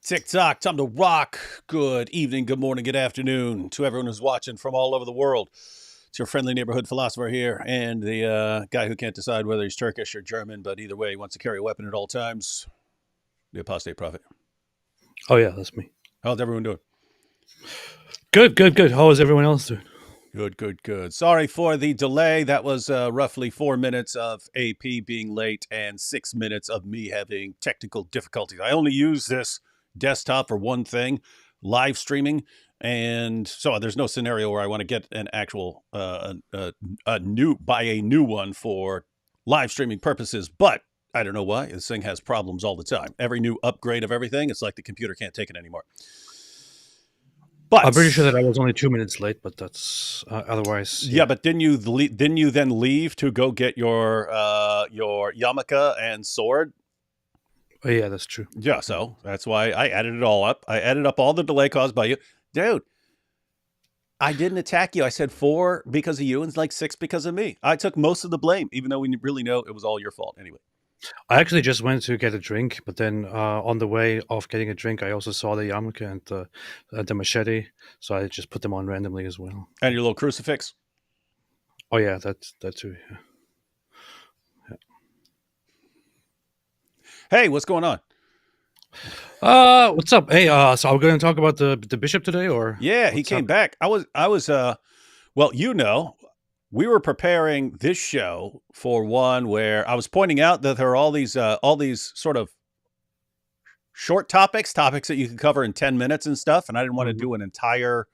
TikTok, time to rock. Good evening, good morning, good afternoon to everyone who's watching from all over the world. It's your friendly neighborhood philosopher here and the guy who can't decide whether he's Turkish or German, but either way, he wants to carry a weapon at all times. The apostate prophet. Oh, yeah, that's me. How's everyone doing? Good. How is everyone else doing? Good. Sorry for the delay. That was roughly 4 minutes of AP being late and 6 minutes of me having technical difficulties. I only use this desktop for one thing, live streaming. And so there's no scenario where I want to get an actual buy a new one for live streaming purposes. But I don't know why. This thing has problems all the time. Every new upgrade of everything, it's like the computer can't take it anymore. But I'm pretty sure that I was only 2 minutes late, but that's otherwise. Yeah, but didn't you then leave to go get your yarmulke and sword? Oh, yeah, that's true. Yeah, so that's why I added it all up. I added up all the delay caused by you. Dude, I didn't attack you. I said 4 because of you and like 6 because of me. I took most of the blame, even though we really know it was all your fault anyway. I actually just went to get a drink, but then on the way of getting a drink, I also saw the yarmulke and the machete, so I just put them on randomly as well. And your little crucifix? Oh, yeah, that too, yeah. Hey, what's going on? What's up? Hey, so are we going to talk about the bishop today, or? Yeah, he came back. I was well, we were preparing this show for one where I was pointing out that there are all these sort of short topics that you can cover in 10 minutes and stuff, and I didn't want to do an entire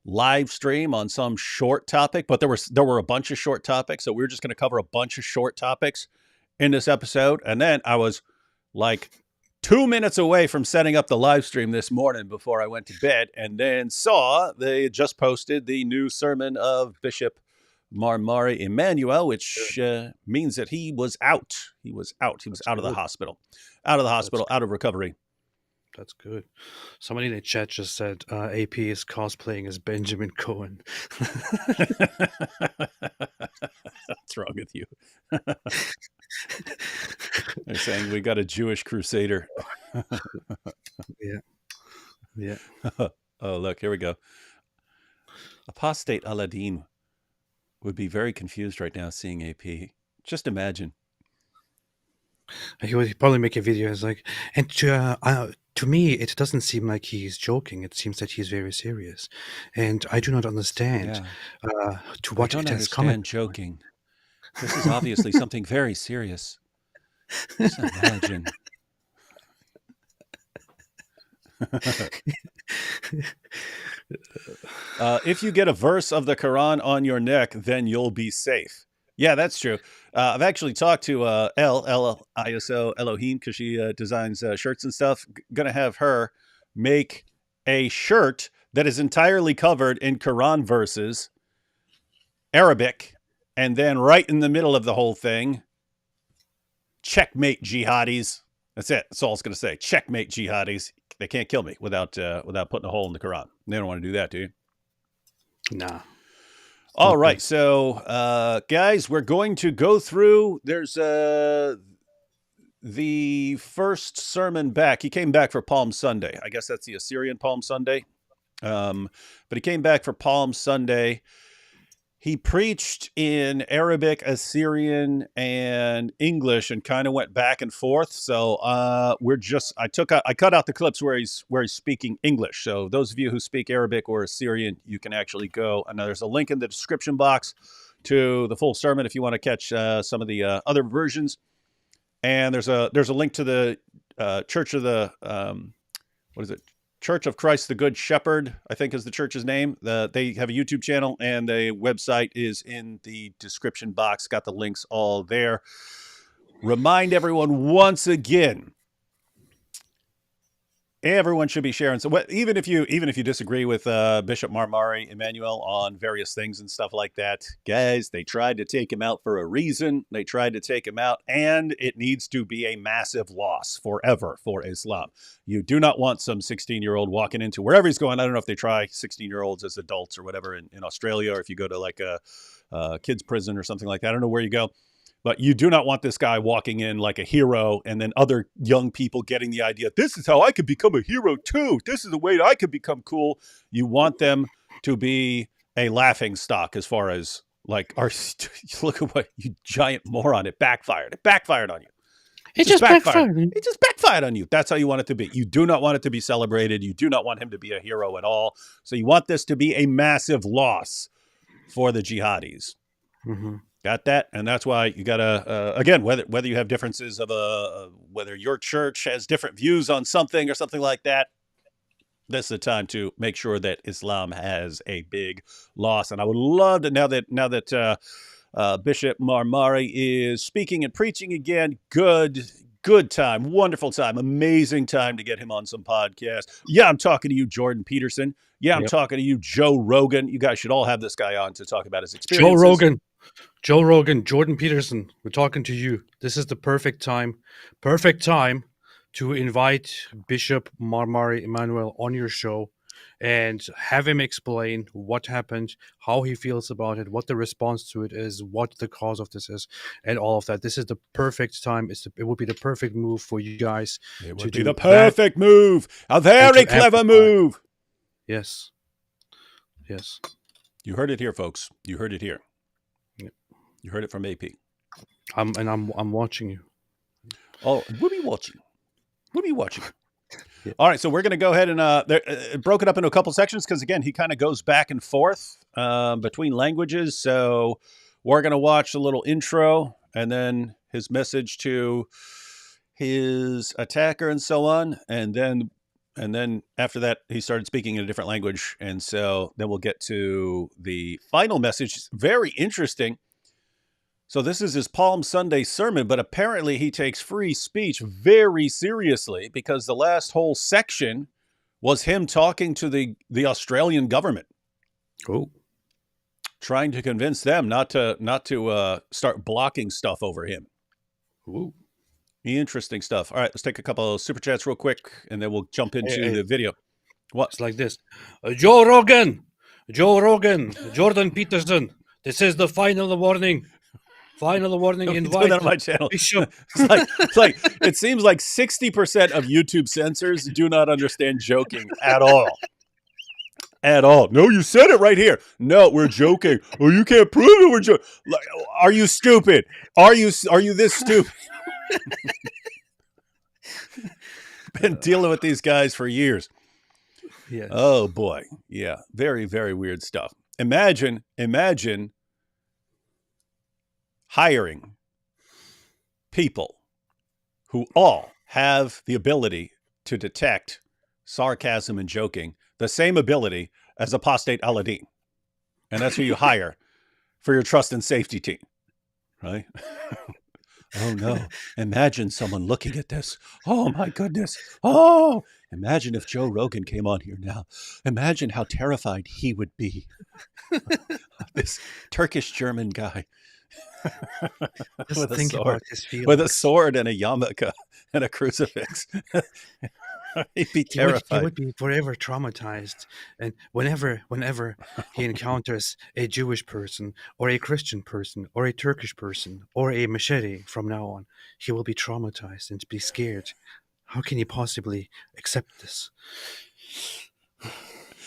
live stream on some short topic, but there were a bunch of short topics, so we were just going to cover a bunch of short topics in this episode. And then I was like 2 minutes away from setting up the live stream this morning before I went to bed, and then saw they just posted the new sermon of Bishop Mar Mari Emmanuel, which means that he was out. He was out. He was out of the hospital, out of recovery. That's good. Somebody in the chat just said AP is cosplaying as Benjamin Cohen. What's wrong with you? They're saying we got a Jewish crusader. Yeah. Oh, look, here we go. Apostate Aladdin would be very confused right now seeing AP. Just imagine. He would probably make a video. It's like, and to me, it doesn't seem like he's joking. It seems that he's very serious, and I do not understand to what it has come. Joking. This is obviously something very serious. Just imagine. If you get a verse of the Quran on your neck, then you'll be safe. Yeah, that's true. I've actually talked to ISO Elohim, because she designs shirts and stuff. Gonna have her make a shirt that is entirely covered in Quran verses, Arabic, and then right in the middle of the whole thing, checkmate jihadis. That's it. That's all I was gonna say. Checkmate jihadis. They can't kill me without putting a hole in the Quran. They don't want to do that, do you? Nah. All right, so guys, we're going to go through. There's the first sermon back. He came back for Palm Sunday. I guess that's the Assyrian Palm Sunday. But he came back for Palm Sunday. He preached in Arabic, Assyrian, and English, and kind of went back and forth. So I cut out the clips where he's speaking English. So those of you who speak Arabic or Assyrian, you can actually go. And there's a link in the description box to the full sermon if you want to catch some of the other versions. And there's a link to the Church of the Church of Christ the Good Shepherd, I think is the church's name. They have a YouTube channel, and the website is in the description box. Got the links all there. Remind everyone once again, everyone should be sharing. So even if you disagree with Bishop Mar Mari Emmanuel on various things and stuff like that, guys, they tried to take him out for a reason. They tried to take him out, and it needs to be a massive loss forever for Islam. You do not want some 16-year-old walking into wherever he's going. I don't know if they try 16-year-olds as adults or whatever in Australia, or if you go to like a kids prison or something like that. I don't know where you go. But you do not want this guy walking in like a hero and then other young people getting the idea, this is how I could become a hero too. This is the way I could become cool. You want them to be a laughing stock as far as like, look at what you giant moron. It backfired. It backfired on you. It just backfired. It just backfired on you. That's how you want it to be. You do not want it to be celebrated. You do not want him to be a hero at all. So you want this to be a massive loss for the jihadis. Mm-hmm. Got that? And that's why you got to, again, whether you have differences of whether your church has different views on something or something like that, this is the time to make sure that Islam has a big loss. And I would love to, now that Bishop Mar Mari is speaking and preaching again, good time, wonderful time, amazing time to get him on some podcast. Yeah, I'm talking to you, Jordan Peterson. Yeah, I'm talking to you, Joe Rogan. You guys should all have this guy on to talk about his experiences. Joe Rogan, Jordan Peterson, we're talking to you. This is the perfect time to invite Bishop Mar Mari Emmanuel on your show and have him explain what happened, how he feels about it, what the response to it is, what the cause of this is, and all of that. This is the perfect time. It would be the perfect move for you guys. It would be the perfect move. A very clever move. Yes. You heard it here, folks. You heard it here. Yep. You heard it from AP. I'm watching you. Oh, we'll be watching. Yeah. All right, so we're going to go ahead and broke it up into a couple sections because, again, he kind of goes back and forth between languages. So we're going to watch a little intro and then his message to his attacker and so on. And then after that, he started speaking in a different language. And so then we'll get to the final message. It's very interesting. So this is his Palm Sunday sermon, but apparently he takes free speech very seriously because the last whole section was him talking to the Australian government. Oh, trying to convince them not to start blocking stuff over him. Ooh. Interesting stuff. All right, let's take a couple of super chats real quick, and then we'll jump into the video. What? It's like this. Joe Rogan, Jordan Peterson. This is the final warning. Final warning. Invite that on my channel. Bishop. It's like it seems like 60% of YouTube censors do not understand joking at all. At all. No, you said it right here. No, we're joking. Oh, you can't prove it. We're joking. Like, are you stupid? Are you this stupid? Been dealing with these guys for years. Yes. Oh boy. Yeah. Very, very weird stuff. Imagine hiring people who all have the ability to detect sarcasm and joking, the same ability as apostate Aladdin. And that's who you hire for your trust and safety team, right? Oh no, imagine someone looking at this. Oh my goodness. Oh, imagine if Joe Rogan came on here now. Imagine how terrified he would be. This Turkish-German guy. Just think about his feelings. With a sword and a yarmulke and a crucifix. He'd be terrified. He would be forever traumatized. And whenever he encounters a Jewish person or a Christian person or a Turkish person or a machete from now on, he will be traumatized and be scared. How can he possibly accept this?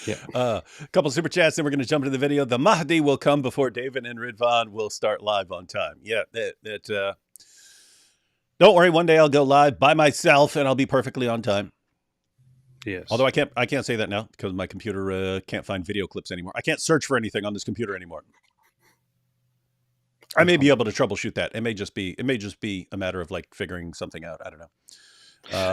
Yeah. A couple super chats, then we're going to jump into the video. The Mahdi will come before David and Ridvan will start live on time. Yeah, don't worry, one day I'll go live by myself and I'll be perfectly on time. Yes. Although I can't say that now because my computer can't find video clips anymore. I can't search for anything on this computer anymore. I may be able to troubleshoot that. It may just be a matter of like figuring something out. I don't know.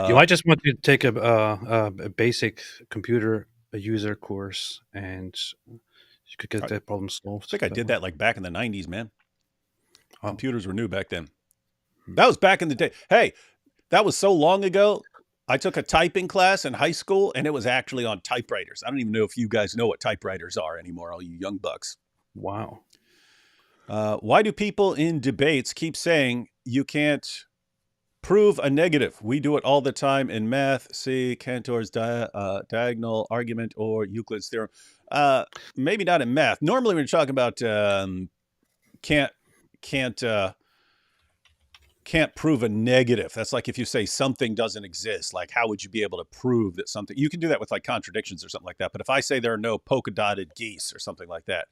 You might just want to take a basic computer user course and you could get that problem solved. I think I did that like back in the 90s, man. Oh. Computers were new back then. That was back in the day. Hey, that was so long ago. I took a typing class in high school, and it was actually on typewriters. I don't even know if you guys know what typewriters are anymore, all you young bucks. Wow. Why do people in debates keep saying you can't prove a negative? We do it all the time in math. See Cantor's diagonal argument or Euclid's theorem. Maybe not in math. Normally, when you're talking about can't can't prove a negative. That's like if you say something doesn't exist, like how would you be able to prove that something, you can do that with like contradictions or something like that. But if I say there are no polka dotted geese or something like that,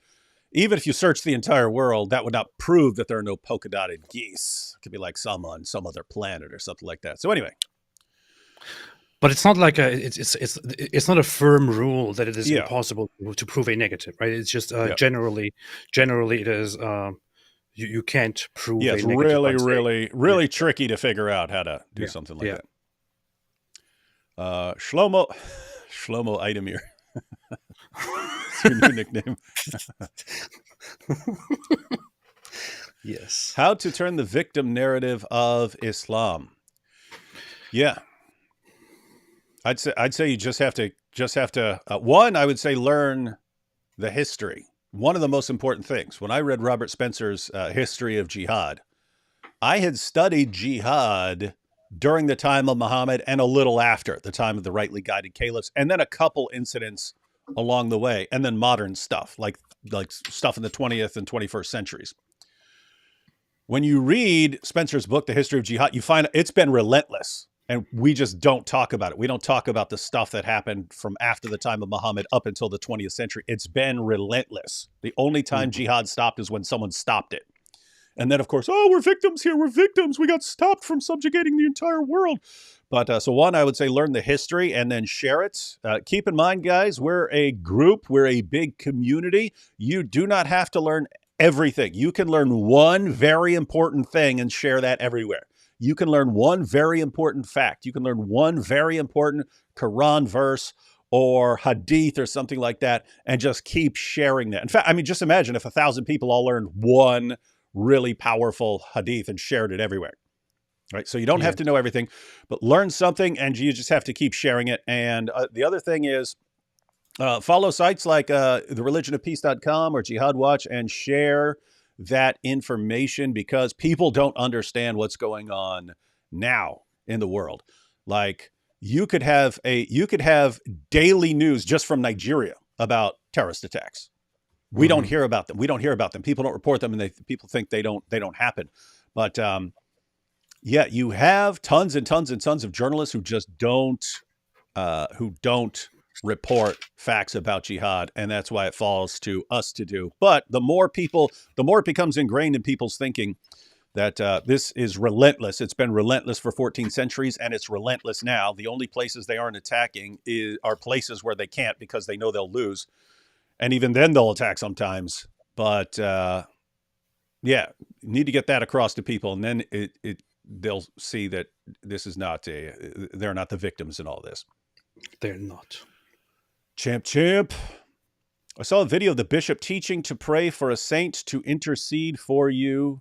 even if you search the entire world, that would not prove that there are no polka dotted geese. It could be like some on some other planet or something like that. So anyway. But it's not like it's not a firm rule that it is impossible to prove a negative, right? It's just generally it is you can't prove a negative. It's really tricky to figure out how to do something like that. Shlomo Idemir. It's your new nickname. Yes. How to turn the victim narrative of Islam. Yeah. I'd say you just have to one, I would say learn the history. One of the most important things. When I read Robert Spencer's History of Jihad, I had studied jihad during the time of Muhammad and a little after the time of the rightly guided caliphs, and then a couple incidents along the way, and then modern stuff like stuff in the 20th and 21st centuries. When you read Spencer's book, The History of Jihad, you find it's been relentless. And we just don't talk about it. We don't talk about the stuff that happened from after the time of Muhammad up until the 20th century. It's been relentless. The only time jihad stopped is when someone stopped it. And then, of course, we're victims here. We're victims. We got stopped from subjugating the entire world. But so one, I would say learn the history and then share it. Keep in mind, guys, we're a group. We're a big community. You do not have to learn everything. You can learn one very important thing and share that everywhere. You can learn one very important fact. You can learn one very important Quran verse or Hadith or something like that and just keep sharing that. In fact, I mean, just imagine if 1,000 people all learned one really powerful Hadith and shared it everywhere. Right? So you don't have to know everything, but learn something and you just have to keep sharing it. And the other thing is follow sites like thereligionofpeace.com or Jihad Watch and share that information because people don't understand what's going on now in the world. Like you could have daily news just from Nigeria about terrorist attacks. We don't hear about them. People don't report them, and people think they don't happen. But you have tons and tons and tons of journalists who just don't report facts about jihad, and that's why it falls to us to do. But the more it becomes ingrained in people's thinking that this is relentless. It's been relentless for 14 centuries, and it's relentless now. The only places they aren't attacking are places where they can't because they know they'll lose, and even then they'll attack sometimes. But need to get that across to people, and then they'll see that this is not they're not the victims in all this. They're not. Champ. I saw a video of the bishop teaching to pray for a saint to intercede for you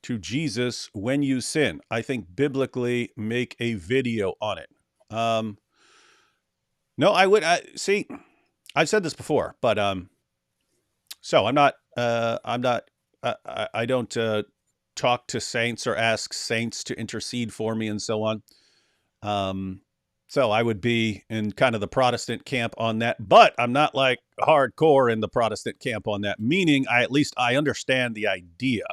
to Jesus when you sin. I think biblically make a video on it. No, I would see. I've said this before, but so I don't talk to saints or ask saints to intercede for me and so on. So I would be in kind of the Protestant camp on that, but I'm not like hardcore in the Protestant camp on that, meaning I understand the idea.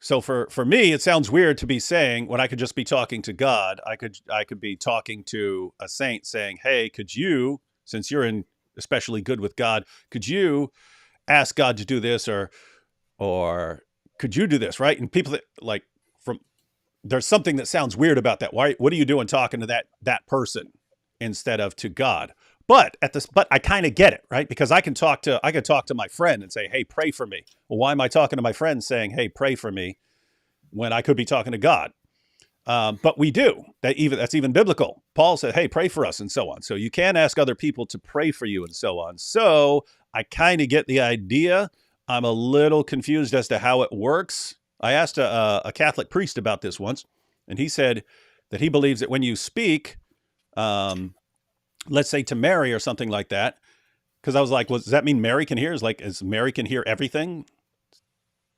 So for me, it sounds weird to be saying when I could just be talking to God, I could be talking to a saint saying, hey, could you, since you're especially good with God, could you ask God to do this or could you do this, right? And people that there's something that sounds weird about that. Why? What are you doing talking to that person instead of to God? But I kind of get it, right? Because I could talk to my friend and say, "Hey, pray for me." Well, why am I talking to my friend saying, "Hey, pray for me," when I could be talking to God? But we do. That's even biblical. Paul said, "Hey, pray for us," and so on. So you can ask other people to pray for you and so on. So I kind of get the idea. I'm a little confused as to how it works. I asked a Catholic priest about this once, and he said that he believes that when you speak, let's say to Mary or something like that, because I was like, well, does that mean Mary can hear? Is Mary can hear everything?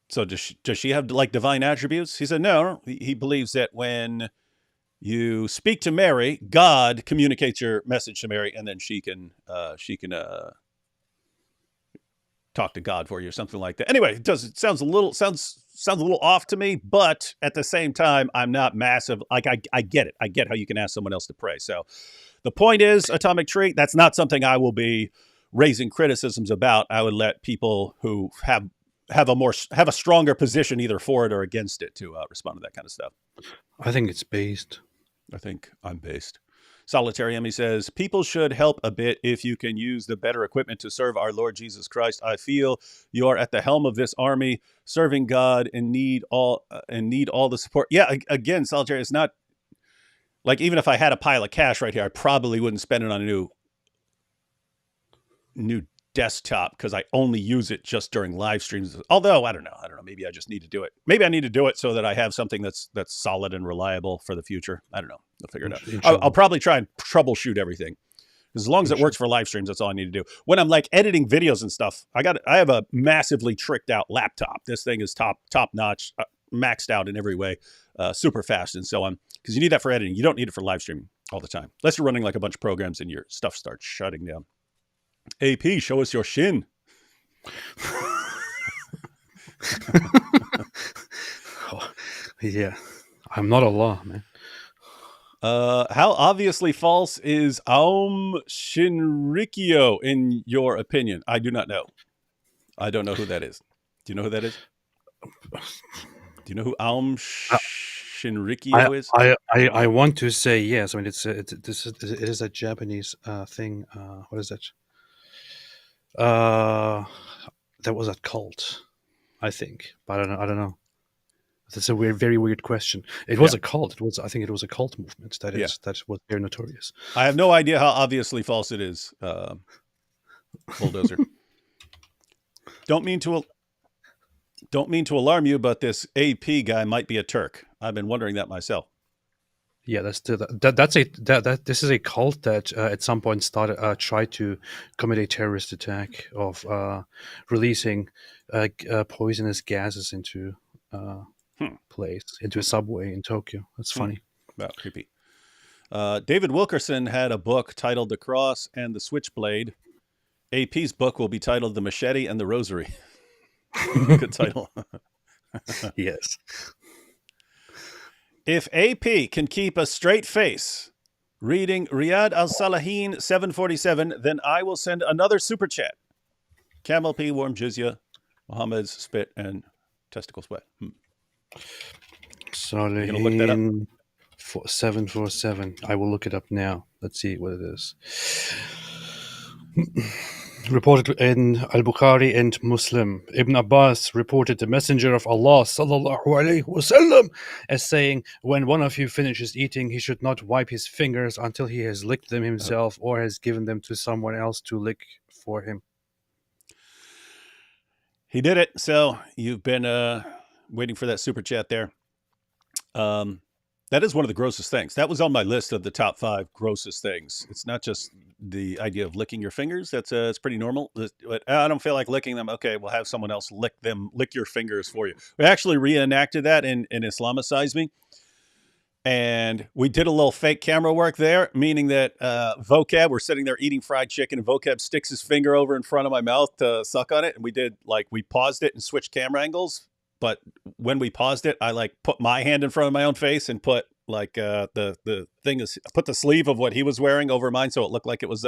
So does she have like divine attributes? He said, no. He believes that when you speak to Mary, God communicates your message to Mary, and then she can talk to God for you or something like that. Anyway, it sounds sounds a little off to me, but at the same time, I'm not massive. Like, I get it. I get how you can ask someone else to pray. So the point is, Atomic Tree, that's not something I will be raising criticisms about. I would let people who have a stronger position either for it or against it to respond to that kind of stuff. I think it's based. I think I'm based. Solitary Emmy says, people should help a bit if you can use the better equipment to serve our Lord Jesus Christ. I feel you are at the helm of this army, serving God, and need all the support. Yeah, again, Solitary, it's not like, even if I had a pile of cash right here, I probably wouldn't spend it on a new desktop because I only use it just during live streams. Although I don't know. Maybe I just need to do it. Maybe I need to do it so that I have something that's solid and reliable for the future. I don't know. I'll figure it out. I'll probably try and troubleshoot everything. As long as it works for live streams, that's all I need to do. When I'm like editing videos and stuff, I have a massively tricked out laptop. This thing is top notch, maxed out in every way, super fast and so on. Because you need that for editing. You don't need it for live streaming all the time. Unless you're running like a bunch of programs and your stuff starts shutting down. AP, show us your shin. Yeah. I'm not Allah, man. How obviously false is Aum Shinrikyo in your opinion? I do not know. I don't know who that is. Do you know who that is? Do you know who Aum Shinrikyo is? I want to say yes. I mean, it is a Japanese thing. What is that? That was a cult, I think, but I don't know. That's a very weird question. It was a cult. I think it was a cult movement that was very notorious. I have no idea how obviously false it is, Bulldozer. Don't mean to alarm you, but this AP guy might be a Turk. I've been wondering that myself. Yeah, this is a cult that at some point tried to commit a terrorist attack of releasing poisonous gases into into a subway in Tokyo. That's funny. Wow, creepy. David Wilkerson had a book titled The Cross and the Switchblade. AP's book will be titled The Machete and the Rosary. Good title. Yes. If AP can keep a straight face reading Riyadh al-Salihin 747, then I will send another super chat. Camel P, warm jizya, Muhammad's spit, and testicle sweat. Salihin 747. I will look it up now. Let's see what it is. Reported in Al-Bukhari and Muslim. Ibn Abbas reported the Messenger of Allah sallallahu alaihi wasallam as saying, when one of you finishes eating, he should not wipe his fingers until he has licked them himself or has given them to someone else to lick for him. He did it. So you've been waiting for that super chat there. That is one of the grossest things. That was on my list of the top 5 grossest things. It's not just the idea of licking your fingers. That's it's pretty normal. But I don't feel like licking them. Okay, we'll have someone else lick your fingers for you. We actually reenacted that in Islamicize Me. And we did a little fake camera work there, meaning that Vocab, we're sitting there eating fried chicken, and Vocab sticks his finger over in front of my mouth to suck on it. And we paused it and switched camera angles. But when we paused it, I put my hand in front of my own face and put the thing is put the sleeve of what he was wearing over mine, so it looked like it was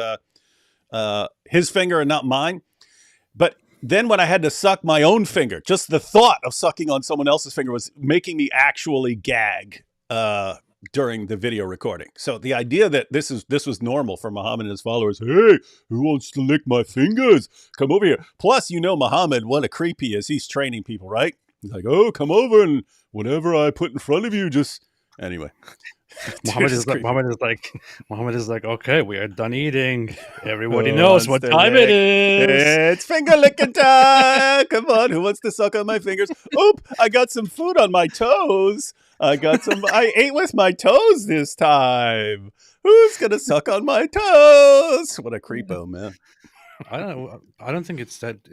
his finger and not mine. But then when I had to suck my own finger, just the thought of sucking on someone else's finger was making me actually gag during the video recording. So the idea that this was normal for Muhammad and his followers, hey, who wants to lick my fingers? Come over here. Plus, Muhammad, what a creep he is. He's training people, right? He's like, oh, come over, and whatever I put in front of you, just anyway. Muhammad is like, okay, we are done eating. Everybody knows what time it is. It's finger licking time. Come on, who wants to suck on my fingers? Oop, I got some food on my toes. I ate with my toes this time. Who's gonna suck on my toes? What a creepo, man. I don't think it's that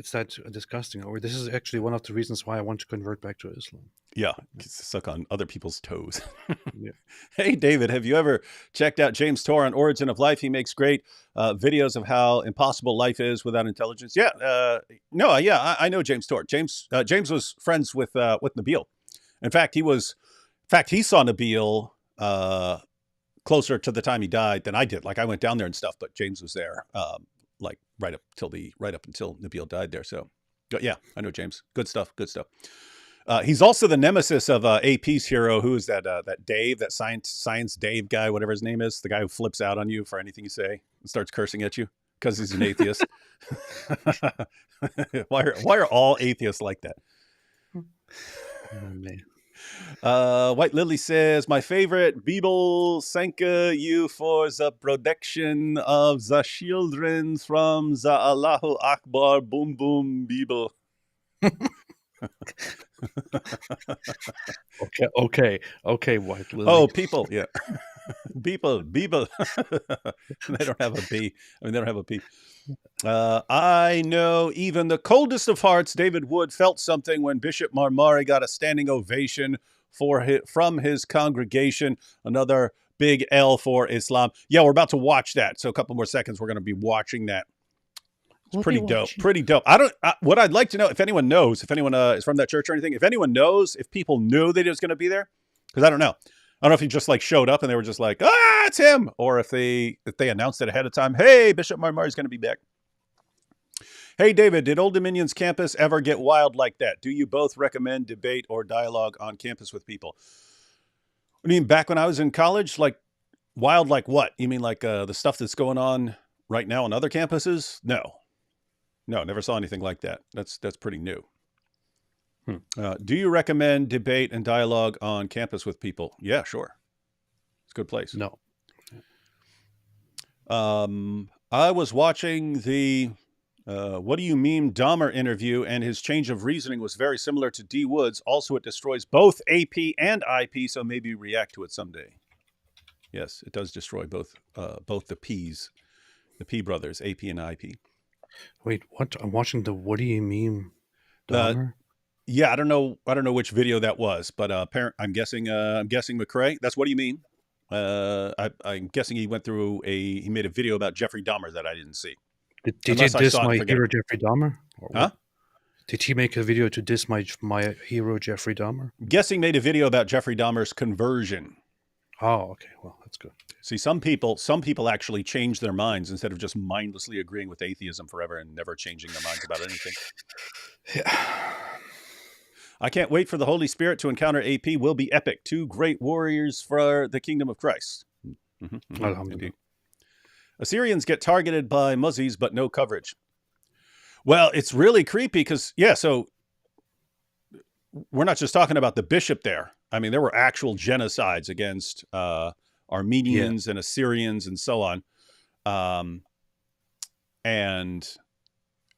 disgusting. Or this is actually one of the reasons why I want to convert back to Islam. Yeah, suck on other people's toes. Yeah. Hey, David, have you ever checked out James Torr on Origin of Life? He makes great videos of how impossible life is without intelligence. Yeah, no, yeah, I know James Torr. James was friends with Nabil. In fact, he saw Nabil closer to the time he died than I did. Like I went down there and stuff, but James was there, like right up until Nabil died there. So, yeah, I know James. Good stuff. Good stuff. He's also the nemesis of AP's hero. Who is that? That Dave, that science Dave guy, whatever his name is, the guy who flips out on you for anything you say and starts cursing at you because he's an atheist. why are all atheists like that? Oh, man. White Lily says, my favorite Bibel thank you for the protection of the children from the Allahu Akbar boom boom Bibel. Okay, White Lily. Oh, people, yeah. people. They don't have a B. I mean, they don't have a P. I know even the coldest of hearts, David Wood, felt something when Bishop Mar Mari got a standing ovation from his congregation. Another big L for Islam. Yeah, we're about to watch that. So a couple more seconds, we're going to be watching that. It's pretty dope. Pretty dope. What I'd like to know, if anyone knows, if anyone is from that church or anything, if anyone knows, if people knew that he was going to be there, because I don't know. I don't know if he just like showed up and they were just like, it's him, or if they announced it ahead of time. Hey, Bishop Mar Mari's going to be back. Hey, David, did Old Dominion's campus ever get wild like that? Do you both recommend debate or dialogue on campus with people? I mean, back when I was in college, like wild, like what? You mean like the stuff that's going on right now on other campuses? No, never saw anything like that. That's pretty new. Do you recommend debate and dialogue on campus with people? Yeah, sure. It's a good place. No. I was watching the What Do You Mean Dahmer interview, and his change of reasoning was very similar to D. Wood's. Also, it destroys both AP and IP, so maybe react to it someday. Yes, it does destroy both the P's, the P brothers, AP and IP. Wait, what? I'm watching the What Do You Mean Dahmer? Yeah, I don't know which video that was, but I'm guessing McCrae. That's What Do You Mean? I'm guessing he made a video about Jeffrey Dahmer that I didn't see. Did you diss my hero Jeffrey Dahmer? Huh? Did he make a video to diss my hero Jeffrey Dahmer? I'm guessing made a video about Jeffrey Dahmer's conversion. Oh, okay. Well, that's good. See, some people actually change their minds instead of just mindlessly agreeing with atheism forever and never changing their minds about anything. Yeah. I can't wait for the Holy Spirit to encounter AP. Will be epic. 2 great warriors for the kingdom of Christ. Indeed. Assyrians get targeted by Muzzies, but no coverage. Well, it's really creepy because, so we're not just talking about the bishop there. I mean, there were actual genocides against Armenians and Assyrians and so on. And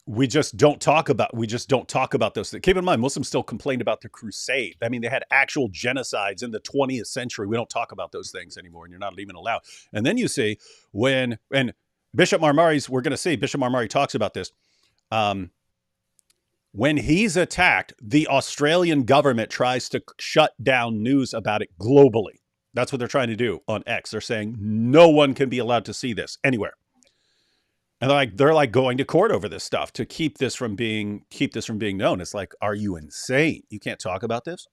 we just don't talk about those things. Keep in mind, Muslims still complained about the crusade. I mean, they had actual genocides in the 20th century. We don't talk about those things anymore, and you're not even allowed. And then you see and Bishop Mar Mari's, we're going to see, Bishop Mar Mari talks about this. When he's attacked, the Australian government tries to shut down news about it globally. That's what they're trying to do on X. They're saying no one can be allowed to see this anywhere. And they're like going to court over this stuff to keep this from being known. It's like, are you insane? You can't talk about this.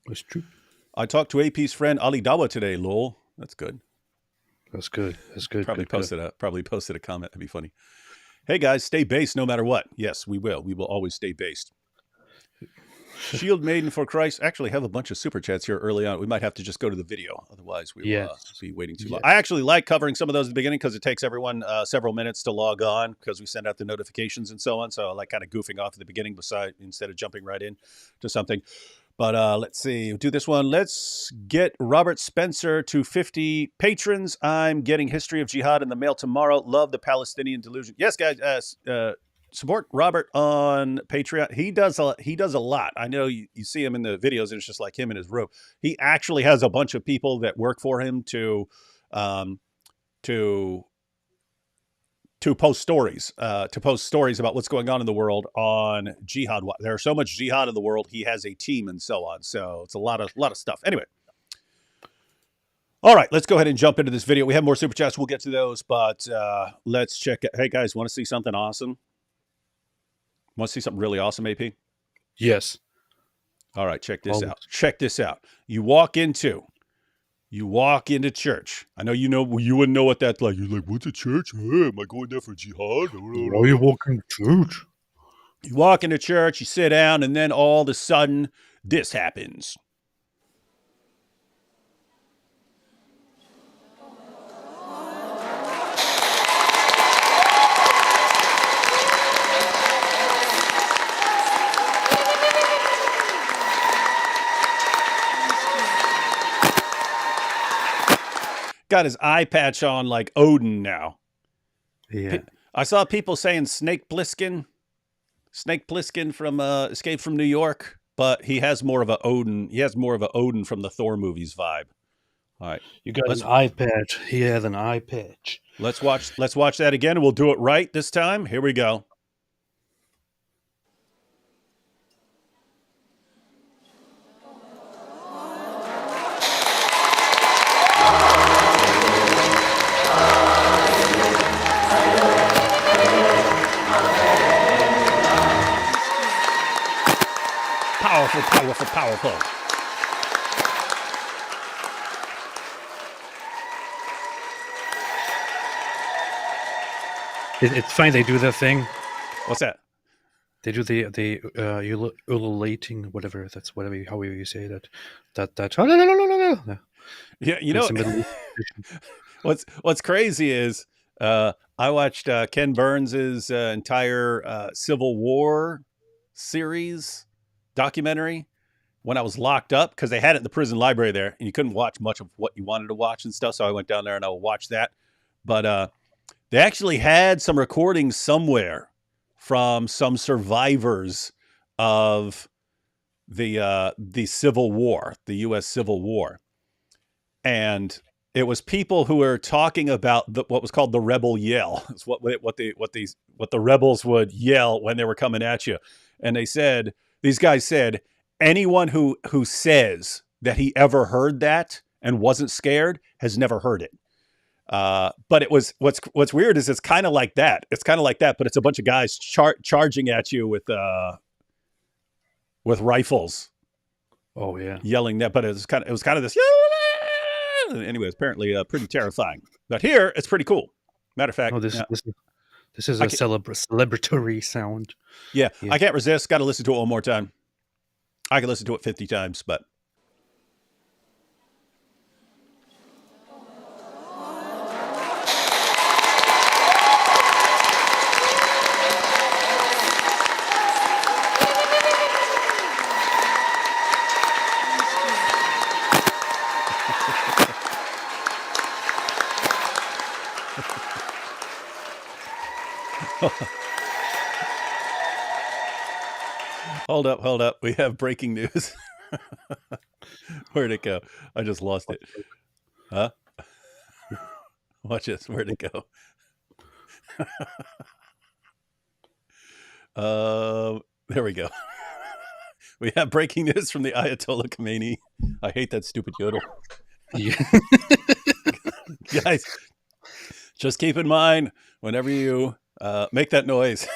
That's true. I talked to AP's friend Ali Dawa today. Lol, that's good. That's good. Probably posted a comment. That'd be funny. Hey guys, stay based no matter what. Yes, we will. We will always stay based. Shield Maiden for Christ. Actually, have a bunch of super chats here early on. We might have to just go to the video. Otherwise, we will be waiting too long. I actually like covering some of those at the beginning because it takes everyone several minutes to log on because we send out the notifications and so on. So I like kind of goofing off at the beginning instead of jumping right in to something. But let's see. We'll do this one. Let's get Robert Spencer to 50 patrons. I'm getting History of Jihad in the mail tomorrow. Love the Palestinian delusion. Yes, guys. Support Robert on Patreon. He does a lot. I know you see him in the videos, and it's just like him in his robe. He actually has a bunch of people that work for him to to post stories about what's going on in the world on jihad. There's so much jihad in the world. He has a team and so on. So it's a lot of stuff. Anyway. All right, let's go ahead and jump into this video. We have more super chats. We'll get to those, but let's check it. Hey, guys, want to see something awesome? Want to see something really awesome, AP? Yes. All right, check this out. Check this out. You walk into church. I know you wouldn't know what that's like. You're like, what's a church? Hey, am I going there for jihad? Why are you walking to church? You walk into church, you sit down, and then all of a sudden, this happens. Got his eye patch on like Odin now. Yeah. I saw people saying Snake Plissken from Escape from New York, but he has more of a Odin. He has more of a Odin from the Thor movies vibe. All right, you got an eye patch. He has an eye patch. Let's watch that again, and we'll do it right this time. Here we go. Powerful. It's fine. They do their thing. What's that? They do the ululating, whatever. That's whatever, however you say that. Yeah, you know. What's crazy is I watched Ken Burns's entire Civil War series documentary when I was locked up, because they had it in the prison library there, and you couldn't watch much of what you wanted to watch and stuff. So I went down there and I watched that. But they actually had some recordings somewhere from some survivors of the Civil War, the U.S. Civil War, and it was people who were talking about what was called the rebel yell. It's what the rebels would yell when they were coming at you, and these guys said, anyone who says that he ever heard that and wasn't scared has never heard it. But it was what's weird is it's kind of like that. It's kind of like that, but it's a bunch of guys charging at you with rifles. Oh yeah, yelling that. But it was kind of this. Anyway, it's apparently pretty terrifying. But here it's pretty cool. Matter of fact, this is a celebratory sound. Yeah, I can't resist. Got to listen to it one more time. I can listen to it 50 times, but. Hold up. We have breaking news. Where'd it go? I just lost it. Huh? Watch this. Where'd it go? There we go. We have breaking news from the Ayatollah Khomeini. I hate that stupid yodel. Yeah. Guys, just keep in mind, whenever you make that noise,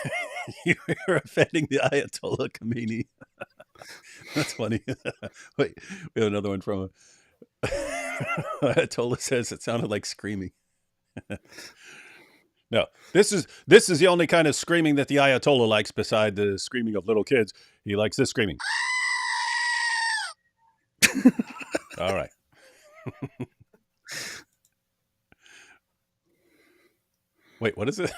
you're offending the Ayatollah Khomeini. That's funny. Wait, we have another one from him. Ayatollah says it sounded like screaming. No, this is the only kind of screaming that the Ayatollah likes, beside the screaming of little kids. He likes this screaming. All right. Wait, what is it?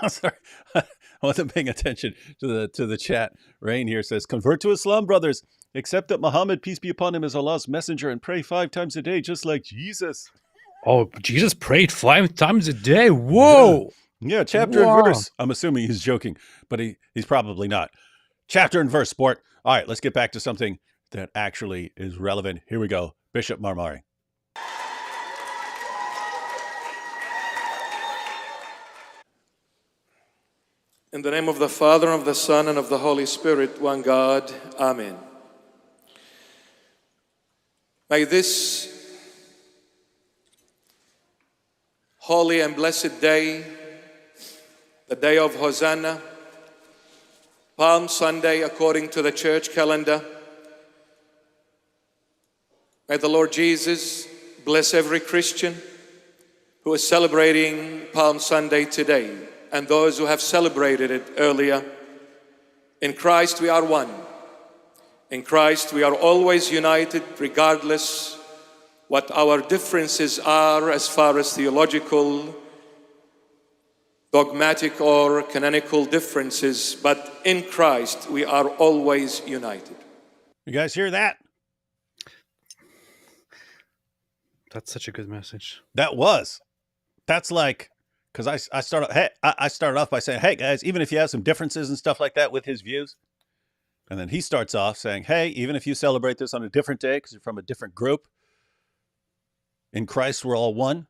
I'm sorry. I wasn't paying attention to the chat. Rain here says, convert to Islam, brothers. Accept that Muhammad, peace be upon him, is Allah's messenger, and pray 5 times a day, just like Jesus. Oh, Jesus prayed 5 times a day? Whoa! Yeah, chapter and verse. I'm assuming he's joking, but he's probably not. Chapter and verse, sport. All right, let's get back to something that actually is relevant. Here we go. Bishop Mar Mari. In the name of the Father, and of the Son, and of the Holy Spirit, one God. Amen. May this holy and blessed day, the day of Hosanna, Palm Sunday according to the church calendar, may the Lord Jesus bless every Christian who is celebrating Palm Sunday today, and those who have celebrated it earlier. In Christ we are one. In Christ we are always united, regardless what our differences are as far as theological, dogmatic, or canonical differences, but in Christ we are always united. You guys hear that? That's such a good message. That's like, because I started off by saying, hey guys, even if you have some differences and stuff like that with his views, and then he starts off saying, hey, even if you celebrate this on a different day because you're from a different group, in Christ we're all one.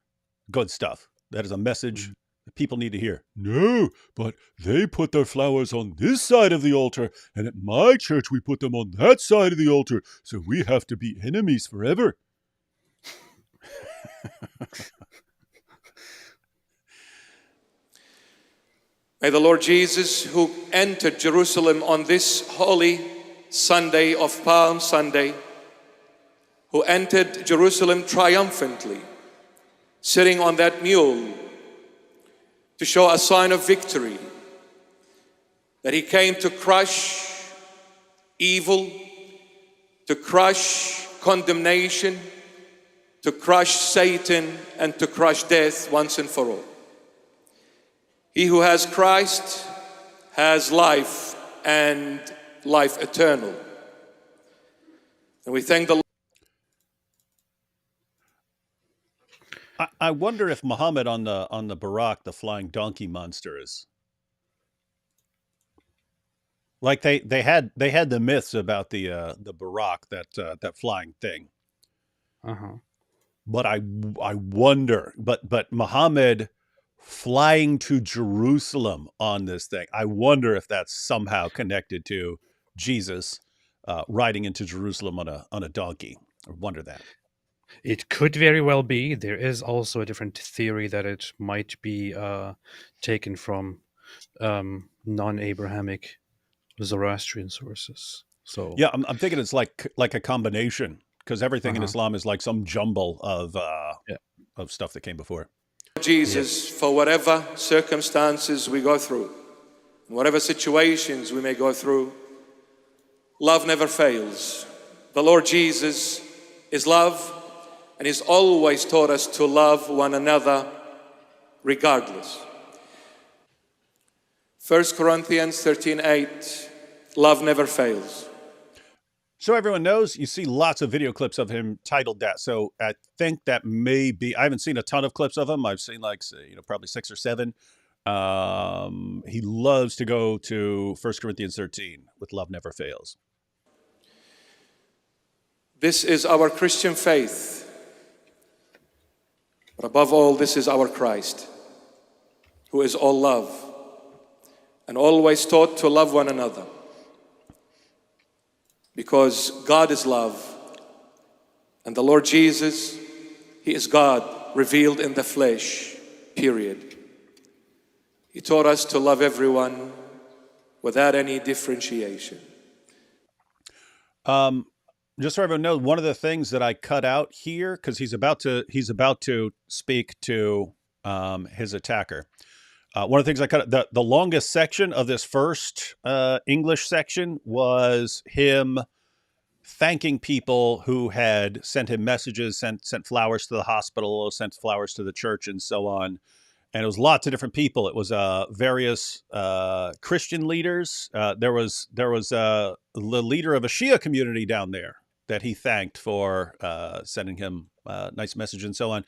Good stuff. That is a message that people need to hear. No, but they put their flowers on this side of the altar, and at my church we put them on that side of the altar, so we have to be enemies forever. May the Lord Jesus, who entered Jerusalem on this holy Sunday of Palm Sunday, who entered Jerusalem triumphantly, sitting on that mule to show a sign of victory, that he came to crush evil, to crush condemnation, to crush Satan, and to crush death once and for all. He who has Christ has life, and life eternal. And we thank the Lord. I wonder if Muhammad on the Buraq, the flying donkey monster, is like they had the myths about the Buraq, that flying thing. But I wonder, but Muhammad flying to Jerusalem on this thing, I wonder if that's somehow connected to Jesus riding into Jerusalem on a donkey. I wonder that. It could very well be. There is also a different theory that it might be taken from non-Abrahamic Zoroastrian sources. So yeah, I'm thinking it's like a combination, because everything in Islam is like some jumble of stuff that came before. Jesus, for whatever circumstances we go through, whatever situations we may go through, love never fails. The Lord Jesus is love, and He's always taught us to love one another regardless. 1 Corinthians 13:8, love never fails. So everyone knows, you see lots of video clips of him titled that. So I think that may be, I haven't seen a ton of clips of him. I've seen probably 6 or 7. He loves to go to 1 Corinthians 13 with love never fails. This is our Christian faith. But above all, this is our Christ, who is all love and always taught to love one another. Because God is love, and the Lord Jesus, He is God revealed in the flesh, period. He taught us to love everyone without any differentiation. Just so everyone knows, one of the things that I cut out here, because he's about to speak to his attacker. One of the things I cut out, the longest section of this first English section was him thanking people who had sent him messages, sent flowers to the hospital, sent flowers to the church, and so on. And it was lots of different people. It was various Christian leaders. There was the leader of a Shia community down there that he thanked for sending him nice message and so on,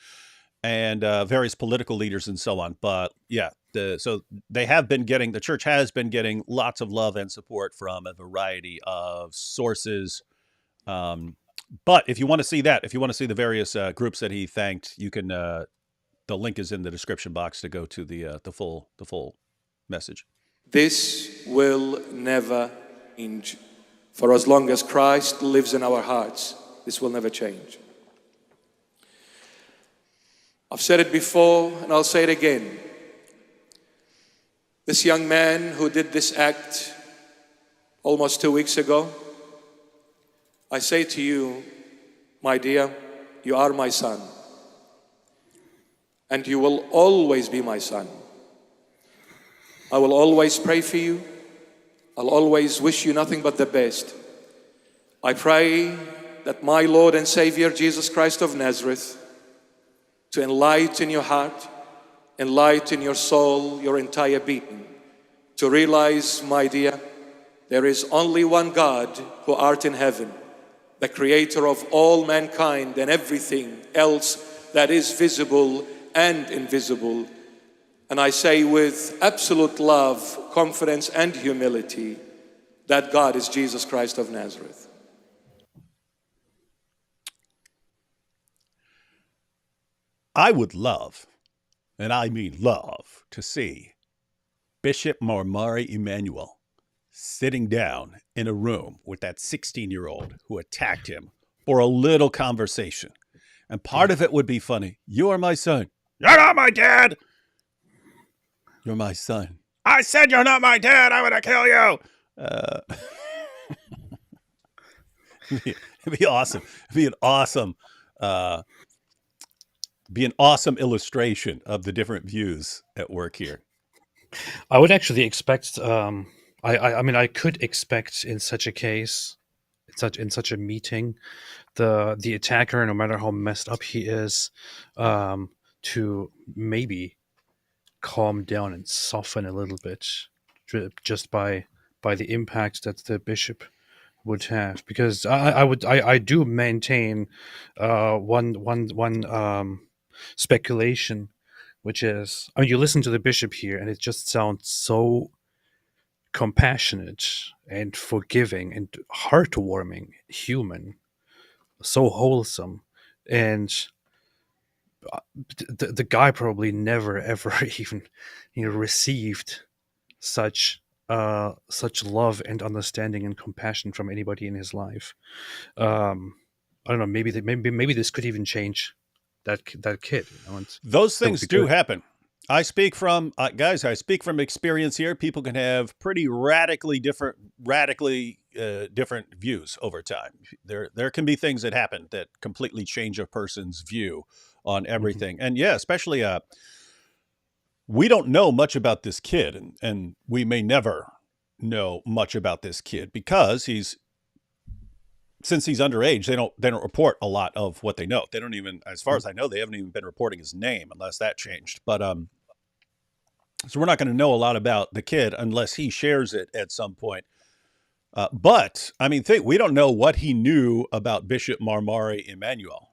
and various political leaders and so on. But yeah, so the church has been getting lots of love and support from a variety of sources. But if you want to see that, if you want to see the various groups that he thanked, you can. The link is in the description box to go to the full message. This will never change. For as long as Christ lives in our hearts, this will never change. I've said it before and I'll say it again. This young man who did this act almost 2 weeks ago, I say to you, my dear, you are my son. And you will always be my son. I will always pray for you. I'll always wish you nothing but the best. I pray that my Lord and Savior, Jesus Christ of Nazareth, to enlighten your heart, enlighten your soul, your entire being, to realize, my dear, there is only one God who art in heaven, the creator of all mankind and everything else that is visible and invisible. And I say with absolute love, confidence, and humility, that God is Jesus Christ of Nazareth. I would love, and I mean love, to see Bishop Mar Mari Emmanuel sitting down in a room with that 16-year-old who attacked him for a little conversation. And part of it would be funny. You are my son. You're not my dad. You're my son. I said you're not my dad. I'm going to kill you. It'd be awesome. It'd be an awesome illustration of the different views at work here. I would actually expect. I mean, I could expect in such a case, in such a meeting, the attacker, no matter how messed up he is, to maybe calm down and soften a little bit, just by the impact that the bishop would have. Because I do maintain one speculation, which is, I mean, you listen to the bishop here, and it just sounds so compassionate and forgiving and heartwarming, human, so wholesome, and the guy probably never ever even received such love and understanding and compassion from anybody in his life. I don't know. Maybe this could even change that kid. Those things do happen. I speak from guys. I speak from experience here. People can have pretty radically different views over time. There can be things that happen that completely change a person's view on everything. Mm-hmm. And yeah, especially we don't know much about this kid, and we may never know much about this kid because since he's underage, they don't report a lot of what they know. They don't even, as far as I know, they haven't even been reporting his name unless that changed. But so we're not going to know a lot about the kid unless he shares it at some point. But I mean, we don't know what he knew about Bishop Mar Mari Emmanuel,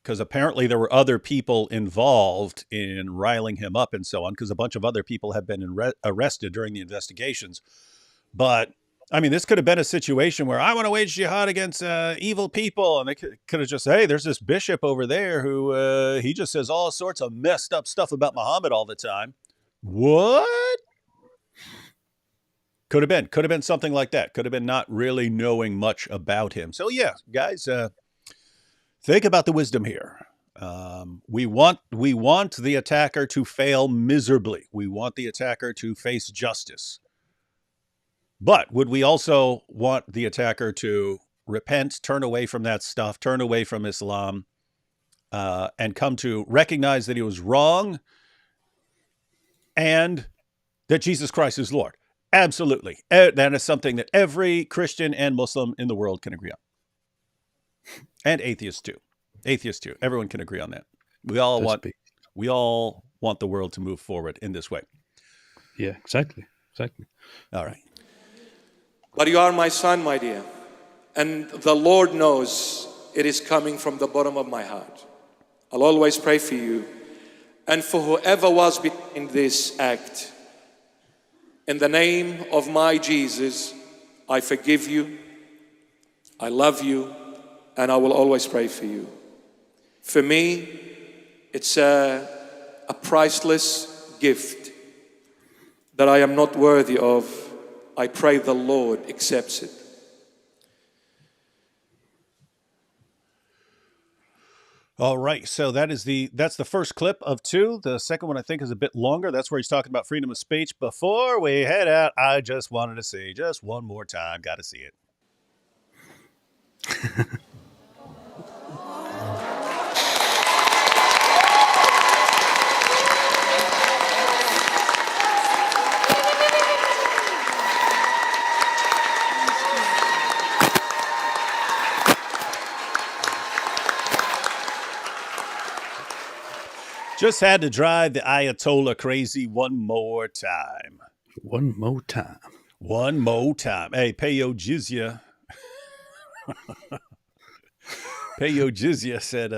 because apparently there were other people involved in riling him up and so on, because a bunch of other people have been arrested during the investigations. But I mean, this could have been a situation where I want to wage jihad against evil people. And they could have just, hey, there's this bishop over there who he just says all sorts of messed up stuff about Muhammad all the time. What? Could have been something like that. Could have been not really knowing much about him. So yeah, guys, think about the wisdom here. We want the attacker to fail miserably. We want the attacker to face justice. But would we also want the attacker to repent, turn away from that stuff, turn away from Islam, and come to recognize that he was wrong and that Jesus Christ is Lord? Absolutely. That is something that every Christian and Muslim in the world can agree on. And atheists too. Everyone can agree on that. We all want the world to move forward in this way. Yeah, exactly. All right. But you are my son, my dear. And the Lord knows it is coming from the bottom of my heart. I'll always pray for you. And for whoever was behind this act, in the name of my Jesus, I forgive you, I love you, and I will always pray for you. For me, it's a priceless gift that I am not worthy of, I pray the Lord accepts it. All right, so that's the first clip of 2. The second one I think is a bit longer. That's where he's talking about freedom of speech. Before we head out, I just wanted to see just one more time. Got to see it. Just had to drive the Ayatollah crazy one more time. One more time. One more time. Hey, pay your jizya. Pay your jizya said,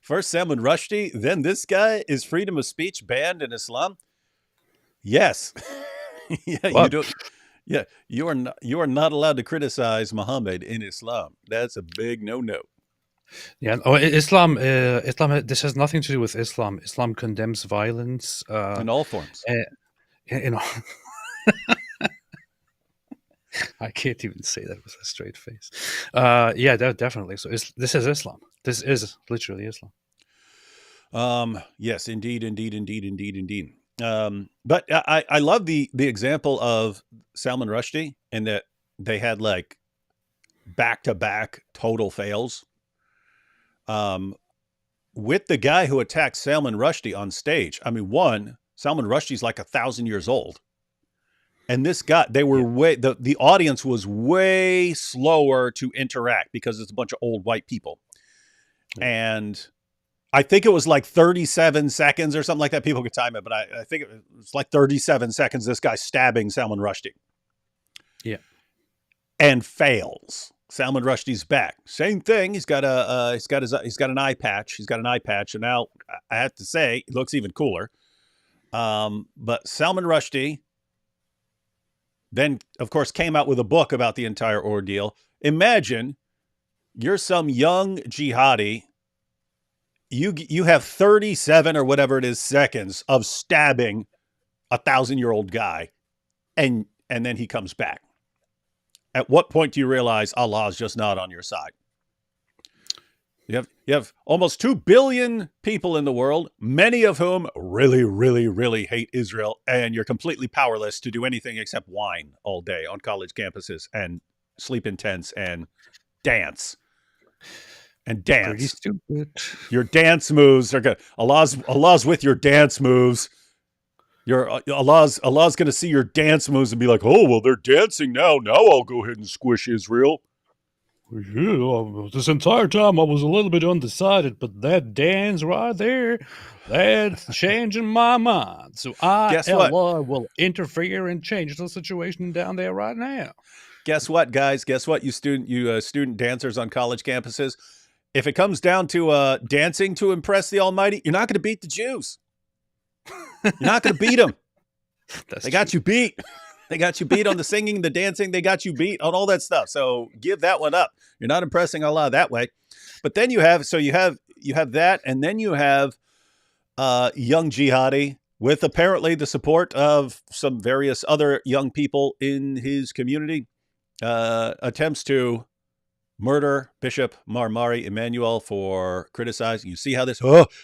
first Salman Rushdie, then this guy. Is freedom of speech banned in Islam? Yes. Yeah, What? you don't. Yeah, you are not allowed to criticize Muhammad in Islam. That's a big no-no. Yeah. Oh, Islam. This has nothing to do with Islam. Islam condemns violence In all forms. in all. I can't even say that with a straight face. Yeah, definitely. So this is Islam. This is literally Islam. Yes, indeed. But I love the example of Salman Rushdie, and that they had like back-to-back total fails. With the guy who attacked Salman Rushdie on stage. I mean, one, Salman Rushdie's like 1,000 years old. And this guy, they were the audience was way slower to interact because it's a bunch of old white people. Yeah. And I think it was like 37 seconds or something like that. People could time it, but I think it was like 37 seconds. This guy stabbing Salman Rushdie. Yeah. And fails. Salman Rushdie's back. Same thing. He's got an eye patch. He's got an eye patch. And now I have to say, it looks even cooler. But Salman Rushdie then, of course, came out with a book about the entire ordeal. Imagine you're some young jihadi. You have 37 or whatever it is seconds of stabbing a 1,000-year-old guy, and then he comes back. At what point do you realize Allah is just not on your side? You have almost 2 billion people in the world, many of whom really, really, really hate Israel, and you're completely powerless to do anything except whine all day on college campuses and sleep in tents and dance. And dance. Pretty stupid. Your dance moves are good. Allah's with your dance moves. Allah's going to see your dance moves and be like, oh, well, they're dancing now. Now I'll go ahead and squish Israel. Yeah, this entire time I was a little bit undecided, but that dance right there, that's changing my mind. So Allah will interfere and change the situation down there right now. Guess what, guys? Guess what, you student dancers on college campuses? If it comes down to dancing to impress the Almighty, you're not going to beat the Jews. You're not going to beat them. They got you beat. They got you beat on the singing, the dancing. They got you beat on all that stuff. So give that one up. You're not impressing Allah that way. But then you have that, and then you have young jihadi with apparently the support of some various other young people in his community, attempts to murder Bishop Mar Mari Emmanuel for criticizing. You see how this,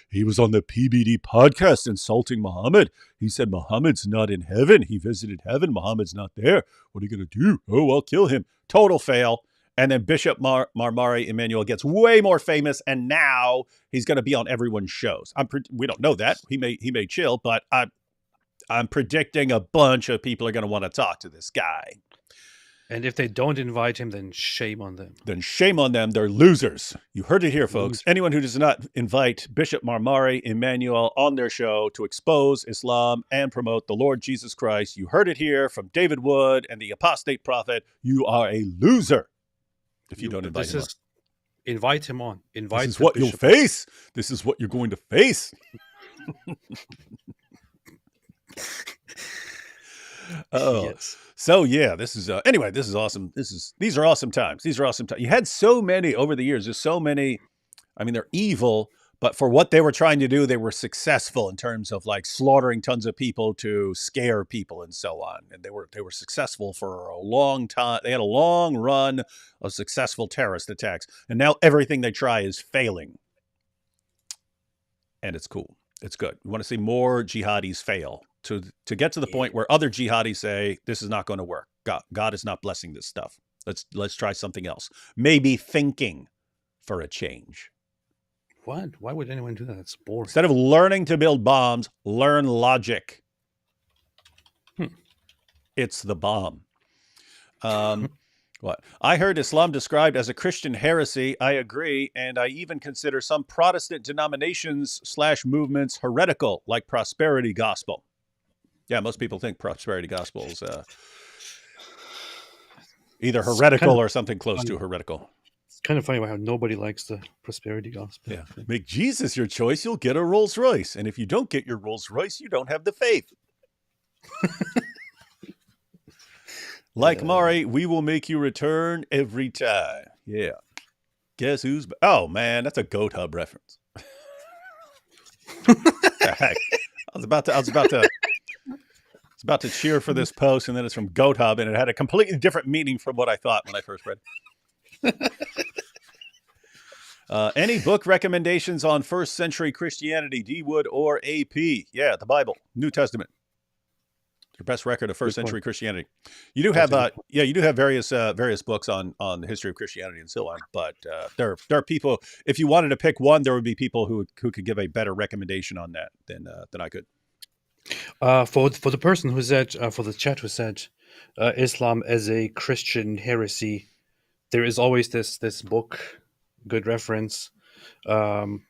he was on the PBD podcast insulting Muhammad. He said Muhammad's not in heaven. He visited heaven. Muhammad's not there. What are you going to do? Oh, I'll kill him. Total fail. And then Bishop Mar Mari Emmanuel gets way more famous, and now he's going to be on everyone's shows. We don't know that. He may chill, but I'm predicting a bunch of people are going to want to talk to this guy. And if they don't invite him, then shame on them. Then shame on them. They're losers. You heard it here, folks. Anyone who does not invite Bishop Mar Mari Emmanuel on their show to expose Islam and promote the Lord Jesus Christ, you heard it here from David Wood and the apostate prophet. You are a loser if you don't invite him on. Invite him on. This is what you'll face. This is what you're going to face. Oh, yes. So yeah, this is anyway. This is awesome. These are awesome times. These are awesome times. You had so many over the years. There's so many. I mean, they're evil, But for what they were trying to do, they were successful in terms of like slaughtering tons of people to scare people and so on. And they were successful for a long time. They had a long run of successful terrorist attacks. And now everything they try is failing. And it's cool. It's good. We want to see more jihadis fail to get to the point where other jihadis say, this is not going to work. God is not blessing this stuff. Let's try something else. Maybe thinking for a change. What? Why would anyone do that? It's boring. Instead of learning to build bombs, learn logic. It's the bomb. What? I heard Islam described as a Christian heresy. I agree. And I even consider some Protestant denominations / movements heretical, like prosperity gospel. Yeah, most people think prosperity gospel is either heretical or something close to heretical. It's kind of funny how nobody likes the prosperity gospel. Yeah. Make Jesus your choice, you'll get a Rolls Royce. And if you don't get your Rolls Royce, you don't have the faith. Like Mari, we will make you return every time. Yeah. Guess who's... Oh, man, that's a Goat Hub reference. Heck. I was about to cheer for this post, and then it's from Goat Hub, and it had a completely different meaning from what I thought when I first read it. Any book recommendations on first century Christianity, D. Wood or AP? Yeah, the Bible, New Testament. Your best record of first century Christianity. You do have various books on the history of Christianity and so on. But there are people. If you wanted to pick one, there would be people who could give a better recommendation on that than I could. For the person who said for the chat who said Islam as a Christian heresy, there is always this book, good reference,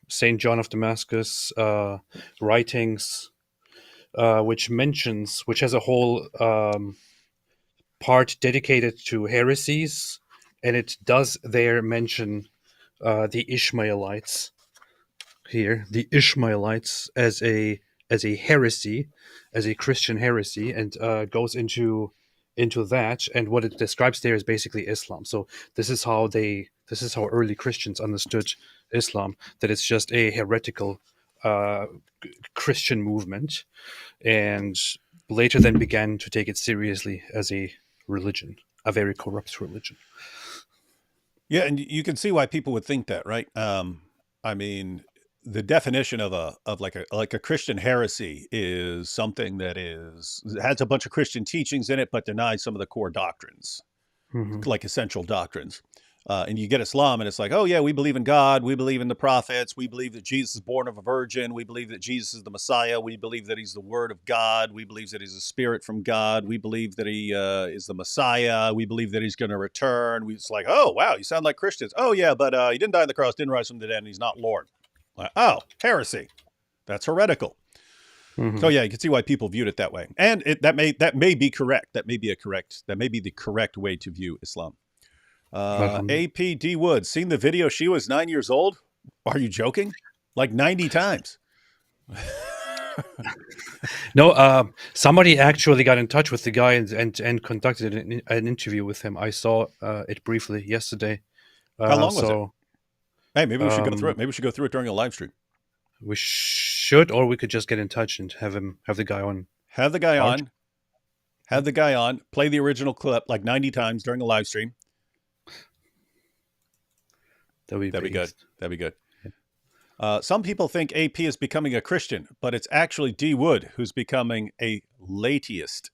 Saint John of Damascus writings. Which has a whole part dedicated to heresies, and it does there mention the Ishmaelites here, the Ishmaelites as a heresy, as a Christian heresy, and goes into that, and what it describes there is basically Islam. So this is how early Christians understood Islam, that it's just a heretical Christian movement, and later then began to take it seriously as a religion, a very corrupt religion. Yeah, and you can see why people would think that, right? I mean, the definition of a Christian heresy is something that has a bunch of Christian teachings in it, but denies some of the core doctrines, like essential doctrines. And you get Islam, and it's like, oh yeah, we believe in God, we believe in the prophets, we believe that Jesus is born of a virgin, we believe that Jesus is the Messiah, we believe that he's the Word of God, we believe that he's a spirit from God, we believe that he is the Messiah, we believe that he's going to return. It's like, oh wow, you sound like Christians. Oh yeah, but he didn't die on the cross, didn't rise from the dead, and he's not Lord. Like, oh, heresy. That's heretical. So yeah, you can see why people viewed it that way, and that may be correct. That may be the correct way to view Islam. APD Woods, seen the video? She was 9 years old. Are you joking? Like 90 times. No, somebody actually got in touch with the guy and conducted an interview with him. I saw it briefly yesterday. How long was it? Hey, maybe we should go through it. Maybe we should go through it during a live stream. We should, or we could just get in touch and have the guy on. Have the guy on. Play the original clip like 90 times during a live stream. That'd be good. Some people think AP is becoming a Christian, but it's actually D. Wood who's becoming a lateist.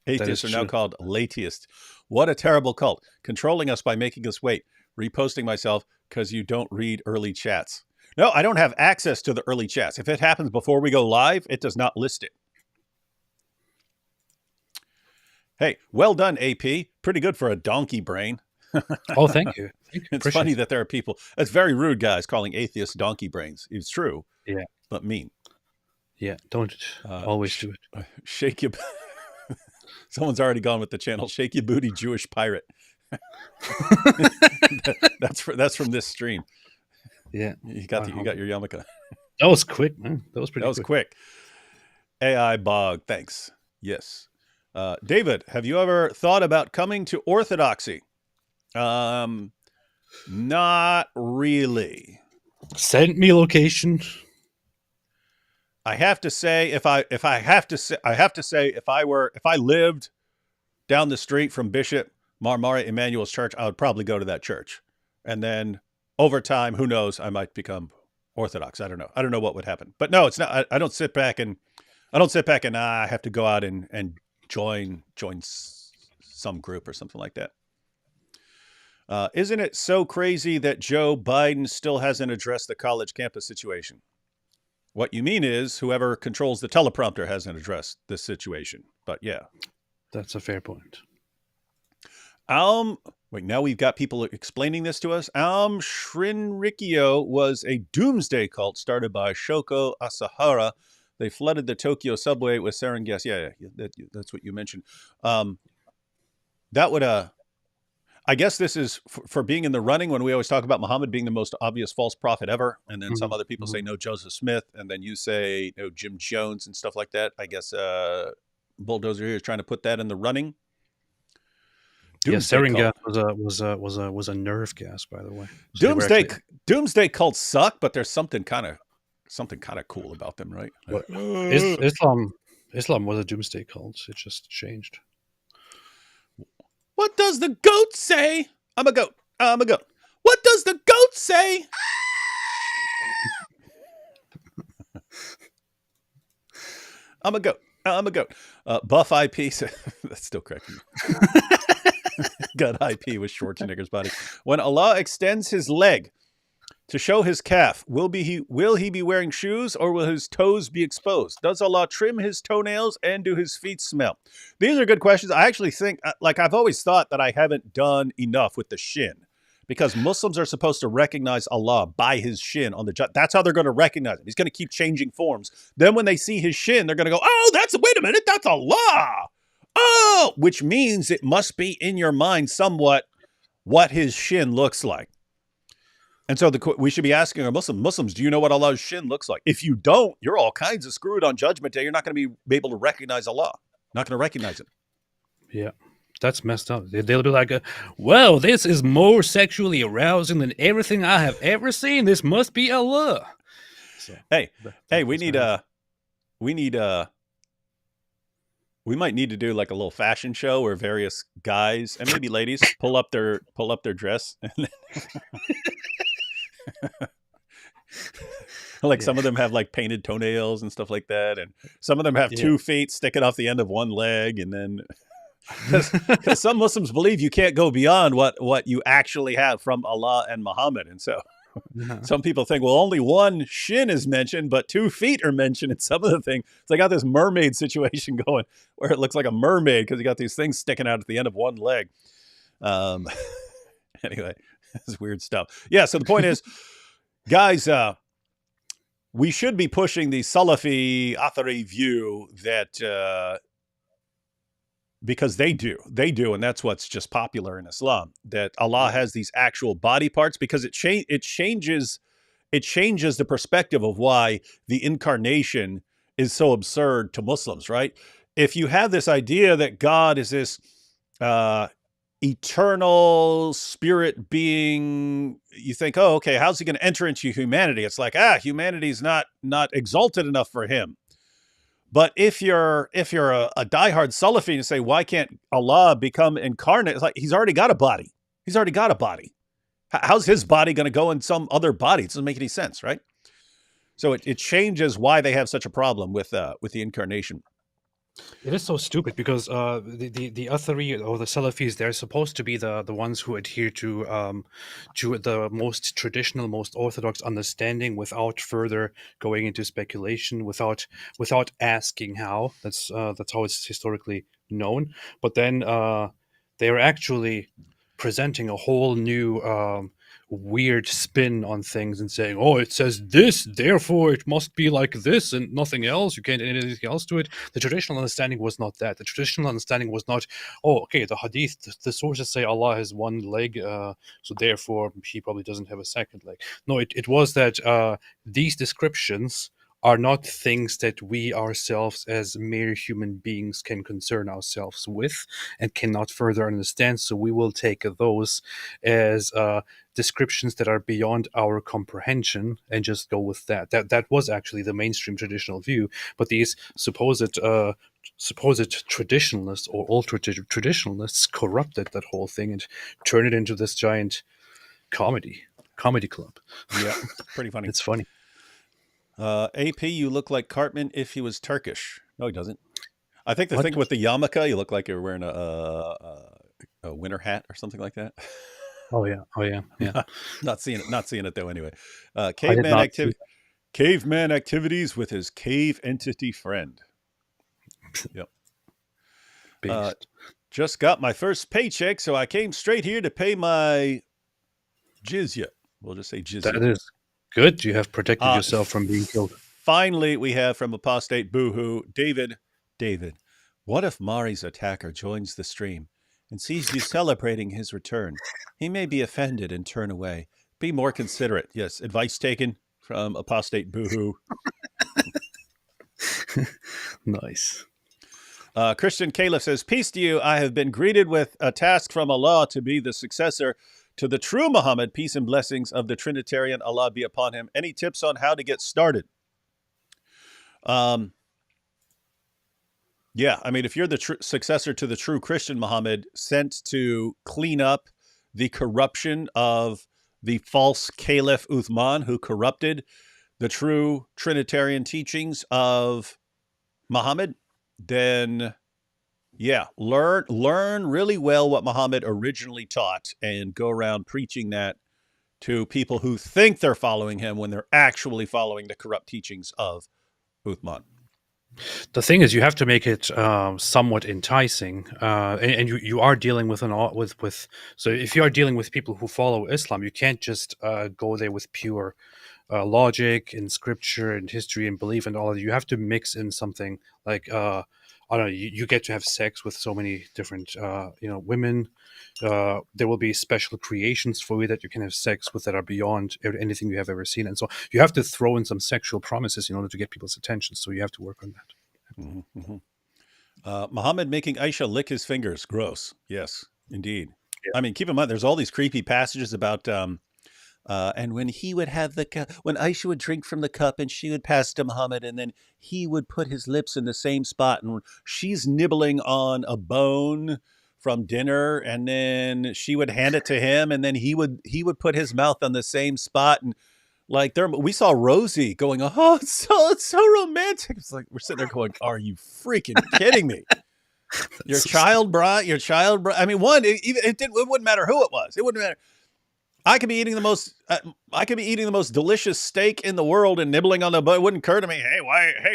Atheists are now called lateists. What a terrible cult. Controlling us by making us wait. Reposting myself because you don't read early chats. No, I don't have access to the early chats. If it happens before we go live, it does not list it. Hey, well done, AP. Pretty good for a donkey brain. Oh, thank you. It's funny that there are people. It's very rude, guys, calling atheists donkey brains. It's true. Yeah. But mean. Yeah. Don't always do it. Shake your... Someone's already gone with the channel. Shake your booty, Jewish pirate. That's from this stream. Yeah. You got your yarmulke. That was quick, man. That was quick. AI Bog, thanks. Yes. David, have you ever thought about coming to Orthodoxy? Not really. Send me location. I have to say, if I lived down the street from Bishop Mar Mari Emmanuel's church, I would probably go to that church. And then over time, who knows, I might become Orthodox. I don't know. I don't know what would happen. But no, it's not. I don't sit back and I have to go out and join some group or something like that. Isn't it so crazy that Joe Biden still hasn't addressed the college campus situation? What you mean is whoever controls the teleprompter hasn't addressed this situation. But yeah. That's a fair point. Wait, now we've got people explaining this to us. Shrinrikyo was a doomsday cult started by Shoko Asahara. They flooded the Tokyo subway with sarin gas. Yeah, that's what you mentioned. That would, I guess this is for being in the running when we always talk about Muhammad being the most obvious false prophet ever. And then some other people say no Joseph Smith. And then you say no Jim Jones and stuff like that. I guess Bulldozer here is trying to put that in the running. Sarin gas was a nerve gas, by the way. So doomsday cults suck, but there's something kind of cool about them, right? Like, Islam was a doomsday cult. It just changed. What does the goat say? I'm a goat. I'm a goat. What does the goat say? I'm a goat. I'm a goat. Buff IP. That's still correct. Got IP with Schwarzenegger's body. When Allah extends his leg to show his calf, will he be wearing shoes or will his toes be exposed? Does Allah trim his toenails and do his feet smell? These are good questions. I actually think, like I've always thought that I haven't done enough with the shin, because Muslims are supposed to recognize Allah by his shin on the. That's how they're going to recognize him. He's going to keep changing forms. Then when they see his shin, they're going to go, "Oh, wait a minute, that's Allah." Oh, which means it must be in your mind somewhat what his shin looks like. And so we should be asking our Muslims, do you know what Allah's shin looks like? If you don't, you're all kinds of screwed on Judgment Day. You're not going to be able to recognize Allah. Not going to recognize him. Yeah, that's messed up. They'll be like, well, this is more sexually arousing than everything I have ever seen. This must be Allah. So, we might need to do like a little fashion show where various guys and maybe ladies pull up their dress. Like some of them have like painted toenails and stuff like that, and some of them have 2 feet sticking off the end of one leg, and then because some Muslims believe you can't go beyond what you actually have from Allah and Muhammad, and so some people think, well, only one shin is mentioned, but 2 feet are mentioned in some of the things. So I got this mermaid situation going where it looks like a mermaid because you got these things sticking out at the end of one leg. Anyway, it's weird stuff. Yeah, so the point is, guys, we should be pushing the Salafi Athari view that because they do, and that's what's just popular in Islam, that Allah has these actual body parts, because it changes the perspective of why the incarnation is so absurd to Muslims, right? If you have this idea that God is this eternal spirit being, you think, oh, okay, how's he going to enter into humanity? It's like, humanity's not exalted enough for him. But if you're a diehard Salafi and say, why can't Allah become incarnate? It's like, he's already got a body. How's his body going to go in some other body? It doesn't make any sense, right? So it changes why they have such a problem with the incarnation. It is so stupid because the Athari or the Salafis, they're supposed to be the ones who adhere to the most traditional, most orthodox understanding without further going into speculation, without asking how. That's how it's historically known. But then they are actually presenting a whole new weird spin on things and saying, oh, it says this, therefore it must be like this and nothing else. You can't add anything else to it. The traditional understanding was not that. The traditional understanding was not, oh, okay, the Hadith, the sources say Allah has one leg, so therefore he probably doesn't have a second leg. No, it was that these descriptions are not things that we ourselves as mere human beings can concern ourselves with and cannot further understand. So we will take those as descriptions that are beyond our comprehension and just go with that. That was actually the mainstream traditional view, but these supposed traditionalists or ultra traditionalists corrupted that whole thing and turned it into this giant comedy club. Yeah, pretty funny. It's funny. AP, you look like Cartman if he was Turkish. No, he doesn't. I think the What? thing with the yarmulke, you look like you're wearing a winter hat or something like that. Oh yeah. Not seeing it though. Anyway, I did caveman not activity. Caveman activities with his cave entity friend. Yep. Based. Just got my first paycheck, so I came straight here to pay my jizya. We'll just say jizya. That is good. You have protected yourself from being killed. Finally, we have from Apostate Boohoo, David, what if Mari's attacker joins the stream and sees you celebrating his return? He may be offended and turn away. Be more considerate. Yes, advice taken from Apostate Boohoo. Nice. Christian Caliph says, peace to you. I have been greeted with a task from Allah to be the successor to the true Muhammad. Peace and blessings of the Trinitarian Allah be upon him. Any tips on how to get started? Yeah, I mean, if you're the successor to the true Christian Muhammad, sent to clean up the corruption of the false Caliph Uthman, who corrupted the true Trinitarian teachings of Muhammad, then yeah, learn really well what Muhammad originally taught and go around preaching that to people who think they're following him when they're actually following the corrupt teachings of Uthman. The thing is, you have to make it somewhat enticing, and you are dealing with So if you are dealing with people who follow Islam, you can't just go there with pure logic and scripture and history and belief and all of that. You have to mix in something like I don't know. You get to have sex with so many different women. There will be special creations for you that you can have sex with that are beyond anything you have ever seen, and so you have to throw in some sexual promises in order to get people's attention. So you have to work on that. Mm-hmm, mm-hmm. Muhammad making Aisha lick his fingers. Gross. Yes, indeed. Yeah. I mean, keep in mind, there's all these creepy passages about, and when he would have the cup, when Aisha would drink from the cup and she would pass to Muhammad, and then he would put his lips in the same spot, and she's nibbling on a bone from dinner, and then she would hand it to him, and then he would put his mouth on the same spot, and like we saw Rosie going, oh, it's so romantic. It's like we're sitting there going, are you freaking kidding me? Your child bride. I mean, it wouldn't matter who it was. It wouldn't matter. I could be eating the most delicious steak in the world and nibbling on the bone. It wouldn't occur to me, hey,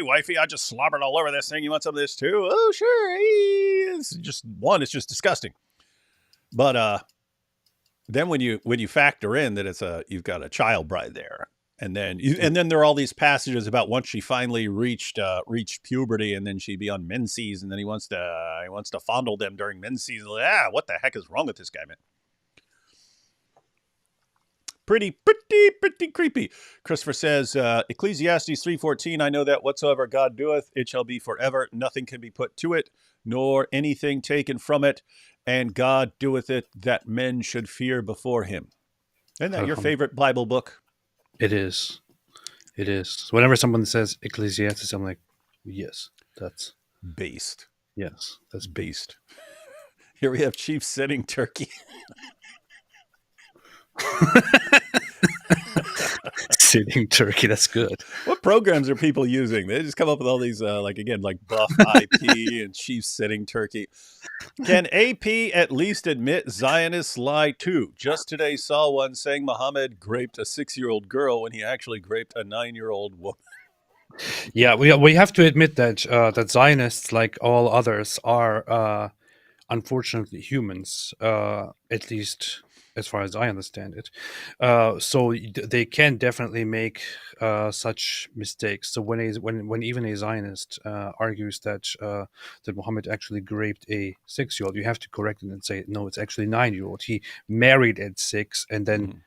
wifey, I just slobbered all over this thing. You want some of this too? Oh, sure. It's just disgusting. But then when you factor in that you've got a child bride there, and then there are all these passages about once she finally reached puberty, and then she'd be on menses, and then he wants to fondle them during menses. What the heck is wrong with this guy, man? Pretty creepy. Christopher says, Ecclesiastes 3:14, I know that whatsoever God doeth, it shall be forever. Nothing can be put to it, nor anything taken from it. And God doeth it that men should fear before him. Isn't that your favorite Bible book? It is. It is. Whenever someone says Ecclesiastes, I'm like, yes, that's based. Yes, that's based. Here we have Chief sitting turkey. Sitting turkey, that's good. What programs are people using? They just come up with all these, like Buff IP and Chief sitting turkey. Can AP at least admit Zionists lie too? Just today saw one saying Muhammad raped a 6-year-old girl when he actually raped a 9-year-old woman. Yeah, we have to admit that that Zionists, like all others, are unfortunately humans, at least as far as I understand it. So they can definitely make such mistakes. So when even a Zionist argues that Muhammad actually raped a 6-year-old, you have to correct it and say, no, it's actually 9-year-old. He married at 6 and then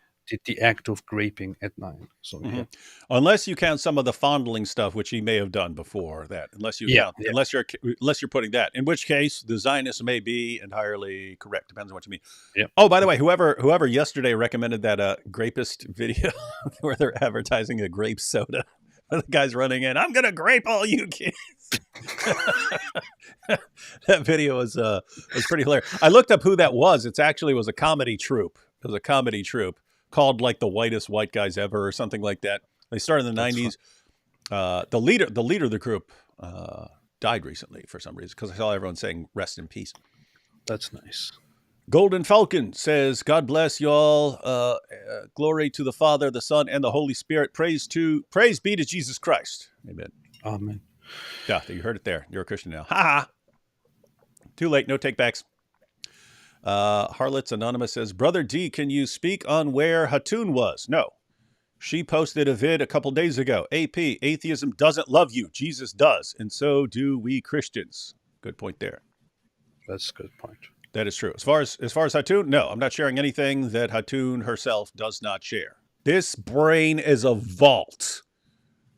the act of graping at 9. So yeah. Unless you count some of the fondling stuff, which he may have done before that. Unless you count, unless you're putting that, in which case the Zionists may be entirely correct. Depends on what you mean. Yeah. Oh, by the way, whoever yesterday recommended that grapist video where they're advertising a grape soda, the guy's running in, I'm gonna grape all you kids. That video was pretty hilarious. I looked up who that was. It actually was a comedy troupe. It was a comedy troupe called like the whitest white guys ever or something like that. They started in the 90s. The leader of the group died recently for some reason because I saw everyone saying rest in peace. That's nice. Golden Falcon says, God bless y'all. Glory to the Father, the Son, and the Holy Spirit. Praise be to Jesus Christ. Amen. Amen. Yeah, you heard it there. You're a Christian now. Ha ha. Too late. No takebacks. Harlots Anonymous says, Brother D, can you speak on where Hatun was? No. She posted a vid a couple days ago. AP, atheism doesn't love you. Jesus does. And so do we Christians. Good point there. That's a good point. That is true. As far as Hatun, no, I'm not sharing anything that Hatun herself does not share. This brain is a vault.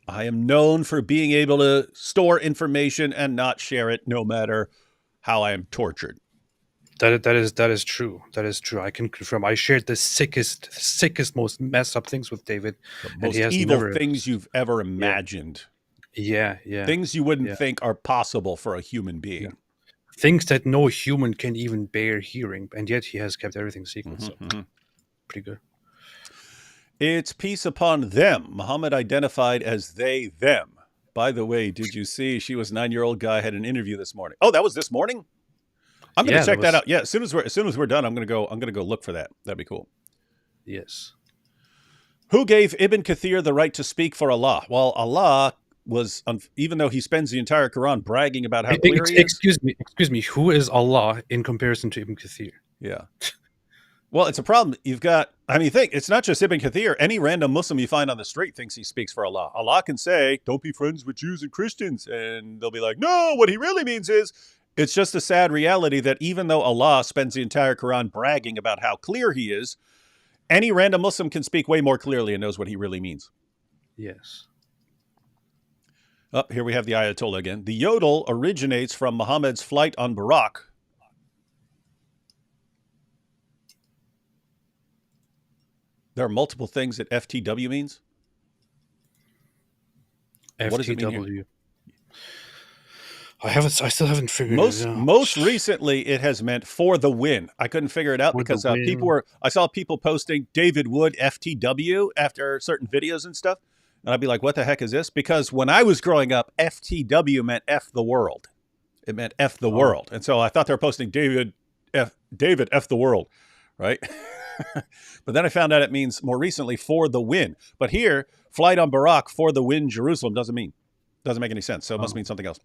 I am known for being able to store information and not share it no matter how I am tortured. That is true. That is true. I can confirm. I shared the sickest, most messed up things with David. The most evil things you've ever imagined. Yeah. Things you wouldn't think are possible for a human being. Yeah. Things that no human can even bear hearing, and yet he has kept everything secret. So pretty good. It's peace upon them. Muhammad identified as they, them. By the way, did you see she was a 9-year-old guy had an interview this morning? Oh, that was this morning? I'm going to check that out. Yeah, as soon as we're done, I'm going to go look for that. That'd be cool. Yes. Who gave Ibn Kathir the right to speak for Allah? Well, Allah was, even though he spends the entire Quran bragging about how clear he is. Excuse me. Who is Allah in comparison to Ibn Kathir? Yeah. Well, it's a problem. You've got, it's not just Ibn Kathir. Any random Muslim you find on the street thinks he speaks for Allah. Allah can say, don't be friends with Jews and Christians. And they'll be like, no, what he really means is, it's just a sad reality that even though Allah spends the entire Quran bragging about how clear he is, any random Muslim can speak way more clearly and knows what he really means. Yes. Here we have the Ayatollah again. The yodel originates from Muhammad's flight on Buraq. There are multiple things that FTW means. FTW. What does it mean here? I still haven't figured it out. Most recently, it has meant for the win. I couldn't figure it out because I saw people posting David Wood FTW after certain videos and stuff. And I'd be like, what the heck is this? Because when I was growing up, FTW meant F the world. It meant F the world. And so I thought they were posting David F the world, right? But then I found out it means more recently for the win. But here, flight on Buraq for the win Jerusalem doesn't make any sense. So it must mean something else.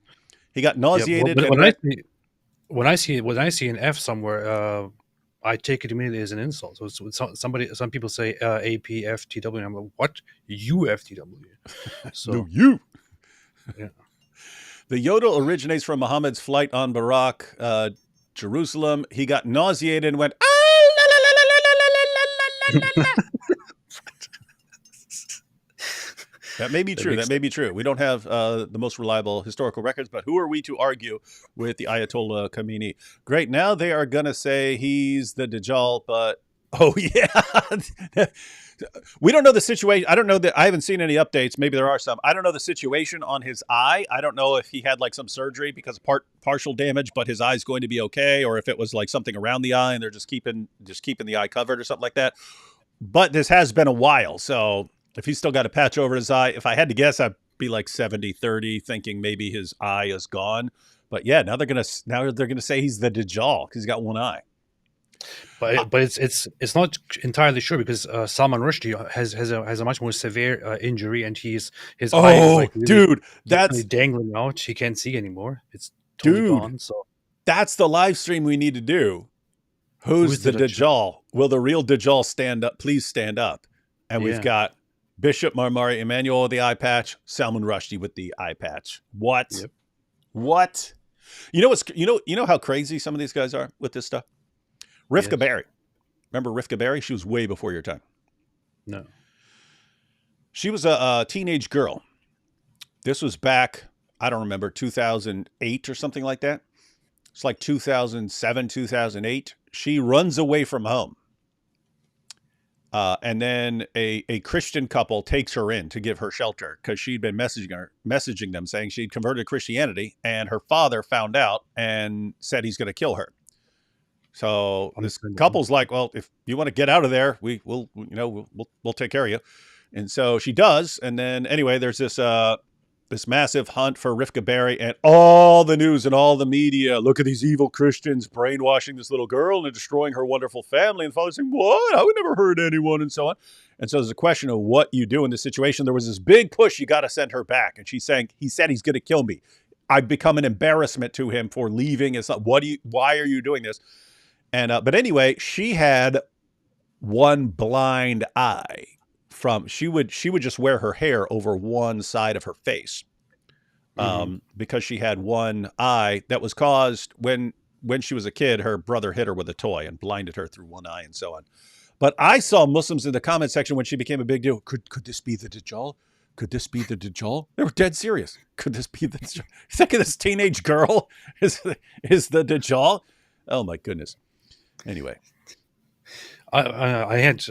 He got nauseated. Yeah, when I see an F somewhere, I take it immediately as an insult. So some people say APFTW, and I'm like, what? UFTW? So no, you. Yeah. The yodel originates from Muhammad's flight on Buraq, Jerusalem. He got nauseated and went. That may be true. We don't have the most reliable historical records, but who are we to argue with the Ayatollah Khamenei? Great. Now they are going to say he's the Dajjal, but oh, yeah. We don't know the situation. I don't know that. I haven't seen any updates. Maybe there are some. I don't know the situation on his eye. I don't know if he had like some surgery because of partial damage, but his eye's going to be okay, or if it was like something around the eye and they're just keeping the eye covered or something like that. But this has been a while, so if he's still got a patch over his eye, if I had to guess, I'd be like 70-30, thinking maybe his eye is gone. But yeah, now they're gonna say he's the Dajjal because he's got one eye. But it's not entirely sure because Salman Rushdie has a much more severe injury, and his eye is like really that's dangling out. He can't see anymore. It's totally gone. So that's the live stream we need to do. Who's the Dajjal? Will the real Dajjal stand up? Please stand up. And we've got Bishop Mar Mari Emmanuel with the eye patch, Salman Rushdie with the eye patch. What? Yep. What? You know how crazy some of these guys are with this stuff? Rivka Barry. Remember Rivka Barry? She was way before your time. No. She was a teenage girl. This was back, I don't remember, 2008 or something like that. It's like 2007, 2008. She runs away from home. And then a Christian couple takes her in to give her shelter because she'd been messaging them saying she'd converted to Christianity, and her father found out and said he's going to kill her. So this couple's like, well, if you want to get out of there, we'll take care of you. And so she does. And then anyway, there's this massive hunt for Rifka Berry, and all the news and all the media. Look at these evil Christians brainwashing this little girl and destroying her wonderful family. And the father's saying, what? I would never hurt anyone, and so on. And so there's a question of what you do in this situation. There was this big push. You got to send her back. And she's saying, he said he's going to kill me. I've become an embarrassment to him for leaving. It's not, why are you doing this? And, but anyway, she had one blind eye. She would just wear her hair over one side of her face, because she had one eye that was caused when she was a kid. Her brother hit her with a toy and blinded her through one eye, and so on. But I saw Muslims in the comment section when she became a big deal. Could this be the Dajjal? Could this be the Dajjal? They were dead serious. Could this be the Dajjal? Think of this teenage girl is the Dajjal? Oh my goodness. Anyway. I had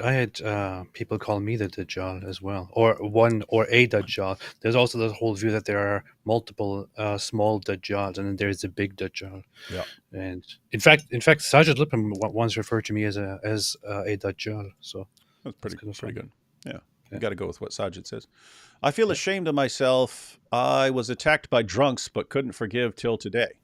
people call me the Dajjal as well, or a Dajjal. There's also the whole view that there are multiple small Dajjals, and then there's the big Dajjal. Yeah. And in fact, Sajid Lippman once referred to me as a Dajjal. So that's pretty good. Yeah. You got to go with what Sajid says. I feel ashamed of myself. I was attacked by drunks, but couldn't forgive till today.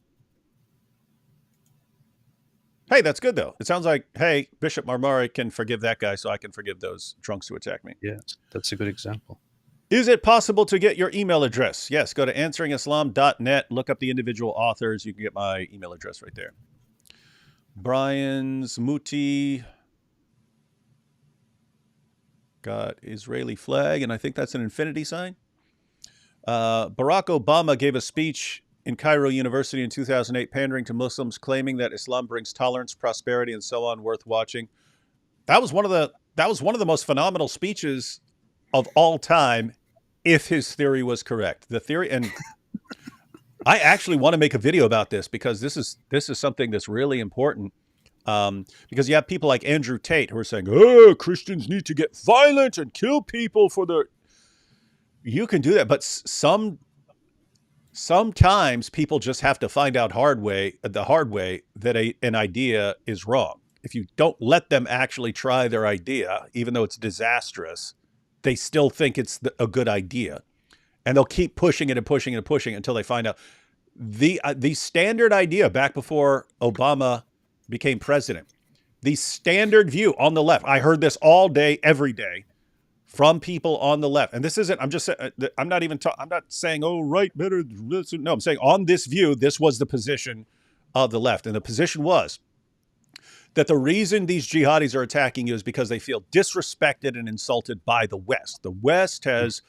Hey, that's good, though. It sounds like, hey, Bishop Mar Mari can forgive that guy, so I can forgive those drunks who attack me. Yeah, that's a good example. Is it possible to get your email address? Yes, go to answeringislam.net, look up the individual authors. You can get my email address right there. Brian's Muti got Israeli flag, and I think that's an infinity sign. Barack Obama gave a speech in Cairo University in 2008, pandering to Muslims, claiming that Islam brings tolerance, prosperity, and so on, worth watching. That was one of the most phenomenal speeches of all time, if his theory was correct. The theory, and I actually want to make a video about this because this is something that's really important. Because you have people like Andrew Tate who are saying, "Oh, Christians need to get violent and kill people for their." You can do that, but sometimes people just have to find out the hard way that an idea is wrong. If you don't let them actually try their idea, even though it's disastrous, they still think it's a good idea. And they'll keep pushing it and pushing it and pushing it until they find out. The standard idea back before Obama became president, the standard view on the left, I heard this all day, every day, from people on the left. And this isn't, I'm not saying, oh, right, better. No, I'm saying on this view, this was the position of the left. And the position was that the reason these jihadis are attacking you is because they feel disrespected and insulted by the West. The West has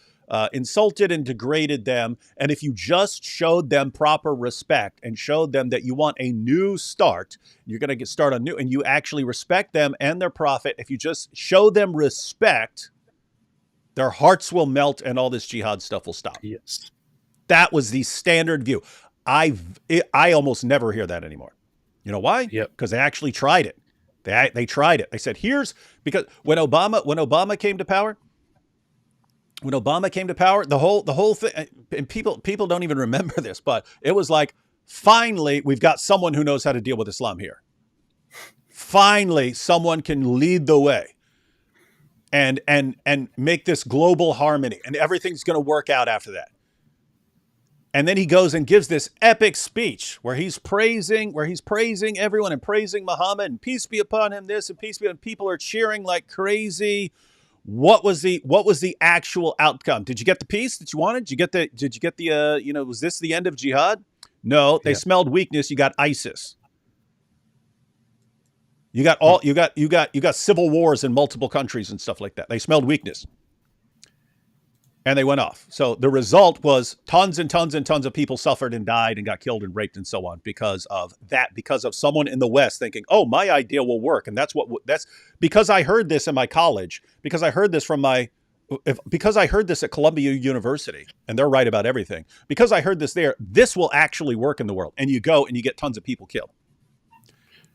insulted and degraded them. And if you just showed them proper respect and showed them that you want a new start, you're going to start anew, and you actually respect them and their prophet, if you just show them respect, their hearts will melt and all this jihad stuff will stop. Yes. That was the standard view. I almost never hear that anymore. You know why? Yep. Because they actually tried it. They tried it. They said, because when Obama came to power, the whole thing, and people don't even remember this, but it was like, finally, we've got someone who knows how to deal with Islam here. Finally, someone can lead the way and make this global harmony, and everything's going to work out after that. And then he goes and gives this epic speech where he's praising everyone and praising Muhammad and peace be upon him, this and peace be upon him. People are cheering like crazy. What was the actual outcome? Did you get the peace that you wanted? Did you get the was this the end of jihad? No, they smelled weakness. You got ISIS. You got civil wars in multiple countries and stuff like that. They smelled weakness. and they went off. So the result was tons and tons and tons of people suffered and died and got killed and raped and so on because of that, because of someone in the West thinking, oh, my idea will work. And that's because I heard this in my college, because I heard this because I heard this at Columbia University, and they're right about everything. Because I heard this there, this will actually work in the world. And you go and you get tons of people killed.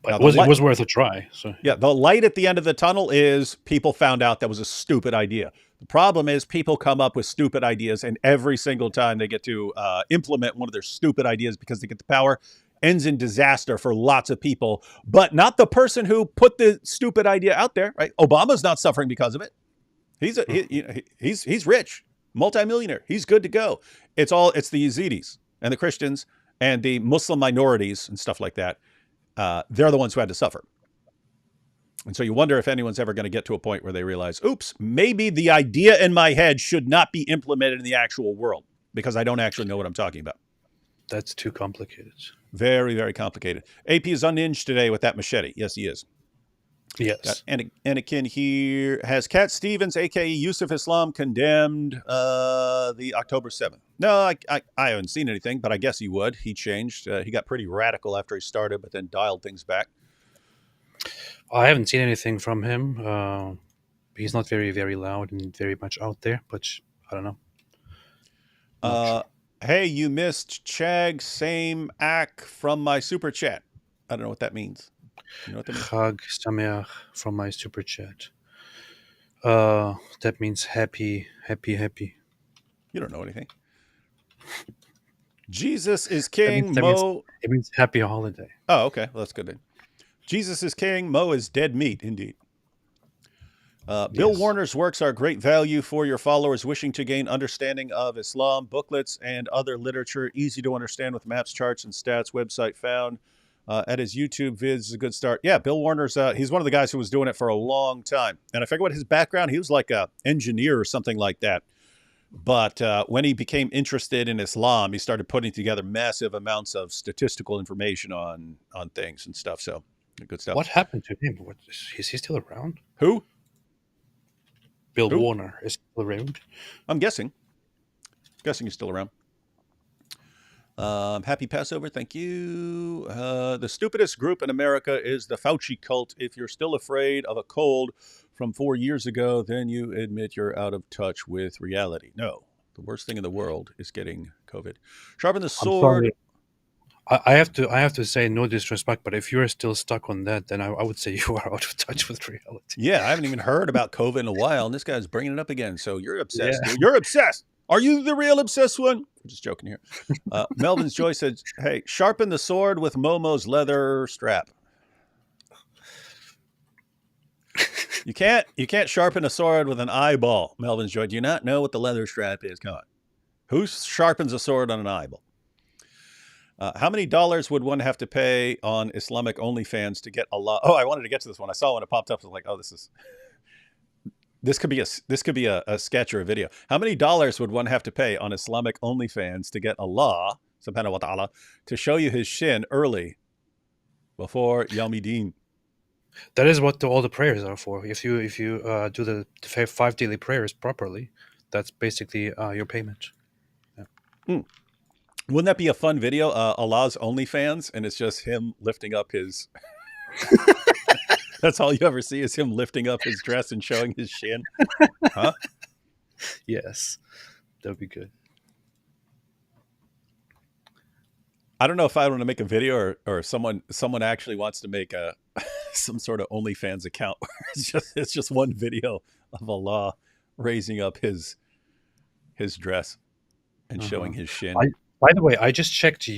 But it was worth a try. So yeah, the light at the end of the tunnel is people found out that was a stupid idea. The problem is people come up with stupid ideas, and every single time they get to implement one of their stupid ideas because they get the power, ends in disaster for lots of people, but not the person who put the stupid idea out there. Right? Obama's not suffering because of it. He's rich, multimillionaire. He's good to go. It's the Yazidis and the Christians and the Muslim minorities and stuff like that. They're the ones who had to suffer. And so you wonder if anyone's ever going to get to a point where they realize, oops, maybe the idea in my head should not be implemented in the actual world because I don't actually know what I'm talking about. That's too complicated. Very, very complicated. AP is unhinged today with that machete. Yes, he is. Yes. Anakin here. Has Cat Stevens, a.k.a. Yusuf Islam, condemned the October 7th? No, I haven't seen anything, but I guess he would. He changed. He got pretty radical after he started, but then dialed things back. I haven't seen anything from him. He's not very, very loud and very much out there, but I don't know. Hey, you missed Chag same ack from my super chat. I don't know what that means. You know what that means? Chag Sameach from my super chat. That means happy. You don't know anything. Jesus is king. It means happy holiday. Oh, okay. Well, that's good then. Jesus is king. Mo is dead meat, indeed. Bill Warner's works are great value for your followers wishing to gain understanding of Islam. Booklets and other literature, easy to understand with maps, charts, and stats. Website found at his YouTube vids is a good start. Yeah, Bill Warner's, he's one of the guys who was doing it for a long time. And I forget what his background, he was like an engineer or something like that. But when he became interested in Islam, he started putting together massive amounts of statistical information on things and stuff. So good stuff. What happened to him? Is he still around? Who? Bill Warner is still around. I'm guessing. He's still around. Happy Passover. Thank you. The stupidest group in America is the Fauci cult. If you're still afraid of a cold from 4 years ago, then you admit you're out of touch with reality. No, the worst thing in the world is getting COVID. Sharpen the sword. I have to say, no disrespect, but if you're still stuck on that, then I would say you are out of touch with reality. Yeah, I haven't even heard about COVID in a while, and this guy's bringing it up again. So you're obsessed. Yeah. You're obsessed. Are you the real obsessed one? I'm just joking here. Melvin's Joy said, hey, sharpen the sword with Momo's leather strap. You can't sharpen a sword with an eyeball, Melvin's Joy. Do you not know what the leather strap is? Come on. Who sharpens a sword on an eyeball? How many dollars would one have to pay on Islamic OnlyFans to get Allah? Oh, I wanted to get to this one. I saw when it popped up. I was like, oh, this could be a sketch or a video. How many dollars would one have to pay on Islamic OnlyFans to get Allah, subhanahu wa ta'ala, to show you his shin early before Yawmiddin? That is what all the prayers are for. If you do the 5 daily prayers properly, that's basically your payment. Yeah. Wouldn't that be a fun video? Allah's OnlyFans, and it's just him lifting up his... That's all you ever see is him lifting up his dress and showing his shin. Huh? Yes. That would be good. I don't know if I want to make a video or someone actually wants to make some sort of OnlyFans account. It's just one video of Allah raising up his dress and showing his shin. By the way, I just checked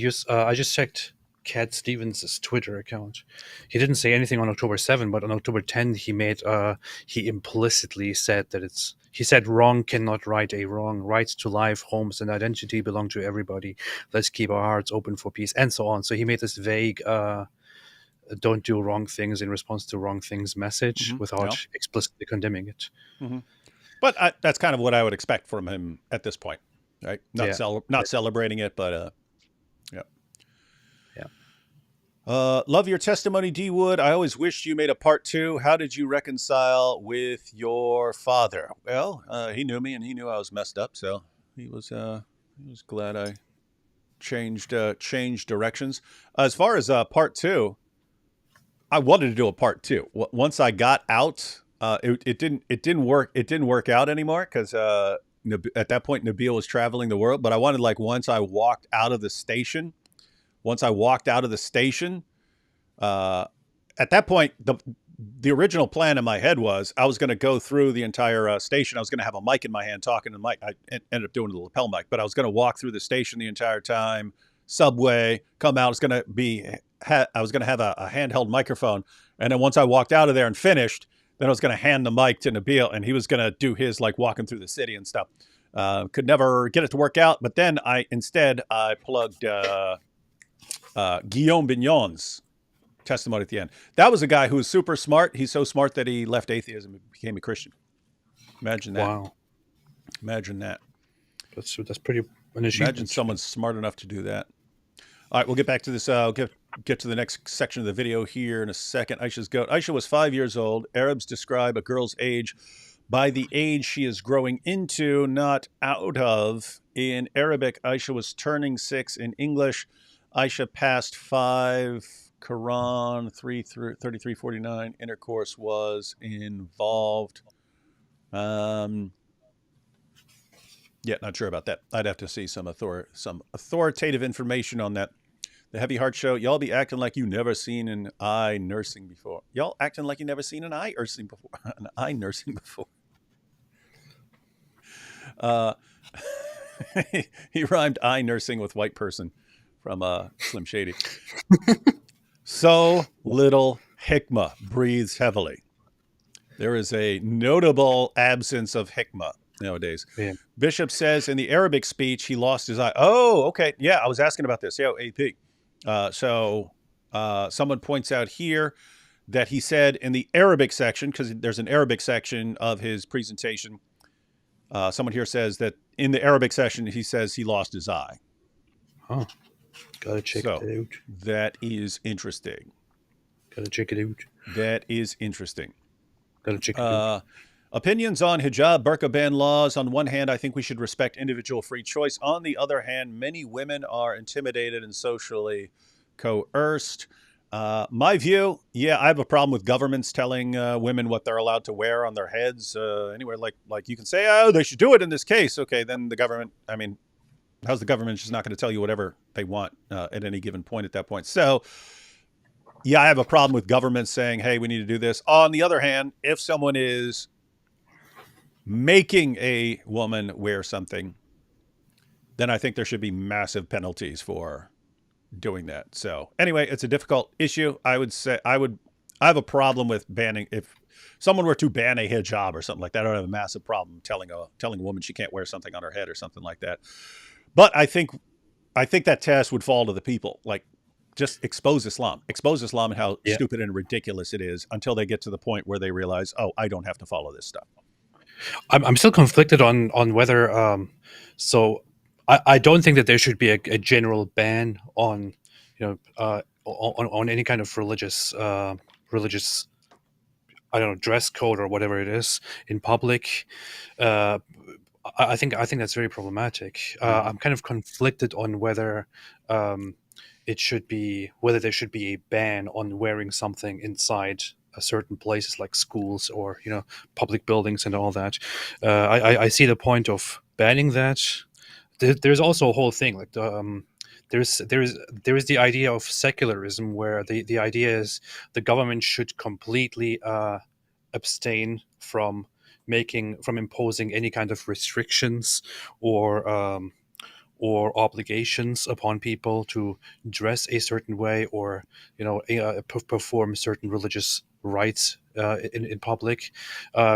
Cat Stevens' Twitter account. He didn't say anything on October 7, but on October 10, he implicitly said that he said wrong cannot right a wrong. Rights to life, homes, and identity belong to everybody. Let's keep our hearts open for peace, and so on. So he made this vague, don't do wrong things in response to wrong things message without explicitly condemning it. Mm-hmm. But that's kind of what I would expect from him at this point, right? Not celebrating it, but Love your testimony, D. Wood. I always wished you made a part 2. How did you reconcile with your father? Well, he knew me and he knew I was messed up, so he was glad I changed directions. As far as part 2, I wanted to do a part 2. Once I got out, it didn't work out anymore because at that point Nabil was traveling the world. But I wanted, like, once I walked out of the station. At that point, the original plan in my head was I was going to go through the entire station. I was going to have a mic in my hand talking to the mic. I ended up doing the lapel mic, but I was going to walk through the station the entire time. Subway, come out. I was going to have a handheld microphone, and then once I walked out of there and finished, then I was going to hand the mic to Nabil, and he was going to do his, like, walking through the city and stuff. Could never get it to work out, but then I plugged Guillaume Bignon's testimony at the end. That was a guy who was super smart. He's so smart that he left atheism and became a Christian. Imagine that. Wow. Imagine that. That's pretty unachievable. Imagine someone smart enough to do that. All right, we'll get back to this. I'll get to the next section of the video here in a second. Aisha's goat. Aisha was 5 years old. Arabs describe a girl's age by the age she is growing into, not out of. In Arabic, Aisha was turning 6. In English, Aisha passed 5. Quran 3349. Intercourse was involved. Yeah, not sure about that. I'd have to see some authoritative information on that. The Heavy Heart Show. Y'all be acting like you never seen an eye nursing before. Y'all acting like you never seen an eye nursing before. An eye nursing before. He rhymed eye nursing with white person from Slim Shady. So little hikmah breathes heavily. There is a notable absence of hikmah nowadays. Yeah. Bishop says in the Arabic speech he lost his eye. Oh, okay. Yeah, I was asking about this. Yeah, AP. Someone points out here that he said in the Arabic section, because there's an Arabic section of his presentation, someone here says that in the Arabic section he says he lost his eye. Huh. Gotta check it out. That is interesting. Gotta check it out. That is interesting. Gotta check it out. Opinions on hijab, burqa ban laws. On one hand, I think we should respect individual free choice. On the other hand, many women are intimidated and socially coerced. My view, yeah, I have a problem with governments telling women what they're allowed to wear on their heads. Anywhere like you can say, oh, they should do it in this case. Okay, then the government, I mean, how's the government just not going to tell you whatever they want at any given point at that point? So, yeah, I have a problem with governments saying, hey, we need to do this. On the other hand, if someone is making a woman wear something, then I think there should be massive penalties for doing that. So anyway, it's a difficult issue. I would say I have a problem with banning. If someone were to ban a hijab or something like that, I would have a massive problem telling a woman she can't wear something on her head or something like that. But I think that test would fall to the people. Like, just expose Islam and how stupid and ridiculous it is until they get to the point where they realize, oh, I don't have to follow this stuff. I'm still conflicted on whether. So I don't think that there should be a general ban on, on any kind of religious, I don't know, dress code or whatever it is in public. I think that's very problematic. I'm kind of conflicted on whether there should be a ban on wearing something inside certain places like schools or public buildings and all that. I see the point of banning that. There's also a whole thing like there is the idea of secularism, where the idea is the government should completely abstain from imposing any kind of restrictions or obligations upon people to dress a certain way or perform certain religious rites in public,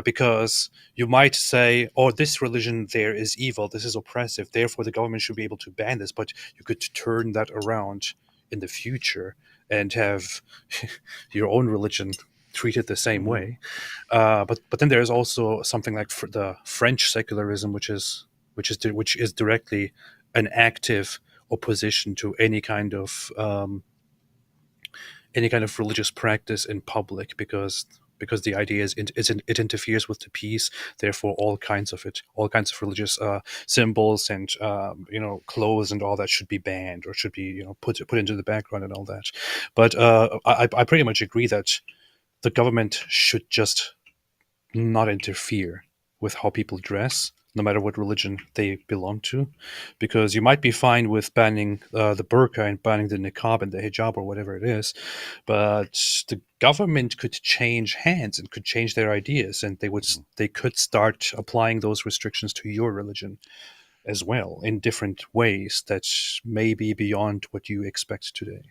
because you might say, oh, this religion there is evil, this is oppressive, therefore the government should be able to ban this. But you could turn that around in the future and have your own religion treated the same way. But then there's also something like the French secularism, which is directly an active opposition to any kind of any kind of religious practice in public, because the idea is it interferes with the peace. Therefore, all kinds of religious symbols and clothes and all that should be banned, or should be put into the background and all that. But I pretty much agree that the government should just not interfere with how people dress, no matter what religion they belong to, because you might be fine with banning the burqa and banning the niqab and the hijab or whatever it is, but the government could change hands and could change their ideas, and they could start applying those restrictions to your religion as well in different ways that may be beyond what you expect today.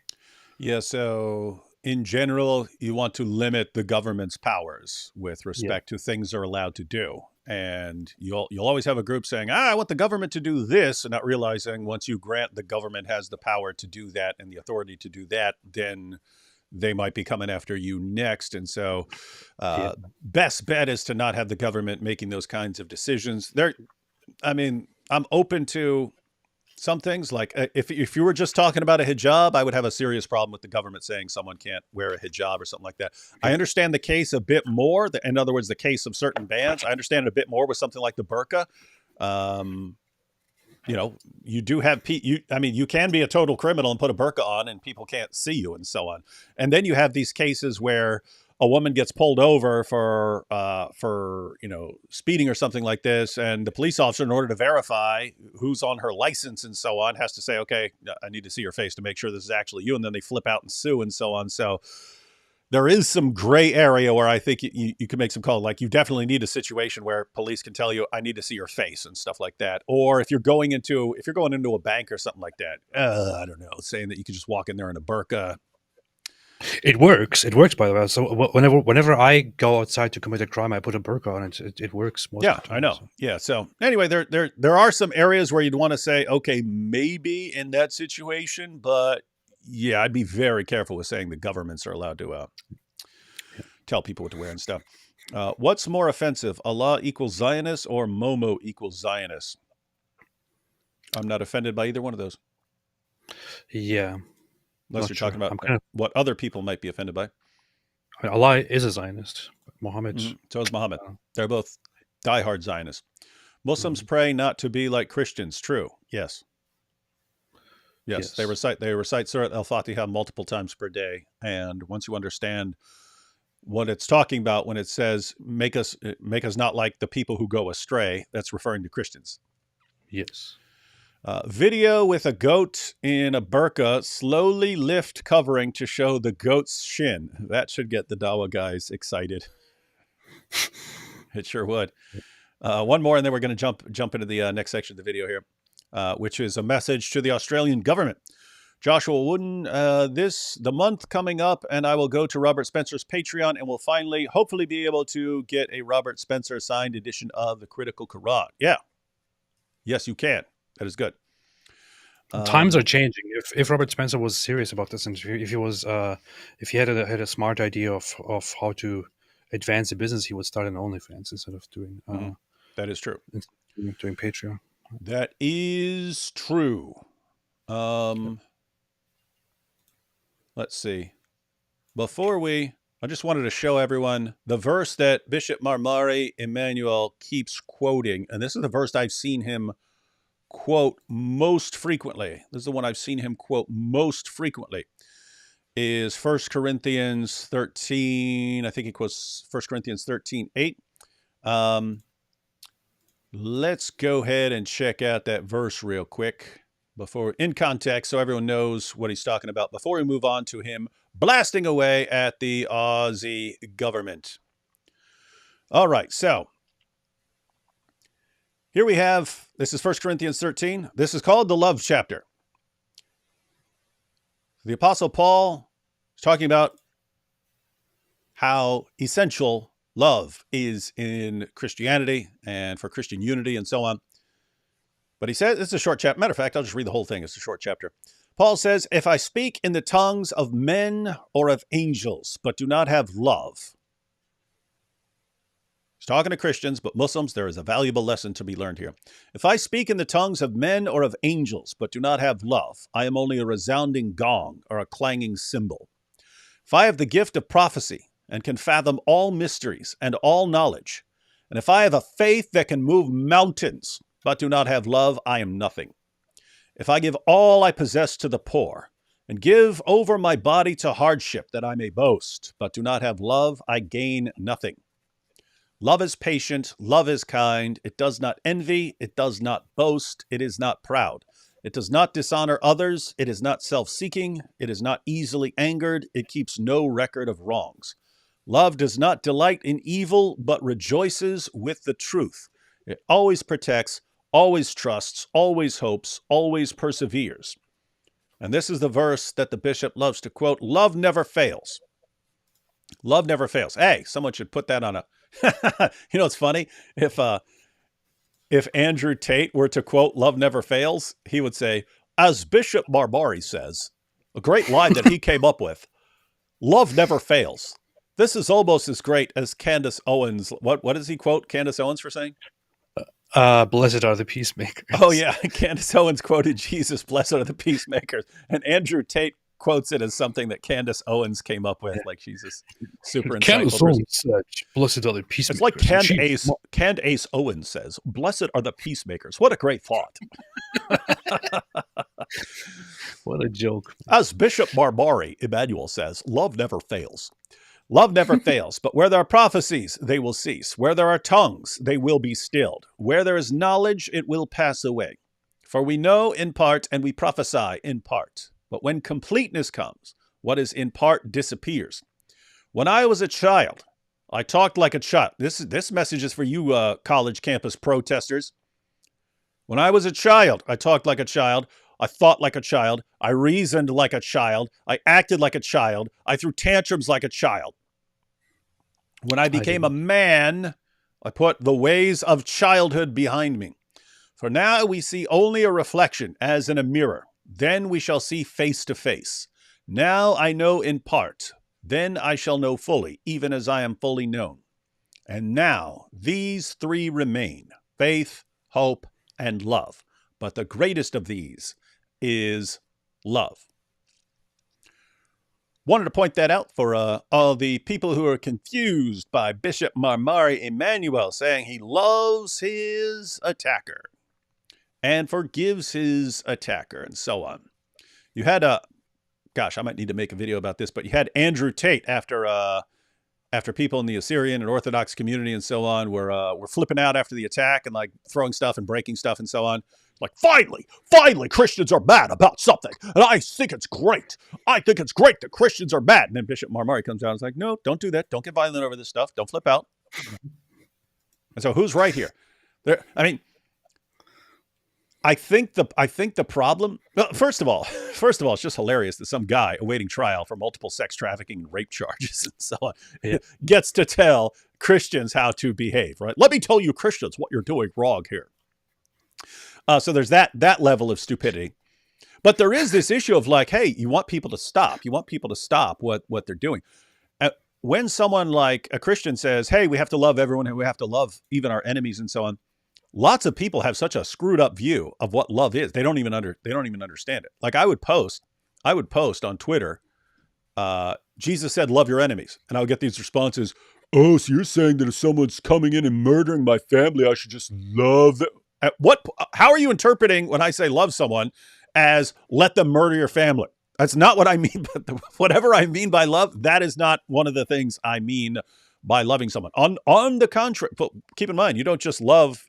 Yeah, so in general, you want to limit the government's powers with respect to things they're allowed to do. And you'll always have a group saying, I want the government to do this, and not realizing once you grant the government has the power to do that and the authority to do that, then they might be coming after you next. And so best bet is to not have the government making those kinds of decisions. I'm open to some things, like if you were just talking about a hijab, I would have a serious problem with the government saying someone can't wear a hijab or something like that. I understand the case a bit more. In other words, the case of certain bans, I understand it a bit more with something like the burqa. You do have you can be a total criminal and put a burqa on and people can't see you and so on. And then you have these cases where a woman gets pulled over for speeding or something like this, and the police officer, in order to verify who's on her license and so on, has to say, okay, I need to see your face to make sure this is actually you, and then they flip out and sue and so on. So there is some gray area where I think you can make some call. Like, you definitely need a situation where police can tell you, I need to see your face and stuff like that. Or if you're going into a bank or something like that, I don't know, saying that you can just walk in there in a burqa. It works. It works, by the way. So whenever I go outside to commit a crime, I put a burqa on it. It works. Most of the time, I know. Yeah. So anyway, there are some areas where you'd want to say, okay, maybe in that situation, but yeah, I'd be very careful with saying the governments are allowed to tell people what to wear and stuff. What's more offensive, Allah equals Zionist or Momo equals Zionist? I'm not offended by either one of those. Yeah. Unless you're talking about what other people might be offended by. Allah is a Zionist. Muhammad. So is Muhammad. They're both diehard Zionists. Muslims pray not to be like Christians. True. Yes. They recite Surah Al-Fatiha multiple times per day. And once you understand what it's talking about when it says, make us not like the people who go astray, that's referring to Christians. Yes. Video with a goat in a burqa, slowly lift covering to show the goat's shin. That should get the Dawa guys excited. It sure would. One more, and then we're going to jump into the next section of the video here, which is a message to the Australian government. Joshua Wooden, the month coming up, and I will go to Robert Spencer's Patreon, and we'll finally, hopefully, be able to get a Robert Spencer signed edition of the Critical Quran. Yeah. Yes, you can. That is good. Times are changing. If Robert Spencer was serious about this, and if he had a smart idea of how to advance the business, he would start an OnlyFans instead of doing. That is true. Doing Patreon. That is true. Let's see. I just wanted to show everyone the verse that Bishop Mar Mari Emmanuel keeps quoting, and this is the verse I've seen him quote most frequently. This is the one I've seen him quote most frequently. Is 1 Corinthians 13. I think he quotes 1 Corinthians 13:8. Let's go ahead and check out that verse real quick in context, so everyone knows what he's talking about before we move on to him blasting away at the Aussie government. All right, so here we have, this is 1 Corinthians 13. This is called the love chapter. The Apostle Paul is talking about how essential love is in Christianity and for Christian unity and so on. But he says, it's a short chapter. Matter of fact, I'll just read the whole thing. It's a short chapter. Paul says, if I speak in the tongues of men or of angels, but do not have love. He's talking to Christians, but Muslims, there is a valuable lesson to be learned here. If I speak in the tongues of men or of angels, but do not have love, I am only a resounding gong or a clanging cymbal. if I have the gift of prophecy and can fathom all mysteries and all knowledge, and if I have a faith that can move mountains, but do not have love, I am nothing. If I give all I possess to the poor, and give over my body to hardship that I may boast, but do not have love, I gain nothing. Love is patient, love is kind, it does not envy, it does not boast, it is not proud. It does not dishonor others, it is not self-seeking, it is not easily angered, it keeps no record of wrongs. Love does not delight in evil, but rejoices with the truth. It always protects, always trusts, always hopes, always perseveres. And this is the verse that the bishop loves to quote, love never fails. Love never fails. Hey, someone should put that on a, you know, it's funny. If Andrew Tate were to quote, love never fails, he would say, as Bishop Mar Mari says, a great line that he came up with, love never fails. This is almost as great as Candace Owens. What does he quote Candace Owens for saying? Blessed are the peacemakers. Oh, yeah. Candace Owens quoted Jesus, blessed are the peacemakers. And Andrew Tate quotes it as something that Candace Owens came up with, like she's this super insightful Candace person. Owens said, blessed are the peacemakers. It's like Candace Owens says, blessed are the peacemakers. What a great thought. What a joke. As Bishop Mar Mari Emmanuel says, love never fails. Love never fails, but where there are prophecies, they will cease. Where there are tongues, they will be stilled. Where there is knowledge, it will pass away. For we know in part and we prophesy in part. But when completeness comes, what is in part disappears. When I was a child, I talked like a child. This message is for you college campus protesters. When I was a child, I talked like a child. I thought like a child. I reasoned like a child. I acted like a child. I threw tantrums like a child. When I became a man, I put the ways of childhood behind me. For now we see only a reflection as in a mirror. Then we shall see face to face. Now I know in part. Then I shall know fully, even as I am fully known. And now these three remain, faith, hope, and love. But the greatest of these is love. Wanted to point that out for all the people who are confused by Bishop Mar Mari Emmanuel saying he loves his attacker and forgives his attacker and so on. You had gosh, I might need to make a video about this, but you had Andrew Tate after people in the Assyrian and Orthodox community and so on were flipping out after the attack and like throwing stuff and breaking stuff and so on. Like, finally, Christians are mad about something. And I think it's great. I think it's great that Christians are mad. And then Bishop Mar Mari comes out and is like, no, don't do that. Don't get violent over this stuff. Don't flip out. And so who's right here? I think the problem, well, first of all, it's just hilarious that some guy awaiting trial for multiple sex trafficking and rape charges and so on gets to tell Christians how to behave, right? Let me tell you, Christians, what you're doing wrong here. So there's that level of stupidity. But there is this issue of like, hey, you want people to stop. You want people to stop what they're doing. When someone like a Christian says, hey, we have to love everyone and we have to love even our enemies and so on, lots of people have such a screwed up view of what love is. They don't even understand it. Like I would post on Twitter, Jesus said, love your enemies. And I would get these responses. Oh, so you're saying that if someone's coming in and murdering my family, I should just love them? How are you interpreting when I say love someone as let them murder your family? That's not what I mean. But whatever I mean by love, that is not one of the things I mean by loving someone. On the contrary, but keep in mind, you don't just love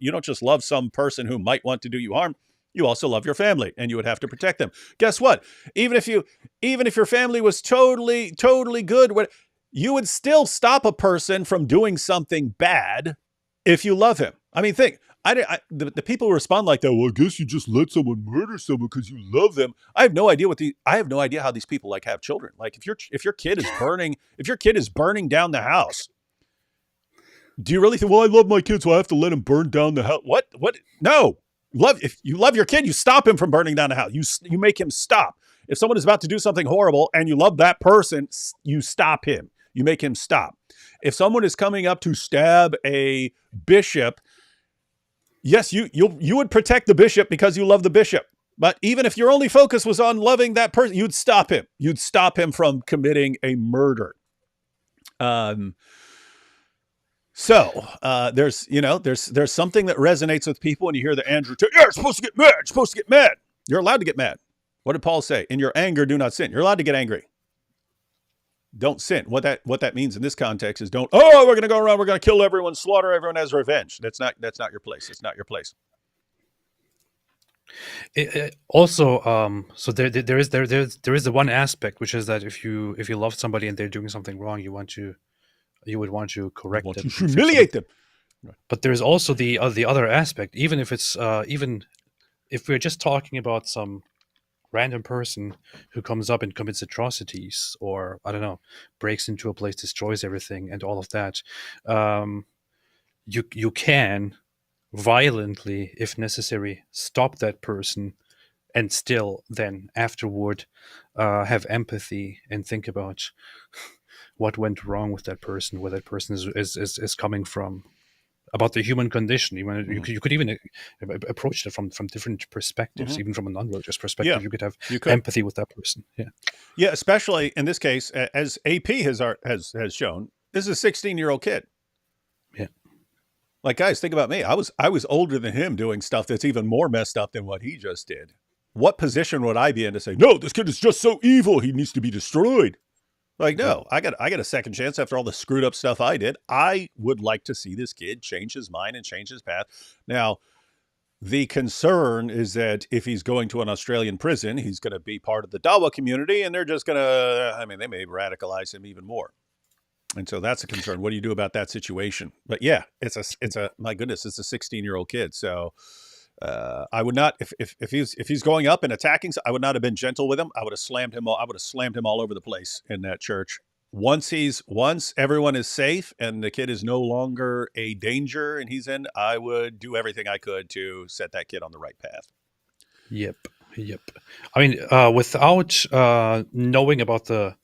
some person who might want to do you harm. You also love your family, and you would have to protect them. Guess what? Even if your family was totally good, you would still stop a person from doing something bad if you love him. I mean, think. The people who respond like that, well, I guess you just let someone murder someone because you love them. I have no idea how these people like have children. Like if your kid is burning down the house, do you really think, well, I love my kid, so I have to let him burn down the house? What? No. If you love your kid, you stop him from burning down the house. You make him stop. If someone is about to do something horrible and you love that person, you stop him. You make him stop. If someone is coming up to stab a bishop, yes, you would protect the bishop because you love the bishop. But even if your only focus was on loving that person, you'd stop him. You'd stop him from committing a murder. So there's something that resonates with people when you hear the Andrew Tate. Yeah, you're supposed to get mad. You're supposed to get mad. You're allowed to get mad. What did Paul say? In your anger, do not sin. You're allowed to get angry. Don't sin. What that means in this context is we're going to go around, we're going to kill everyone, slaughter everyone as revenge. That's not your place. It's not your place. Also, so there is the one aspect, which is that if you love somebody and they're doing something wrong, you would want to correct them, to humiliate them. But there's also the other aspect. Even if we're just talking about some random person who comes up and commits atrocities, or I don't know, breaks into a place, destroys everything, and all of that, you can violently, if necessary, stop that person, and still then afterward have empathy and think about what went wrong with that person, where that person is coming from, about the human condition. You could even approach it from different perspectives, even from a non-religious perspective. You could have empathy with that person. Yeah, especially in this case, as AP has shown, this is a 16-year-old kid. Yeah. Like, guys, think about me. I was older than him doing stuff that's even more messed up than what he just did. What position would I be in to say, no, this kid is just so evil, he needs to be destroyed? Like, no, I got a second chance after all the screwed up stuff I did. I would like to see this kid change his mind and change his path. Now, the concern is that if he's going to an Australian prison, he's going to be part of the Dawa community, and they're just going to, they may radicalize him even more. And so that's a concern. What do you do about that situation? But yeah, it's a my goodness, it's a 16-year-old kid. So I would not, if he's going up and attacking, I would not have been gentle with him. I would have slammed him all over the place in that church. Once everyone is safe and the kid is no longer a danger and he's in, I would do everything I could to set that kid on the right path. Yep. I mean, without knowing about the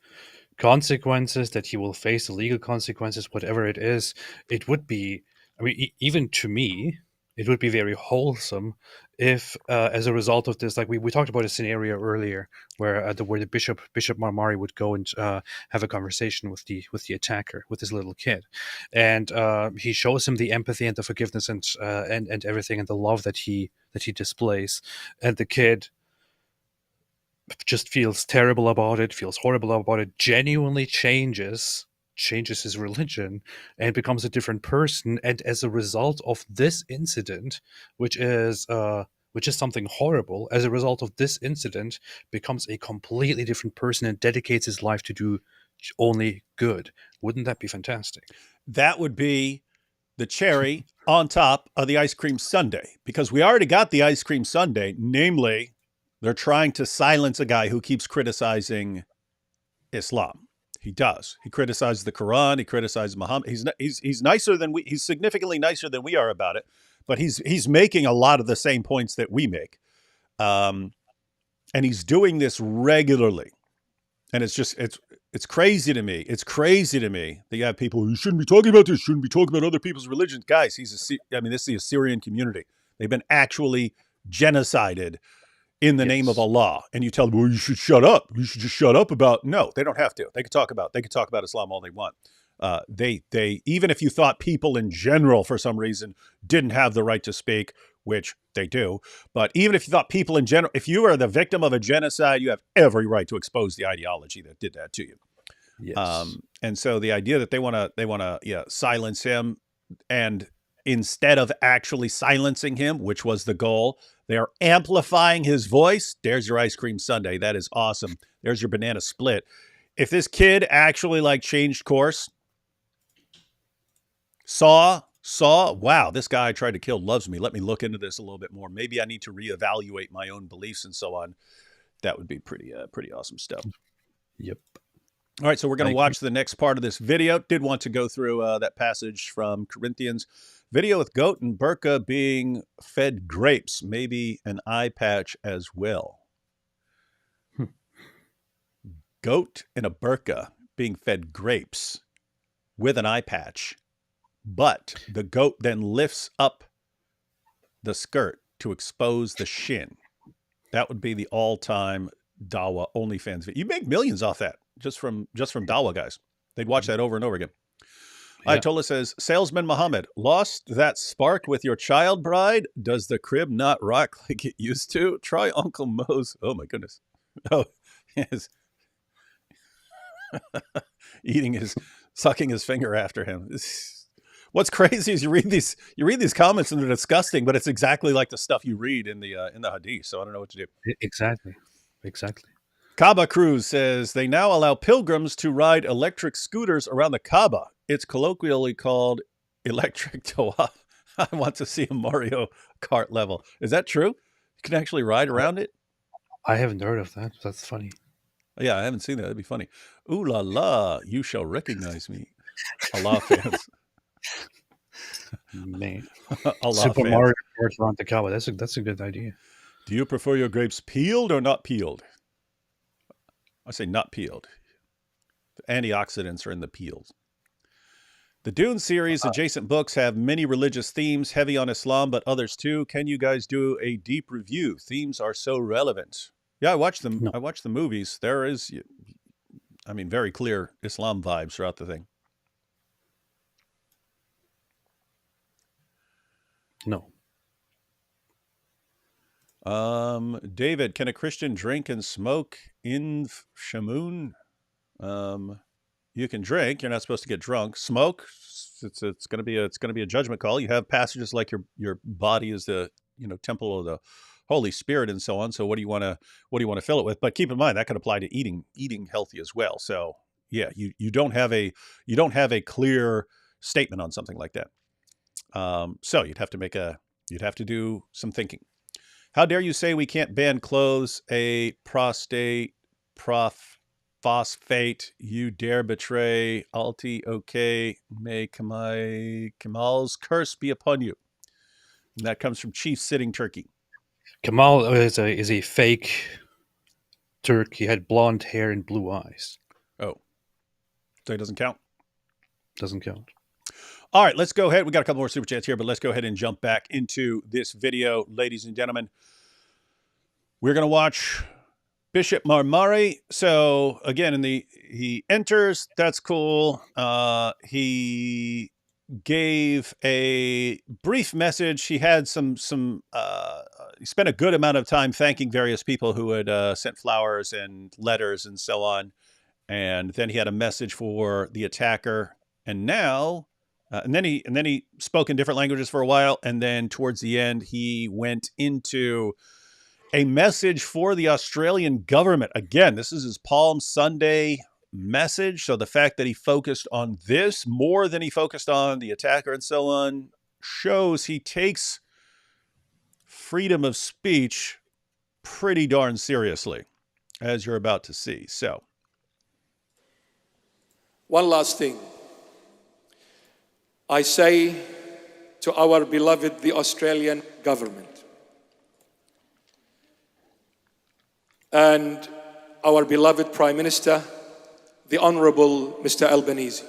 consequences that he will face, the legal consequences, whatever it is, it would be, even to me, it would be very wholesome if, as a result of this, like we talked about a scenario earlier where the Bishop Mar Mari would go and have a conversation with the attacker, with this little kid, and he shows him the empathy and the forgiveness and everything, and the love that he displays, and the kid just feels terrible about it, feels horrible about it, genuinely changes his religion and becomes a different person. And as a result of this incident, which is something horrible, as a result of this incident, becomes a completely different person and dedicates his life to do only good. Wouldn't that be fantastic? That would be the cherry on top of the ice cream sundae, because we already got the ice cream sundae, namely, they're trying to silence a guy who keeps criticizing Islam. He does. He criticizes the Quran. He criticizes Muhammad. He's nicer than we. He's significantly nicer than we are about it. But he's making a lot of the same points that we make, and he's doing this regularly. And it's crazy to me. It's crazy to me that you have people who shouldn't be talking about this. Shouldn't be talking about other people's religions. Guys, this is the Assyrian community. They've been actually genocided in the name of Allah, and you tell them, well, you should shut up. You should just shut up about. No, they don't have to. They could talk about Islam all they want. They even if you thought people in general, for some reason, didn't have the right to speak, which they do, but even if you thought people in general, if you are the victim of a genocide, you have every right to expose the ideology that did that to you. Yes. And so the idea that they want to silence him, and instead of actually silencing him, which was the goal, they are amplifying his voice. There's your ice cream sundae. That is awesome. There's your banana split. If this kid actually changed course, saw, wow, this guy I tried to kill loves me. Let me look into this a little bit more. Maybe I need to reevaluate my own beliefs and so on. That would be pretty awesome stuff. Yep. All right, so we're going to watch the next part of this video. Did want to go through that passage from Corinthians. Video with goat and burqa being fed grapes, maybe an eye patch as well. Goat and a burqa being fed grapes with an eye patch, but the goat then lifts up the skirt to expose the shin. That would be the all-time Dawa OnlyFans video. You make millions off that just from Dawa guys. They'd watch that over and over again. Yeah. Ayatollah says, Salesman Muhammad, lost that spark with your child bride? Does the crib not rock like it used to? Try Uncle Mo's. Oh, my goodness. Oh, yes. Sucking his finger after him. What's crazy is you read these comments and they're disgusting, but it's exactly like the stuff you read in the Hadith. So I don't know what to do. Exactly. Kaaba Cruise says they now allow pilgrims to ride electric scooters around the Kaaba. It's colloquially called electric tawaf. I want to see a Mario Kart level. Is that true? You can actually ride around it? I haven't heard of that. That's funny. Yeah, I haven't seen that. That'd be funny. Ooh la la, you shall recognize me. Allah fans. Man. Allah Super fans. Mario Kart around the Kaaba. That's a good idea. Do you prefer your grapes peeled or not peeled? I say not peeled. The antioxidants are in the peels. The Dune series adjacent books have many religious themes, heavy on Islam, but others too. Can you guys do a deep review? Themes are so relevant. Yeah, I watched them. No. I watched the movies. There is, very clear Islam vibes throughout the thing. No. David, can a Christian drink and smoke in Shamoon? You can drink. You're not supposed to get drunk. Smoke. It's going to be a judgment call. You have passages like your body is the temple of the Holy Spirit and so on. So what do you want to fill it with? But keep in mind that could apply to eating healthy as well. So yeah, you don't have a clear statement on something like that. So you'd have to do some thinking. How dare you say we can't ban clothes? A prostate phosphate. You dare betray Alti. Okay, may Kamal's curse be upon you. And that comes from Chief Sitting Turkey. Kamal is a fake Turk. He had blonde hair and blue eyes. Oh, so it doesn't count? Doesn't count. All right, let's go ahead. We got a couple more super chats here, but let's go ahead and jump back into this video, ladies and gentlemen. We're going to watch Bishop Mar Mari. So again, he enters. That's cool. He gave a brief message. He had he spent a good amount of time thanking various people who had sent flowers and letters and so on. And then he had a message for the attacker. And now, and then he spoke in different languages for a while. And then towards the end, he went into a message for the Australian government. Again, this is his Palm Sunday message. So the fact that he focused on this more than he focused on the attacker and so on shows he takes freedom of speech pretty darn seriously, as you're about to see. So, one last thing. I say to our beloved, the Australian government, and our beloved Prime Minister, the Honorable Mr. Albanese.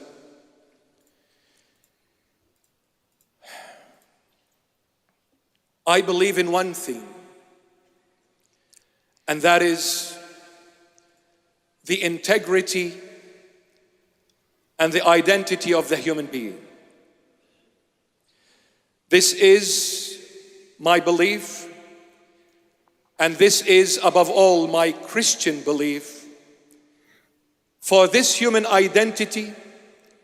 I believe in one thing, and that is the integrity and the identity of the human being. This is my belief, and this is above all my Christian belief. For this human identity,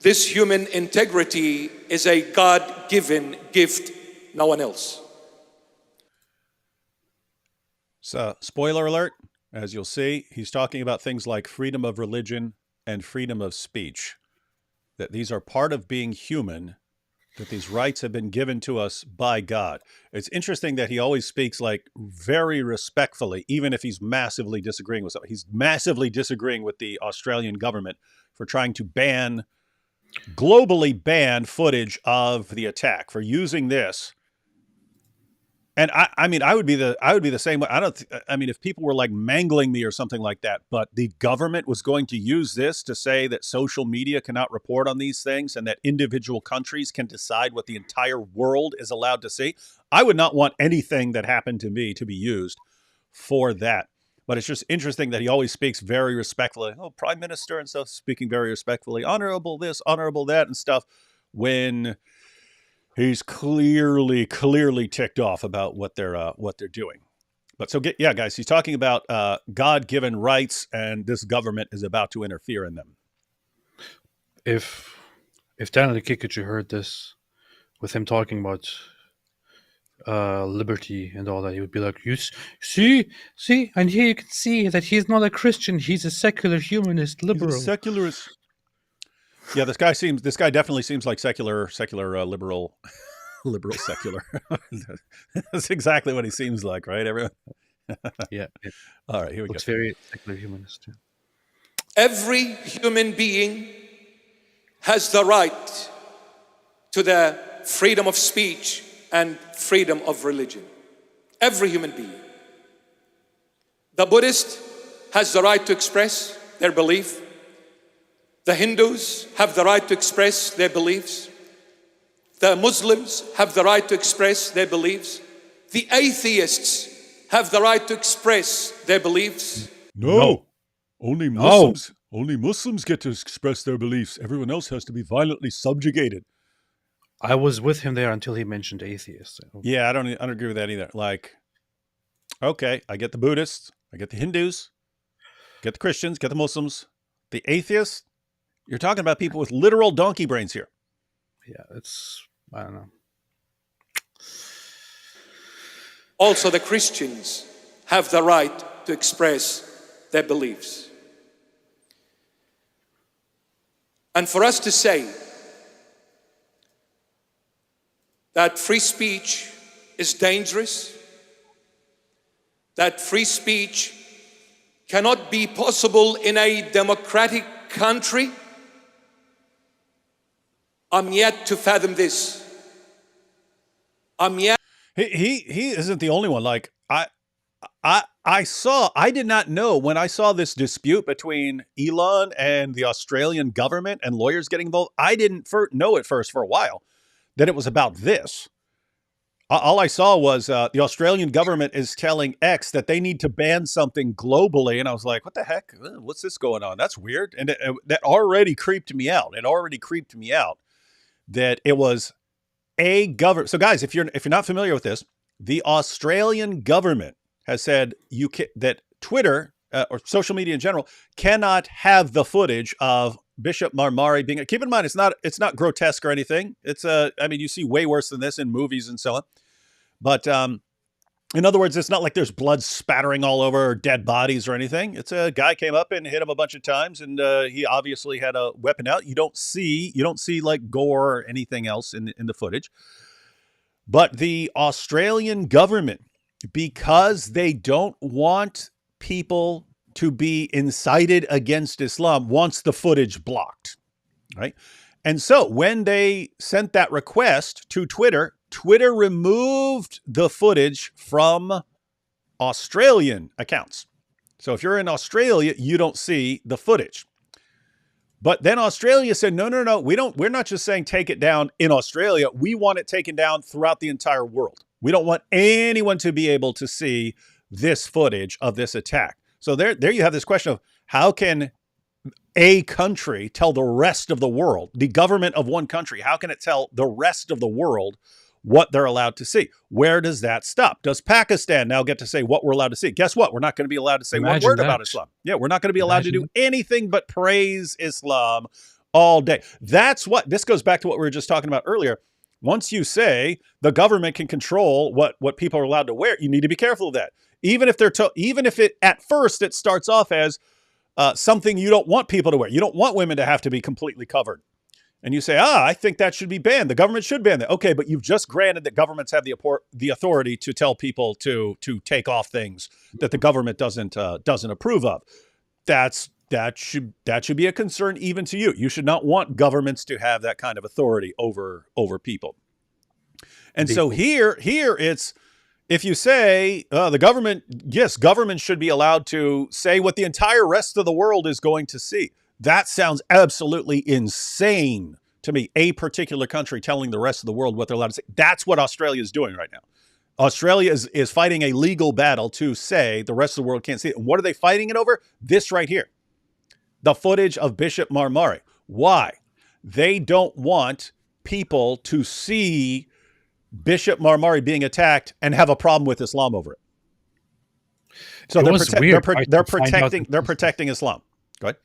this human integrity is a God-given gift, no one else. So, spoiler alert, as you'll see, he's talking about things like freedom of religion and freedom of speech, that these are part of being human, that these rights have been given to us by God. It's interesting that he always speaks like very respectfully, even if he's massively disagreeing with something. He's massively disagreeing with the Australian government for trying to globally ban footage of the attack, for using this. And I mean, I would be the same way. I mean, if people were like mangling me or something like that, but the government was going to use this to say that social media cannot report on these things and that individual countries can decide what the entire world is allowed to see, I would not want anything that happened to me to be used for that. But it's just interesting that he always speaks very respectfully. Oh, prime minister and stuff, speaking very respectfully, honorable this, honorable that, and stuff, when he's clearly ticked off about what they're doing. But so, yeah, guys, he's talking about God-given rights, and this government is about to interfere in them. If Daniel Kikuchi heard this, with him talking about liberty and all that, he would be like, "You see, and here you can see that he's not a Christian; he's a secular humanist liberal, he's a secularist." Yeah, this guy definitely seems like secular liberal secular. That's exactly what he seems like, right? Everyone. Yeah. All right, here we Looks go. very secular humanist. Yeah. Every human being has the right to the freedom of speech and freedom of religion. Every human being. The Buddhist has the right to express their belief. The Hindus have the right to express their beliefs. The Muslims have the right to express their beliefs. The atheists have the right to express their beliefs. No. Only Muslims get to express their beliefs. Everyone else has to be violently subjugated. I was with him there until he mentioned atheists. Yeah, I don't agree with that either. Like, okay, I get the Buddhists, I get the Hindus, get the Christians, get the Muslims, the atheists. You're talking about people with literal donkey brains here. Yeah, I don't know. Also, the Christians have the right to express their beliefs. And for us to say that free speech is dangerous, that free speech cannot be possible in a democratic country, I'm yet to fathom this. He isn't the only one. Like I did not know when I saw this dispute between Elon and the Australian government and lawyers getting involved. I didn't know at first for a while that it was about this. All I saw was the Australian government is telling X that they need to ban something globally. And I was like, what the heck? What's this going on? That's weird. And that already creeped me out. It already creeped me out that it was a government. So guys, if you're not familiar with this, the Australian government has said that Twitter or social media in general cannot have the footage of Bishop Mar Mari being. Keep in mind, it's not grotesque or anything. It's I mean, you see way worse than this in movies and so on. But in other words, it's not like there's blood spattering all over or dead bodies or anything. It's a guy came up and hit him a bunch of times, and he obviously had a weapon out. You don't see like gore or anything else in the footage. But the Australian government, because they don't want people to be incited against Islam, wants the footage blocked, right? And so when they sent that request to Twitter, Twitter removed the footage from Australian accounts. So if you're in Australia, you don't see the footage. But then Australia said, no, we're not just saying take it down in Australia. We want it taken down throughout the entire world. We don't want anyone to be able to see this footage of this attack. So there you have this question of how can a country tell the rest of the world, the government of one country, how can it tell the rest of the world what they're allowed to see? Where does that stop? Does Pakistan now get to say what we're allowed to see? Guess what? We're not going to be allowed to say one word about Islam. Yeah, we're not going to be allowed to do anything but praise Islam all day. That's what, this goes back to what we were just talking about earlier. Once you say the government can control what people are allowed to wear, you need to be careful of that. Even if it at first it starts off as something you don't want people to wear. You don't want women to have to be completely covered. And you say, I think that should be banned. The government should ban that. Okay, but you've just granted that governments have the authority to tell people to take off things that the government doesn't approve of. That should be a concern even to you. You should not want governments to have that kind of authority over people. And so here it's, if you say the government, yes, government should be allowed to say what the entire rest of the world is going to see. That sounds absolutely insane to me. A particular country telling the rest of the world what they're allowed to say. That's what Australia is doing right now. Australia is fighting a legal battle to say the rest of the world can't see it. And what are they fighting it over? This right here. The footage of Bishop Mar Mari. Why? They don't want people to see Bishop Mar Mari being attacked and have a problem with Islam over it. So they're protecting Islam. Go ahead.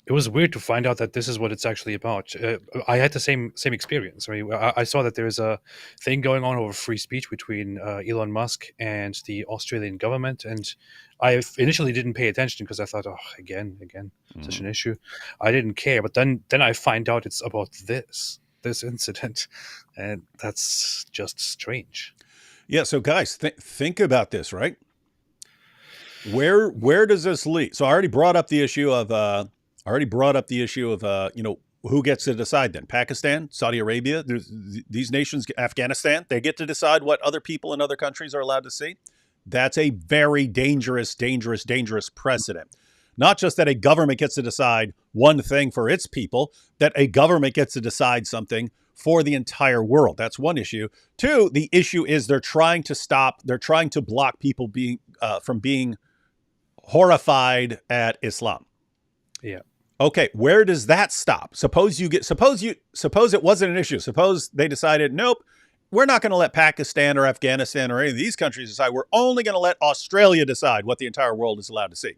It was weird to find out that this is what it's actually about. I had the same experience. I mean, I saw that there's a thing going on over free speech between Elon Musk and the Australian government, and I initially didn't pay attention because I thought, oh, again, such an issue. I didn't care, but then I find out it's about this incident, and that's just strange. Yeah. So guys, think about this, right? Where does this lead? So I already brought up the issue of. Who gets to decide then? Pakistan, Saudi Arabia, these nations, Afghanistan, they get to decide what other people in other countries are allowed to see. That's a very dangerous precedent. Not just that a government gets to decide one thing for its people, that a government gets to decide something for the entire world. That's one issue. Two, the issue is they're trying to block people from being horrified at Islam. Yeah. Okay, where does that stop? Suppose it wasn't an issue. Suppose they decided, nope, we're not going to let Pakistan or Afghanistan or any of these countries decide. We're only going to let Australia decide what the entire world is allowed to see.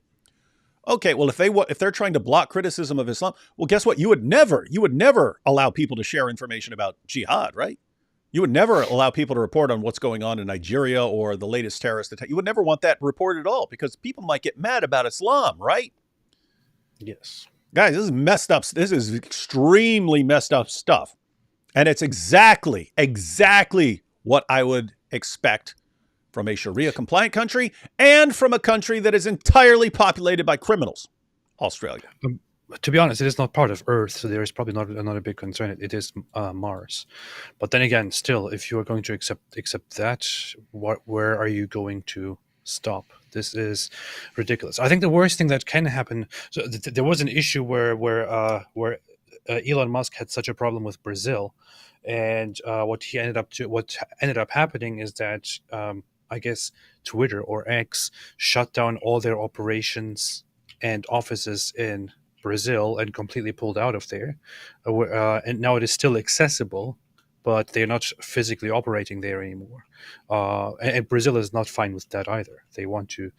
Okay, well, if they're trying to block criticism of Islam, well, guess what? You would never allow people to share information about jihad, right? You would never allow people to report on what's going on in Nigeria or the latest terrorist attack. You would never want that reported at all because people might get mad about Islam, right? Yes. Guys, this is messed up. This is extremely messed up stuff. And it's exactly what I would expect from a Sharia compliant country and from a country that is entirely populated by criminals, Australia. To be honest, it is not part of Earth, so there is probably not a big concern. It is Mars. But then again, still, if you are going to accept that, where are you going to stop? This is ridiculous. I think the worst thing that can happen. So there was an issue where Elon Musk had such a problem with Brazil, and what ended up happening is that I guess Twitter or X shut down all their operations and offices in Brazil and completely pulled out of there, and now it is still accessible, but they're not physically operating there anymore. And Brazil is not fine with that either. They want to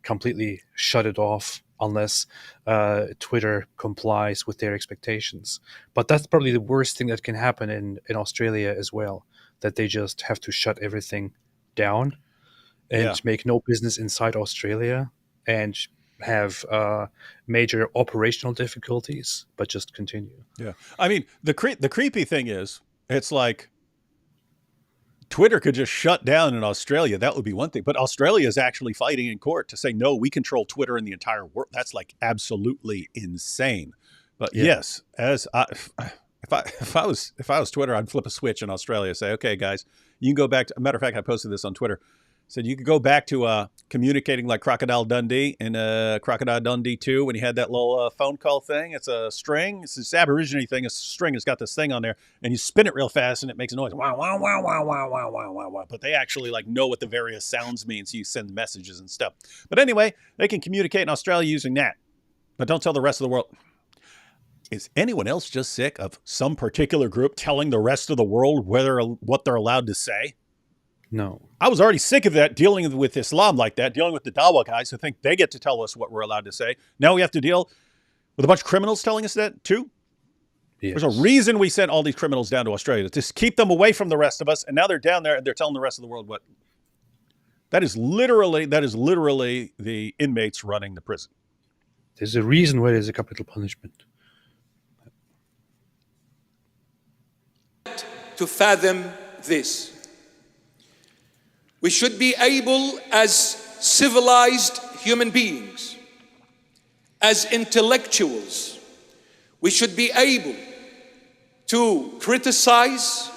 completely shut it off unless Twitter complies with their expectations. But that's probably the worst thing that can happen in Australia as well, that they just have to shut everything down and make no business inside Australia and have major operational difficulties, but just continue. Yeah. I mean, the creepy thing is, it's like Twitter could just shut down in Australia. That would be one thing. But Australia is actually fighting in court to say, no, we control Twitter in the entire world. That's like absolutely insane. But yes, if I was Twitter, I'd flip a switch in Australia, say, okay, guys, you can go back to, matter of fact, I posted this on Twitter. Said you could go back to communicating like Crocodile Dundee in Crocodile Dundee 2 when he had that little phone call thing. It's a string. It's this Aborigine thing. It's a string. It's got this thing on there, and you spin it real fast, and it makes a noise. Wow, wow, wow, wow, wow, wow, wow, wow, wow. But they actually like know what the various sounds mean, so you send messages and stuff. But anyway, they can communicate in Australia using that. But don't tell the rest of the world. Is anyone else just sick of some particular group telling the rest of the world what they're allowed to say? No. I was already sick of that, dealing with Islam like that, dealing with the Dawa guys who think they get to tell us what we're allowed to say. Now we have to deal with a bunch of criminals telling us that too. Yes. There's a reason we sent all these criminals down to Australia, to keep them away from the rest of us. And now they're down there and they're telling the rest of the world what. That is literally the inmates running the prison. There's a reason why there's a capital punishment. To fathom this. We should be able, as civilized human beings, as intellectuals, we should be able to criticize,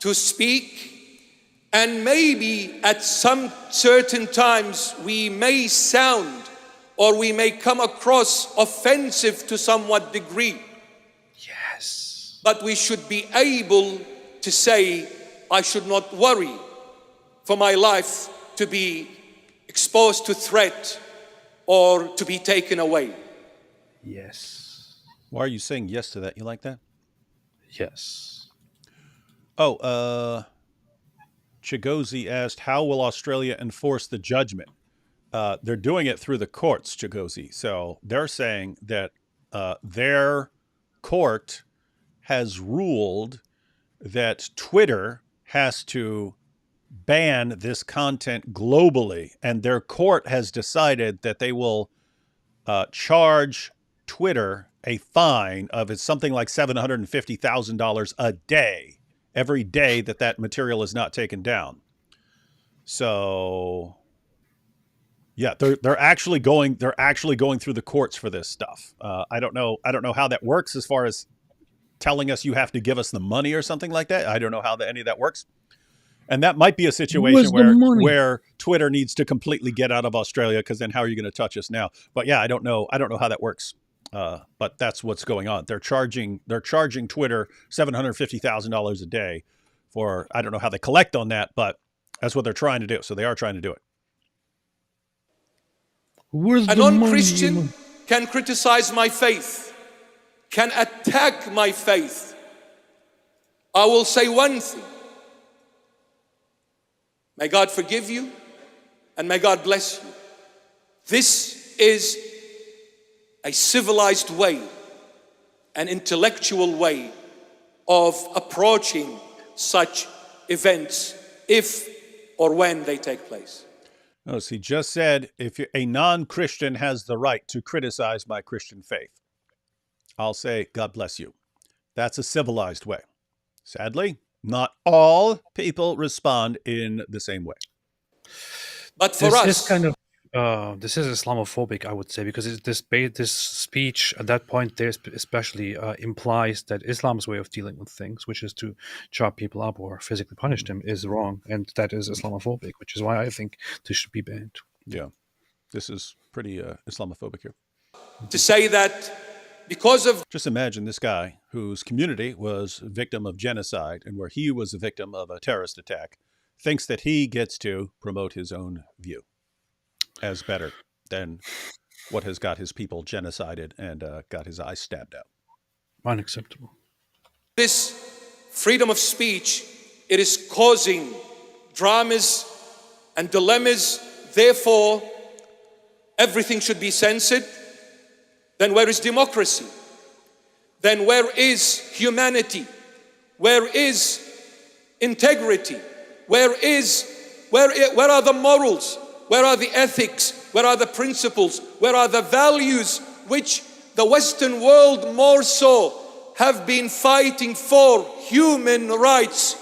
to speak, and maybe at some certain times we may sound or we may come across offensive to somewhat degree. Yes. But we should be able to say, I should not worry for my life to be exposed to threat or to be taken away. Yes. Why are you saying yes to that? You like that? Yes. Oh, Chigozi asked, how will Australia enforce the judgment? They're doing it through the courts, Chigozi. So they're saying that their court has ruled that Twitter has to ban this content globally, and their court has decided that they will charge Twitter a fine of it's something like $750,000 a day, every day that material is not taken down. So, yeah, they're actually going through the courts for this stuff. I don't know how that works as far as telling us you have to give us the money or something like that. I don't know how any of that works. And that might be a situation where Twitter needs to completely get out of Australia, because then how are you going to touch us now? But yeah, I don't know how that works. But that's what's going on. They're charging Twitter $750,000 a day for, I don't know how they collect on that, but that's what they're trying to do. So they are trying to do it. A non-Christian can criticize my faith, can attack my faith. I will say one thing. May God forgive you and may God bless you. This is a civilized way, an intellectual way of approaching such events if or when they take place. Notice he just said, if a non-Christian has the right to criticize my Christian faith, I'll say, God bless you. That's a civilized way. Sadly, not all people respond in the same way. But for us, this is Islamophobic, I would say, because this speech at that point there especially implies that Islam's way of dealing with things, which is to chop people up or physically punish them, is wrong, and that is Islamophobic, which is why I think this should be banned. Yeah, this is pretty Islamophobic here. To say that because of... Just imagine this guy whose community was a victim of genocide and where he was a victim of a terrorist attack thinks that he gets to promote his own view as better than what has got his people genocided and got his eyes stabbed out. Unacceptable. This freedom of speech, it is causing dramas and dilemmas. Therefore, everything should be censored. Then where is democracy? Then where is humanity? Where is integrity? Where are the morals? Where are the ethics? Where are the principles? Where are the values which the Western world more so have been fighting for? Human rights,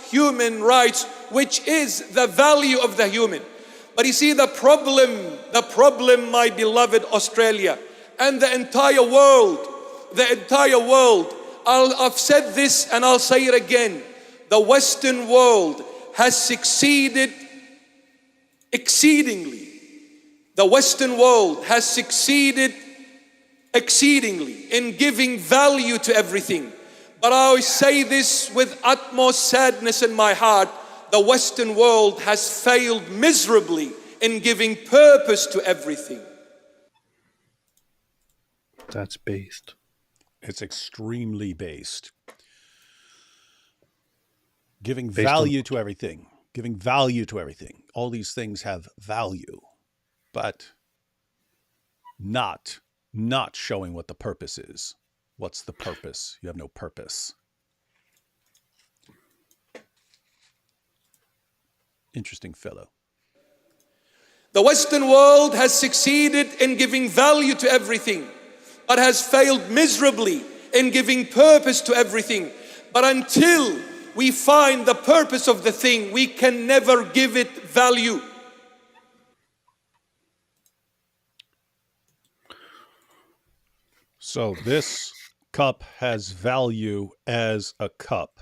which is the value of the human. But you see, the problem, my beloved Australia, and the entire world, I've said this and I'll say it again. The Western world has succeeded exceedingly. The Western world has succeeded exceedingly in giving value to everything. But I always say this with utmost sadness in my heart. The Western world has failed miserably in giving purpose to everything. That's based. It's extremely based. Giving value to everything. Giving value to everything. All these things have value, but not showing what the purpose is. What's the purpose? You have no purpose. Interesting fellow. The Western world has succeeded in giving value to everything, but has failed miserably in giving purpose to everything. But until we find the purpose of the thing, we can never give it value. So this cup has value as a cup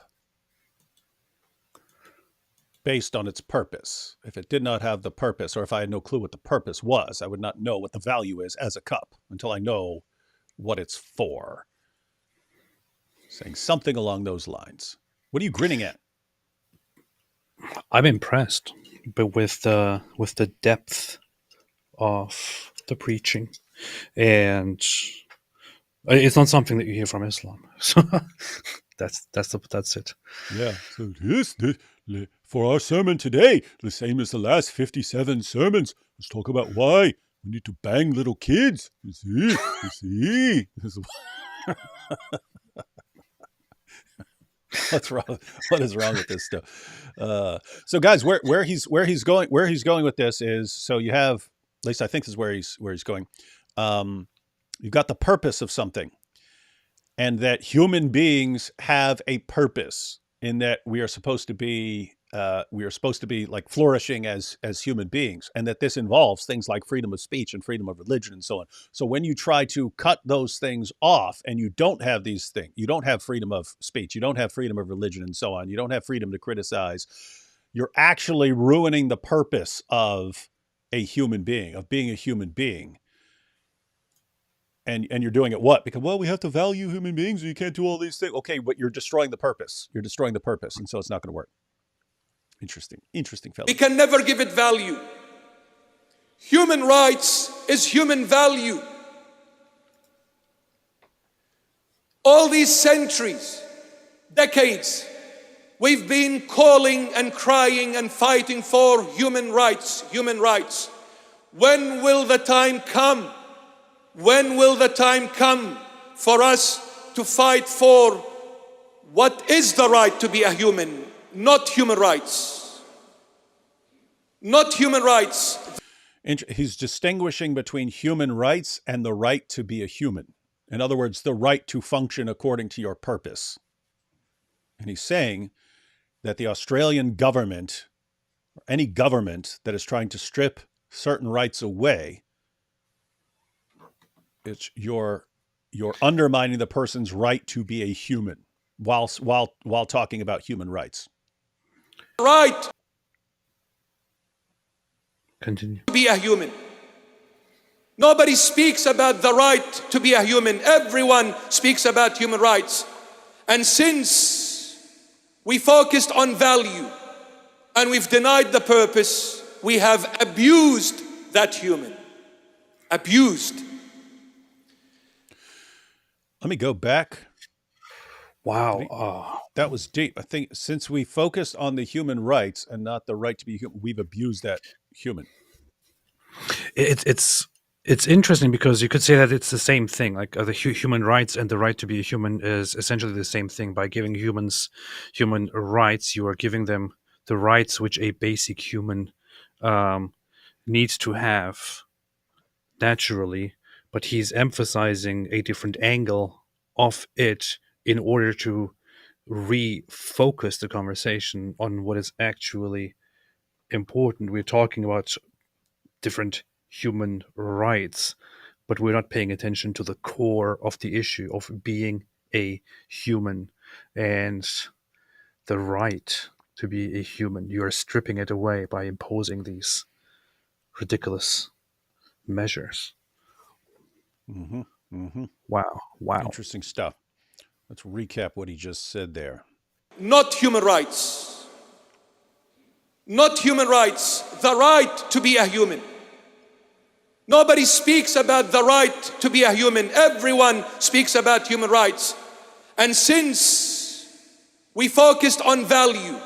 based on its purpose. If it did not have the purpose, or if I had no clue what the purpose was, I would not know what the value is as a cup until I know what it's for. Saying something along those lines. What are you grinning at? I'm impressed. but with the depth of the preaching, and it's not something that you hear from Islam. So that's it. Yeah. So for our sermon today, the same as the last 57 sermons, let's talk about why we need to bang little kids. You see. What's wrong? What is wrong with this stuff? So, guys, where he's going with this is, so you have, at least I think this is where he's going. You've got the purpose of something, and that human beings have a purpose, in that we are supposed to be like flourishing as human beings, and that this involves things like freedom of speech and freedom of religion and so on. So when you try to cut those things off, and you don't have these things, you don't have freedom of speech, you don't have freedom of religion and so on, you don't have freedom to criticize, you're actually ruining the purpose of a human being, of being a human being. And you're doing it what? Because, well, we have to value human beings, or you can't do all these things. Okay, but you're destroying the purpose. You're destroying the purpose, and so it's not going to work. Interesting fellow. We can never give it value. Human rights is human value. All these centuries, decades, we've been calling and crying and fighting for human rights, human rights. When will the time come? When will the time come for us to fight for what is the right to be a human, not human rights? Not human rights. He's distinguishing between human rights and the right to be a human. In other words, the right to function according to your purpose. And he's saying that the Australian government, or any government that is trying to strip certain rights away, it's you're undermining the person's right to be a human while talking about human rights. Right. Continue. Be a human. Nobody speaks about the right to be a human. Everyone speaks about human rights. And since we focused on value and we've denied the purpose, we have abused that human. Abused. Let me go back. Wow. That was deep. I think since we focused on the human rights and not the right to be human, we've abused that human. It's interesting because you could say that it's the same thing. Like the human rights and the right to be a human is essentially the same thing. By giving humans human rights, you are giving them the rights which a basic human needs to have naturally, but he's emphasizing a different angle of it in order to refocus the conversation on what is actually important. We're talking about different human rights, but we're not paying attention to the core of the issue of being a human and the right to be a human. You are stripping it away by imposing these ridiculous measures. Wow. Interesting stuff. Let's recap what he just said there. Not human rights. Not human rights. The right to be a human. Nobody speaks about the right to be a human. Everyone speaks about human rights. And since we focused on value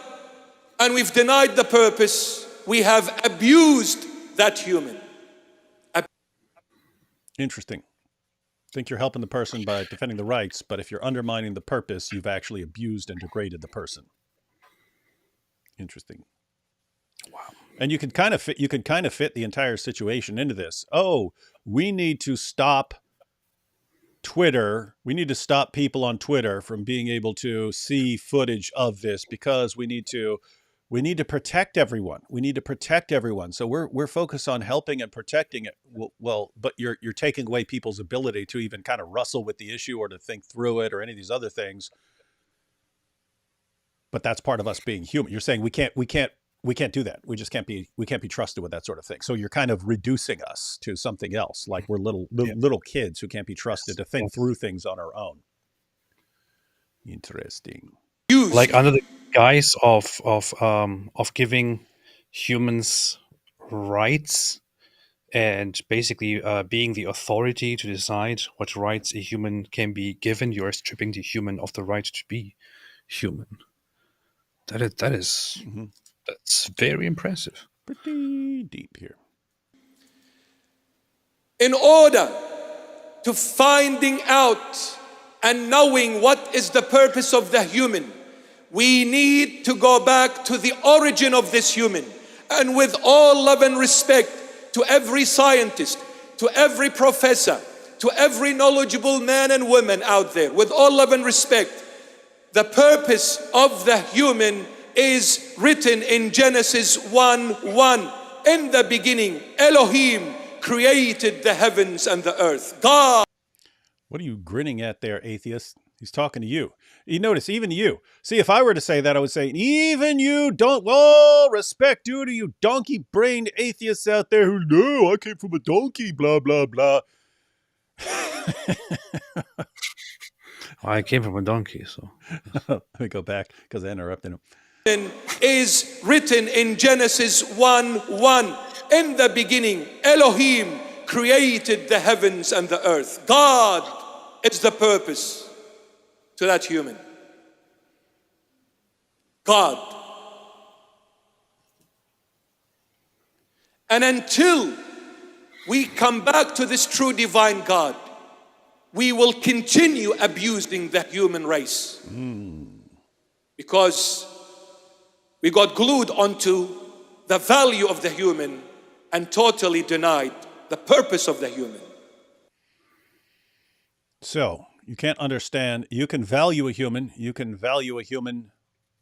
and we've denied the purpose, we have abused that human. Interesting. Think you're helping the person by defending the rights, but if you're undermining the purpose, you've actually abused and degraded the person. Interesting. Wow. And you can kind of fit the entire situation into this. Oh, we need to stop Twitter. We need to stop people on Twitter from being able to see footage of this because we need to protect everyone. We need to protect everyone. So we're focused on helping and protecting it. Well, but you're taking away people's ability to even kind of wrestle with the issue or to think through it or any of these other things. But that's part of us being human. You're saying we can't do that. We just can't be trusted with that sort of thing. So you're kind of reducing us to something else, like we're little kids who can't be trusted to think through things on our own. Interesting. Like under the guise of giving humans' rights and basically being the authority to decide what rights a human can be given, you're stripping the human of the right to be human. That's very impressive. Pretty deep here. In order to finding out and knowing what is the purpose of the human, we need to go back to the origin of this human. And with all love and respect to every scientist, to every professor, to every knowledgeable man and woman out there, with all love and respect, the purpose of the human is written in Genesis 1:1. In the beginning, Elohim created the heavens and the earth. God. What are you grinning at there, atheist? He's talking to you. You notice, even you. See, if I were to say that, I would say, even you don't, well, respect due to you donkey-brained atheists out there who, no, I came from a donkey, blah, blah, blah. I came from a donkey, so. Let me go back, because I interrupted him. Is written in Genesis 1:1. In the beginning, Elohim created the heavens and the earth. God is the purpose to that human. God. And until we come back to this true divine God, we will continue abusing the human race. Because we got glued onto the value of the human and totally denied the purpose of the human. So, you can't understand, you can value a human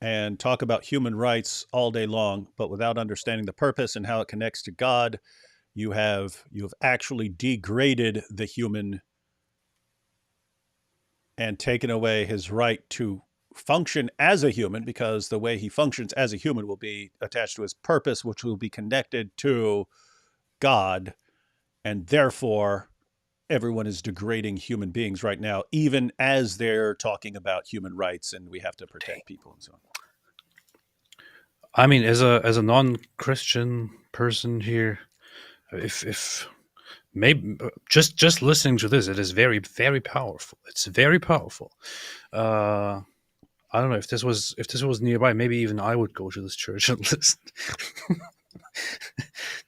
and talk about human rights all day long, but without understanding the purpose and how it connects to God, you have actually degraded the human and taken away his right to function as a human, because the way he functions as a human will be attached to his purpose, which will be connected to God, and therefore everyone is degrading human beings right now, even as they're talking about human rights and we have to protect people and so on. I mean, as a non-Christian person here, if maybe just listening to this, it is very, very powerful. It's very powerful. I don't know if this was nearby. Maybe even I would go to this church and listen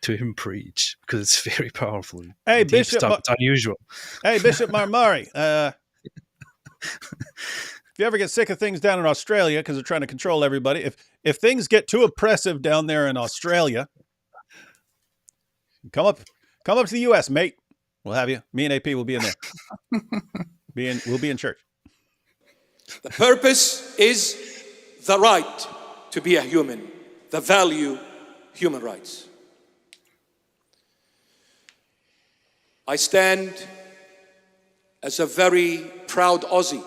to him preach, because it's very powerful. Hey, Deep Bishop, stuff. It's unusual. Hey, Bishop Mar Mari, if you ever get sick of things down in Australia because they're trying to control everybody, if things get too oppressive down there in Australia, come up to the U.S., mate. We'll have you. Me and AP will be in there. We'll be in church. The purpose is the right to be a human, the value human rights. I stand as a very proud Aussie.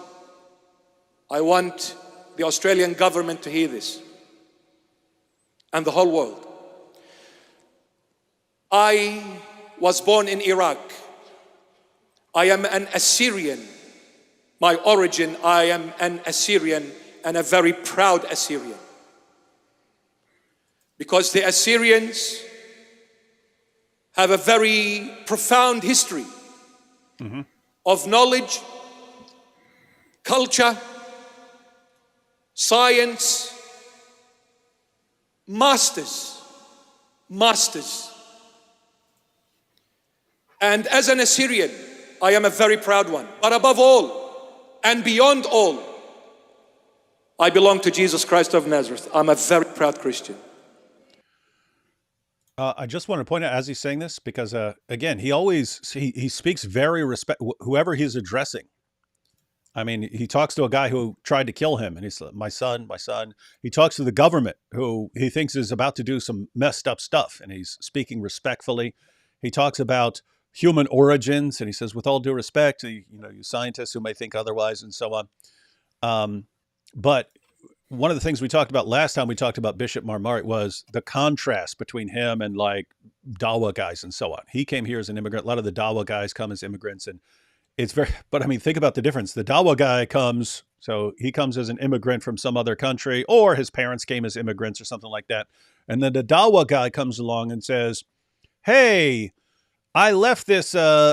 I want the Australian government to hear this, and the whole world. I was born in Iraq. I am an Assyrian. My origin, I am an Assyrian, and a very proud Assyrian. Because the Assyrians have a very profound history of knowledge, culture, science, masters. And as an Assyrian, I am a very proud one. But above all, and beyond all, I belong to Jesus Christ of Nazareth. I'm a very proud Christian. I just want to point out as he's saying this, because again, he speaks very whoever he's addressing. I mean, he talks to a guy who tried to kill him, and he's like, my son. He talks to the government, who he thinks is about to do some messed up stuff, and he's speaking respectfully. He talks about human origins, and he says, with all due respect, you scientists who may think otherwise, and so on. But one of the things we talked about last time we talked about Bishop Mar Mari was the contrast between him and like Dawa guys and so on. He came here as an immigrant. A lot of the Dawa guys come as immigrants, and but I mean, think about the difference. The Dawa guy he comes as an immigrant from some other country, or his parents came as immigrants or something like that. And then the Dawa guy comes along and says, hey, I left this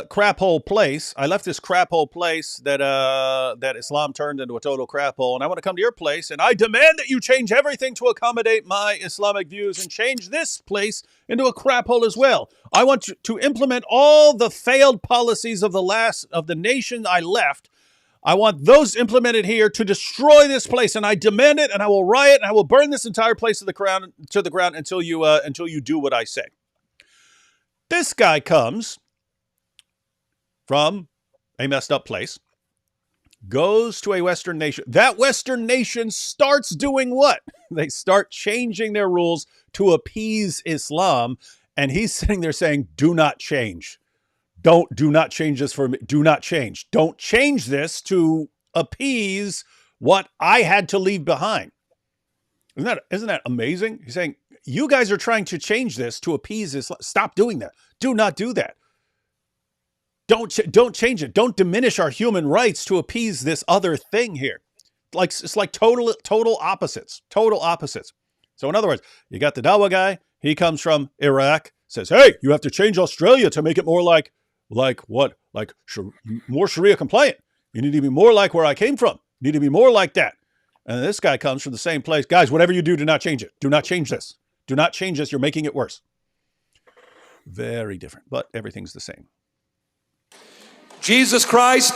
crap hole place. I left this crap hole place that Islam turned into a total crap hole, and I want to come to your place, and I demand that you change everything to accommodate my Islamic views and change this place into a crap hole as well. I want you to implement all the failed policies of the nation I left. I want those implemented here to destroy this place, and I demand it, and I will riot, and I will burn this entire place to the ground until you do what I say. This guy comes from a messed up place, goes to a Western nation. That Western nation starts doing what? They start changing their rules to appease Islam, and he's sitting there saying, do not change. Do not change this for me. Do not change. Don't change this to appease what I had to leave behind. Isn't that amazing? He's saying, you guys are trying to change this to appease Islam. Stop doing that. Do not do that. Don't change it. Don't diminish our human rights to appease this other thing here. It's like total opposites. Total opposites. So in other words, you got the Dawa guy. He comes from Iraq. Says, hey, you have to change Australia to make it more like what? Like more Sharia compliant. You need to be more like where I came from. You need to be more like that. And this guy comes from the same place. Guys, whatever you do not change it. Do not change this. Do not change this. You're making it worse. Very different, but everything's the same. Jesus Christ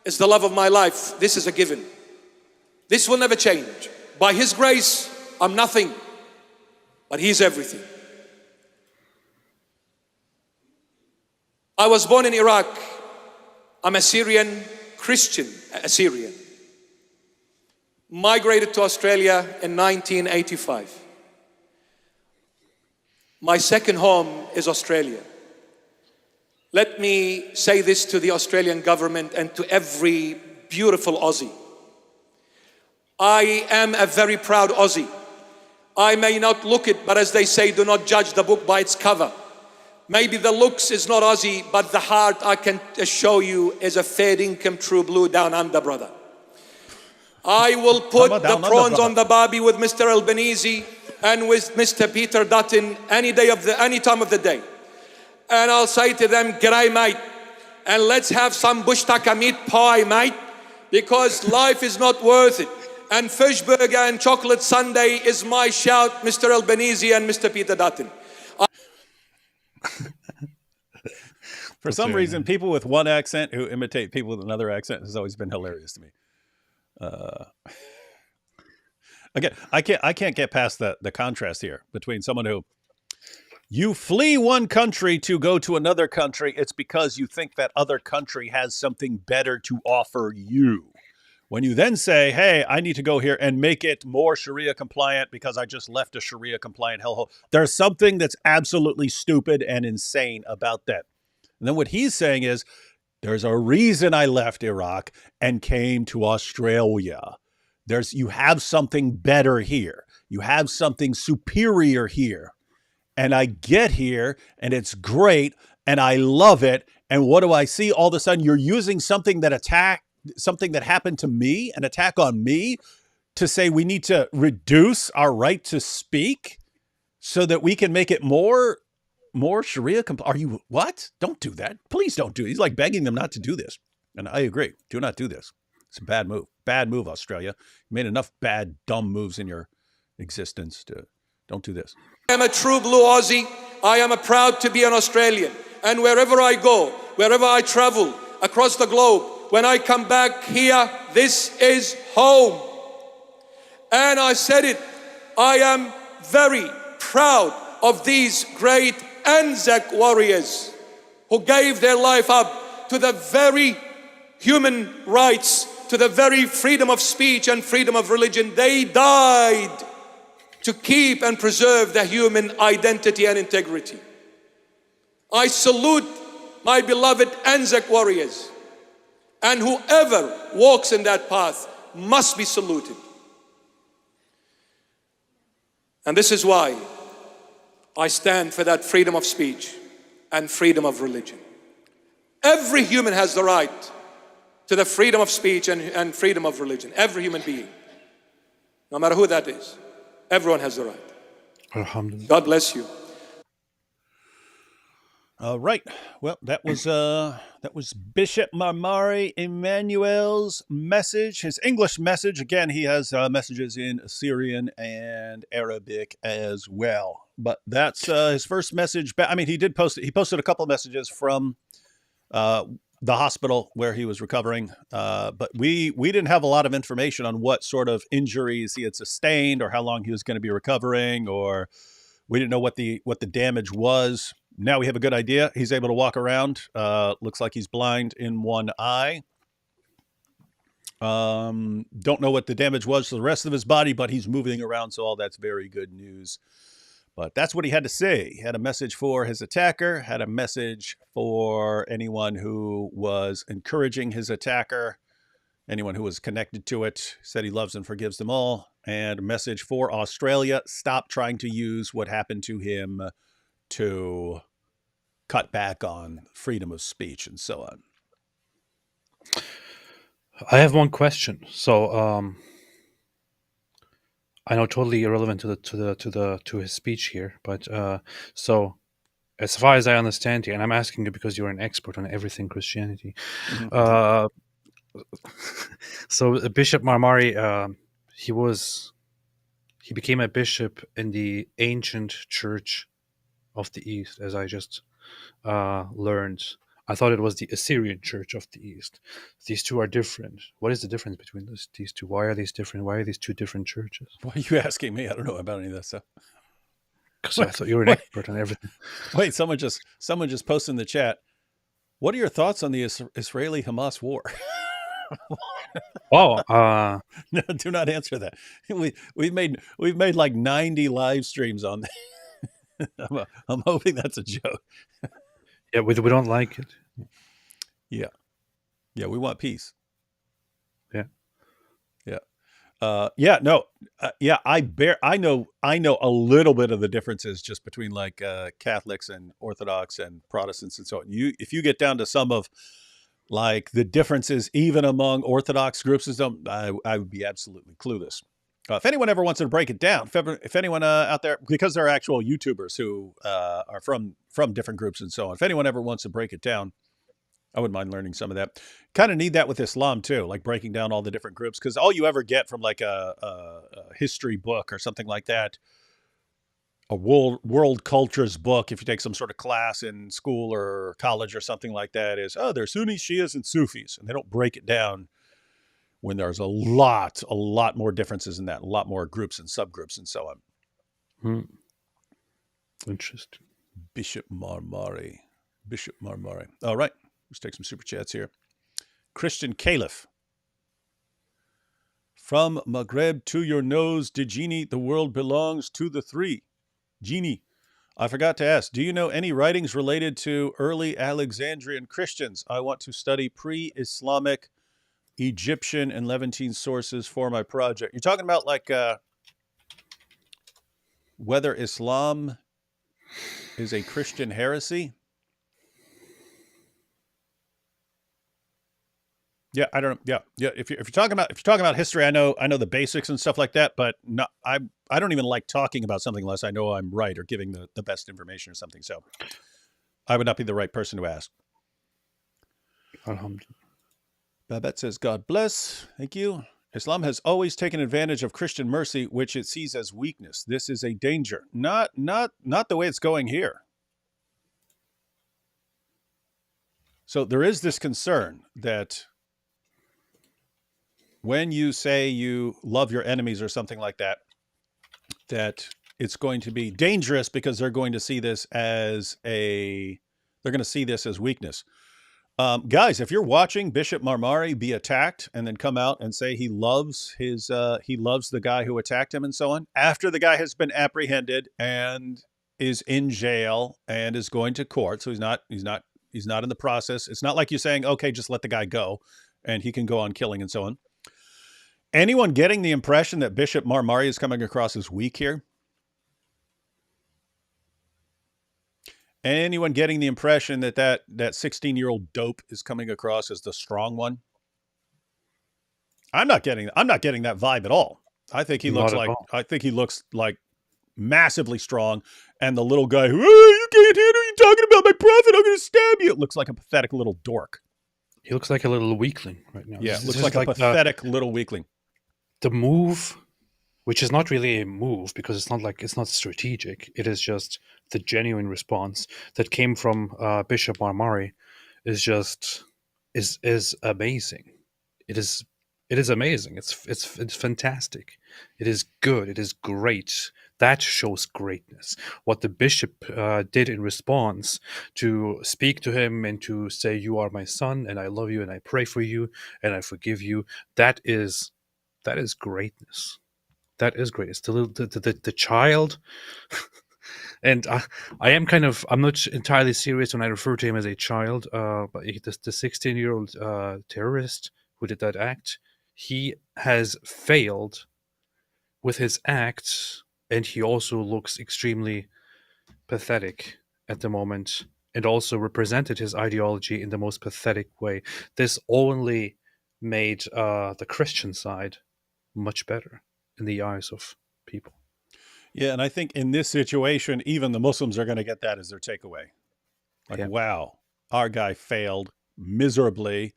is the love of my life. This is a given. This will never change. By His grace, I'm nothing, but He's everything. I was born in Iraq. I'm a Syrian Christian, Assyrian. Migrated to Australia in 1985. My second home is Australia. Let me say this to the Australian government and to every beautiful Aussie. I am a very proud Aussie. I may not look it, but as they say, do not judge the book by its cover. Maybe the looks is not Aussie, but the heart, I can assure you, is a fair income, true blue, down under, brother. I will put the prawns on the barbie with Mr. Albanese and with Mr. Peter Dutton any time of the day. And I'll say to them, g'day mate, and let's have some bush tucker meat pie, mate, because life is not worth it. And fish burger and chocolate sundae is my shout, Mr. Albanese and Mr. Peter Dutton. For some reason, people with one accent who imitate people with another accent has always been hilarious to me. Again, I can't get past the contrast here between someone who you flee one country to go to another country. It's because you think that other country has something better to offer you. When you then say, hey, I need to go here and make it more Sharia compliant because I just left a Sharia compliant hellhole, there's something that's absolutely stupid and insane about that. And then what he's saying is, there's a reason I left Iraq and came to Australia. You have something better here. You have something superior here. And I get here and it's great and I love it. And what do I see? All of a sudden you're using something that happened to me, an attack on me, to say we need to reduce our right to speak so that we can make it more Sharia. Are you what? Don't do that. Please don't do it. He's like begging them not to do this. And I agree. Do not do this. It's a bad move. Bad move, Australia. You made enough bad, dumb moves in your existence. Don't do this. I am a true blue Aussie. I am proud to be an Australian. And wherever I go, wherever I travel across the globe, when I come back here, this is home. And I said it, I am very proud of these great Anzac warriors who gave their life up to the very human rights, to the very freedom of speech and freedom of religion. They died to keep and preserve the human identity and integrity. I salute my beloved Anzac warriors, and whoever walks in that path must be saluted. And this is why I stand for that freedom of speech and freedom of religion. Every human has the right to the freedom of speech and freedom of religion. Every human being, no matter who that is, everyone has the right. Alhamdulillah. God bless you. Right. Well, that was Bishop Mar Mari Emmanuel's message, his English message. Again, he has messages in Assyrian and Arabic as well. But that's his first message. I mean, he did post it. He posted a couple of messages from the hospital where he was recovering. But we didn't have a lot of information on what sort of injuries he had sustained or how long he was going to be recovering, or we didn't know what the damage was. Now we have a good idea. He's able to walk around. Looks like he's blind in one eye. Don't know what the damage was to the rest of his body, but he's moving around, so all that's very good news. But that's what he had to say. He had a message for his attacker, had a message for anyone who was encouraging his attacker, anyone who was connected to it. Said he loves and forgives them all. And a message for Australia: stop trying to use what happened to him to cut back on freedom of speech and so on. I have one question. So I know totally irrelevant to his speech here, but so as far as I understand here, and I'm asking you because you're an expert on everything Christianity. Mm-hmm. So Bishop Mar Mari, he became a bishop in the ancient church of the East, as I just learned. I thought it was the Assyrian Church of the East. These two are different. What is the difference between these two? Why are these different? Why are these two different churches? Why are you asking me? I don't know about any of that stuff. Because I thought you were an expert on everything. Wait, someone just posted in the chat. What are your thoughts on the Israeli-Hamas war? Oh, No, do not answer that. We've made like 90 live streams on that. I'm hoping that's a joke. yeah, we don't like it. Yeah, we want peace. Yeah. I know a little bit of the differences just between like Catholics and Orthodox and Protestants and so on. If you get down to some of like the differences even among Orthodox groups and stuff, I would be absolutely clueless. If anyone ever wants to break it down, if anyone out there, because there are actual YouTubers who are from different groups and so on, if anyone ever wants to break it down, I wouldn't mind learning some of that. Kind of need that with Islam too, like breaking down all the different groups, because all you ever get from like a history book or something like that, a world cultures book, if you take some sort of class in school or college or something like that, is, oh, there's Sunnis, Shias, and Sufis, and they don't break it down when there's a lot more differences in that, a lot more groups and subgroups and so on. Interesting. Bishop Mar Mari. All right. Let's take some super chats here. Christian Caliph. From Maghreb to your nose, Djini, the world belongs to the three. Genie, I forgot to ask, do you know any writings related to early Alexandrian Christians? I want to study pre-Islamic Egyptian and Levantine sources for my project. You're talking about like whether Islam is a Christian heresy? Yeah, I don't. Yeah. If you're talking about history, I know the basics and stuff like that, but I don't even like talking about something unless I know I'm right or giving the best information or something. So I would not be the right person to ask. Alhamdulillah. Babette says, God bless. Thank you. Islam has always taken advantage of Christian mercy, which it sees as weakness. This is a danger. Not the way it's going here. So there is this concern that when you say you love your enemies or something like that, that it's going to be dangerous because they're going to see this as weakness. Guys, if you're watching Bishop Mar Mari be attacked and then come out and say he loves the guy who attacked him and so on, after the guy has been apprehended and is in jail and is going to court, so he's not in the process. It's not like you're saying, okay, just let the guy go and he can go on killing and so on. Anyone getting the impression that Bishop Mar Mari is coming across as weak here? Anyone getting the impression that 16-year-old dope is coming across as the strong one? I'm not getting that vibe at all. I think he looks like massively strong, and the little guy who, "Oh, you can't handle you talking about my prophet, I'm going to stab you," looks like a pathetic little dork. He looks like a little weakling right now. Yeah, looks like a pathetic little weakling. The move, which is not really a move because it's not strategic. It is just the genuine response that came from Bishop Mar Mari is amazing. It is amazing. It's fantastic. It is good. It is great. That shows greatness. What the bishop did in response to speak to him and to say, "You are my son, and I love you, and I pray for you, and I forgive you." That is greatness. That is greatness. The child, and I'm not entirely serious when I refer to him as a child. But the 16-year-old terrorist who did that act, he has failed with his acts, and he also looks extremely pathetic at the moment, and also represented his ideology in the most pathetic way. This only made the Christian side much better in the eyes of people. Yeah, and I think in this situation, even the Muslims are going to get that as their takeaway. Like, wow, our guy failed miserably,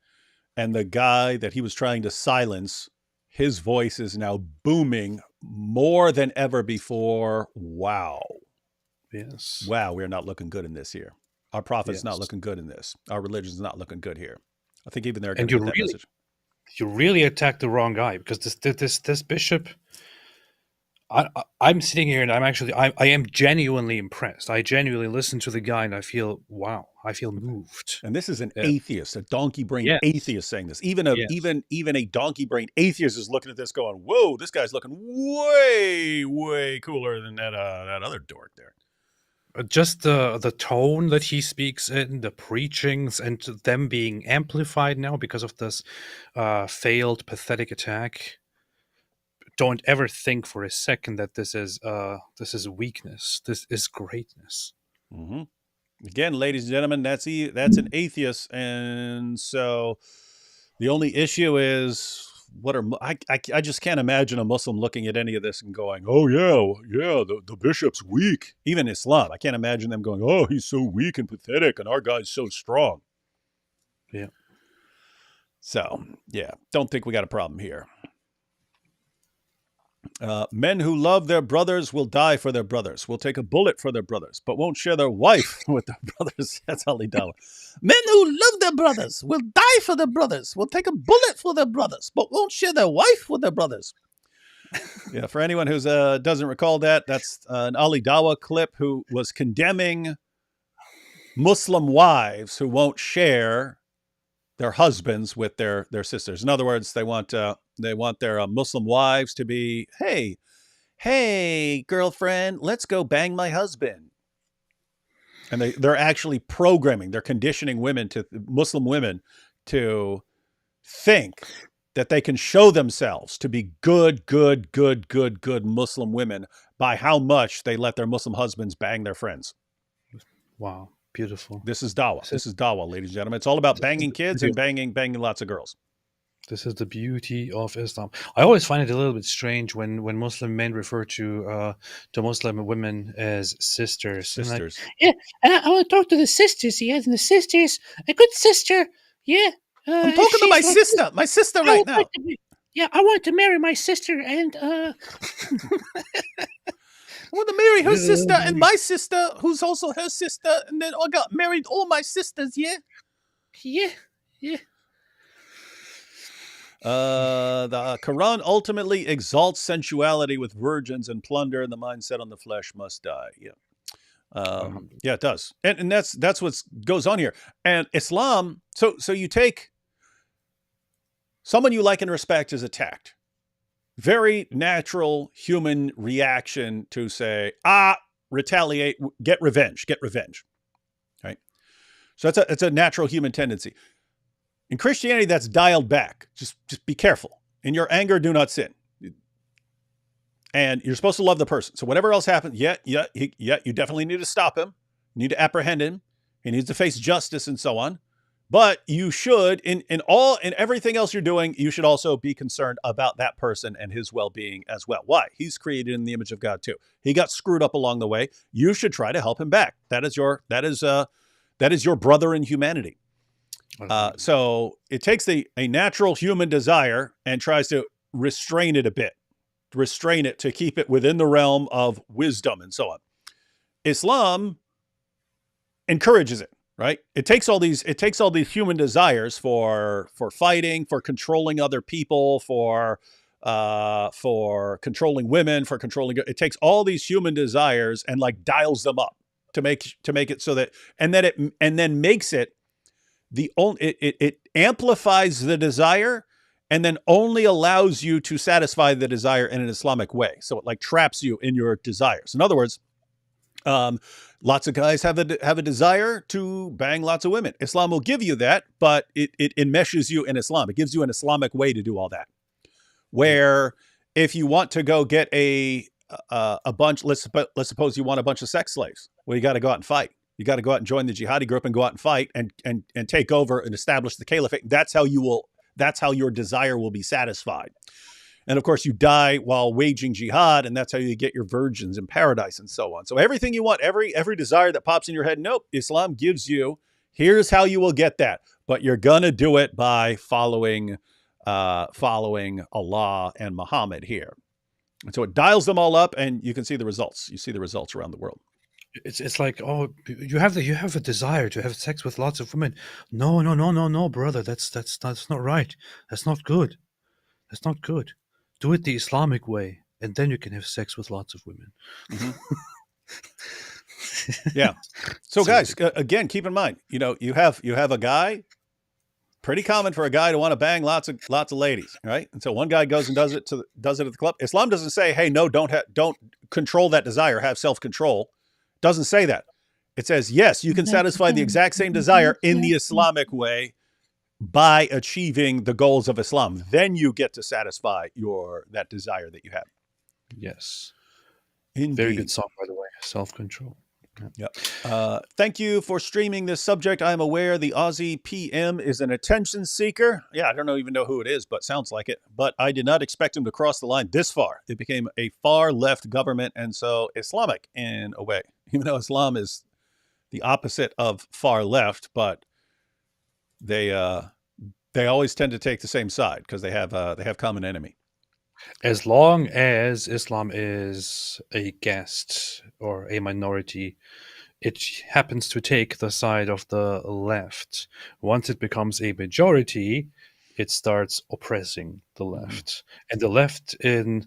and the guy that he was trying to silence, his voice is now booming more than ever before. Wow. Yes. Wow, we're not looking good in this here. Our prophet's not looking good in this. Our religion's not looking good here. I think even they're going to get that message. You really attacked the wrong guy, because this bishop, I'm sitting here and I am genuinely impressed. I genuinely listen to the guy and I feel, wow, I feel moved. And this is an atheist, a donkey-brained atheist saying this. Even a donkey-brained atheist is looking at this going, whoa, this guy's looking way, way cooler than that other dork there. Just the tone that he speaks in, the preachings, and them being amplified now because of this failed, pathetic attack. Don't ever think for a second that this is weakness. This is greatness. Mm-hmm. Again, ladies and gentlemen, that's an atheist, and so the only issue is I just can't imagine a Muslim looking at any of this and going, "Oh yeah, the bishop's weak." Even Islam, I can't imagine them going, "Oh, he's so weak and pathetic, and our guy's so strong." Yeah. So yeah, don't think we got a problem here. Men who love their brothers will die for their brothers, will take a bullet for their brothers, but won't share their wife with their brothers. That's Ali Dawah. Men who love their brothers will die for their brothers, will take a bullet for their brothers, but won't share their wife with their brothers. Yeah, for anyone who doesn't recall that, that's an Ali Dawah clip who was condemning Muslim wives who won't share their husbands with their sisters. In other words, they want their Muslim wives to be, hey, girlfriend, let's go bang my husband. And they're actually they're conditioning Muslim women to think that they can show themselves to be good Muslim women by how much they let their Muslim husbands bang their friends. Wow. Beautiful. This is Dawah. This is Dawah, ladies and gentlemen. It's all about banging kids and banging lots of girls. This is the beauty of Islam. I always find it a little bit strange when Muslim men refer to Muslim women as sisters. Sisters. Like, I want to talk to the sisters. Yes, and the sisters, a good sister. Yeah. I'm talking to my sister. My sister right now. I want to marry my sister, and I want to marry her sister and my sister, who's also her sister, and then I got married all my sisters, yeah? Yeah. The Quran ultimately exalts sensuality with virgins and plunder, and the mind set on the flesh must die. Yeah. Yeah, it does. And that's what goes on here. And Islam, so you take someone you like and respect is attacked. Very natural human reaction to say, retaliate, get revenge. Right? So that's a natural human tendency. In Christianity, that's dialed back. Just be careful. In your anger, do not sin. And you're supposed to love the person. So whatever else happens, you definitely need to stop him. You need to apprehend him. He needs to face justice and so on. But you should, in everything else you're doing, you should also be concerned about that person and his well-being as well. Why? He's created in the image of God too. He got screwed up along the way. You should try to help him back. That is your brother in humanity. So it takes a natural human desire and tries to restrain it a bit, restrain it to keep it within the realm of wisdom and so on. Islam encourages it. Right? It takes all these human desires for fighting, for controlling other people, for controlling women, for controlling. It takes all these human desires and like dials them up to make it so that, and then makes it it amplifies the desire and then only allows you to satisfy the desire in an Islamic way. So it like traps you in your desires. In other words, lots of guys have a desire to bang lots of women. Islam will give you that, but it enmeshes you in Islam. It gives you an Islamic way to do all that. Where if you want to go get a bunch, let's suppose you want a bunch of sex slaves. Well, you got to go out and fight. You got to go out and join the jihadi group and go out and fight and take over and establish the caliphate. That's how your desire will be satisfied. And of course, you die while waging jihad, and that's how you get your virgins in paradise and so on. So everything you want, every desire that pops in your head, nope, Islam gives you, here's how you will get that. But you're going to do it by following Allah and Muhammad here. And so it dials them all up, and you can see the results. You see the results around the world. It's like, oh, you have a desire to have sex with lots of women. No, brother, that's not right. That's not good. That's not good. Do it the Islamic way, and then you can have sex with lots of women. Mm-hmm. Yeah. So guys, again, keep in mind, you have a guy. Pretty common for a guy to want to bang lots of ladies, right? And so one guy goes and does it at the club. Islam doesn't say, "Hey, no, don't control that desire. Have self-control." Doesn't say that. It says, yes, you can satisfy the exact same desire in the Islamic way by achieving the goals of Islam. Then you get to satisfy that desire that you have. Yes. Indeed. Very good song, by the way. Self-control. Yep. Thank you for streaming this subject. I'm aware the Aussie PM is an attention seeker. Yeah, I don't even know who it is, but sounds like it. But I did not expect him to cross the line this far. It became a far left government, and so Islamic in a way. Even though Islam is the opposite of far left, but they always tend to take the same side because they have common enemy. As long as Islam is a guest or a minority, it happens to take the side of the left. Once it becomes a majority, it starts oppressing the left. And the left in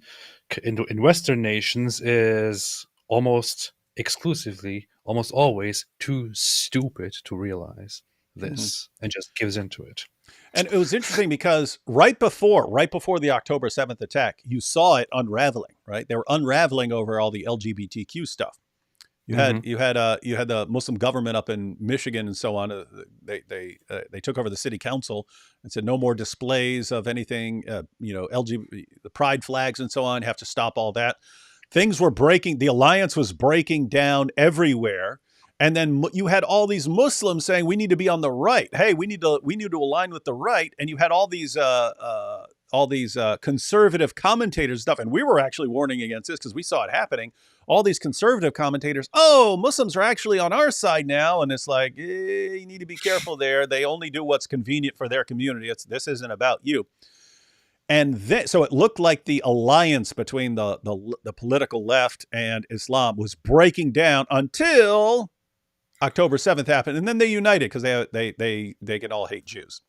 Western nations is almost exclusively, almost always too stupid to realize this and just gives into it. And it was interesting because right before the October 7th attack, you saw it unraveling, right? They were unraveling over all the LGBTQ stuff. You had the Muslim government up in Michigan and so on. They took over the city council and said no more displays of anything, LGBT, the pride flags and so on. You have to stop all that. Things were breaking. The alliance was breaking down everywhere. And then you had all these Muslims saying we need to be on the right. Hey, we need to align with the right. And you had all these conservative commentators stuff. And we were actually warning against this because we saw it happening. All these conservative commentators, Muslims are actually on our side now. And it's like, you need to be careful there. They only do what's convenient for their community. This isn't about you. And so it looked like the alliance between the political left and Islam was breaking down until October 7th happened, and then they united because they can all hate Jews.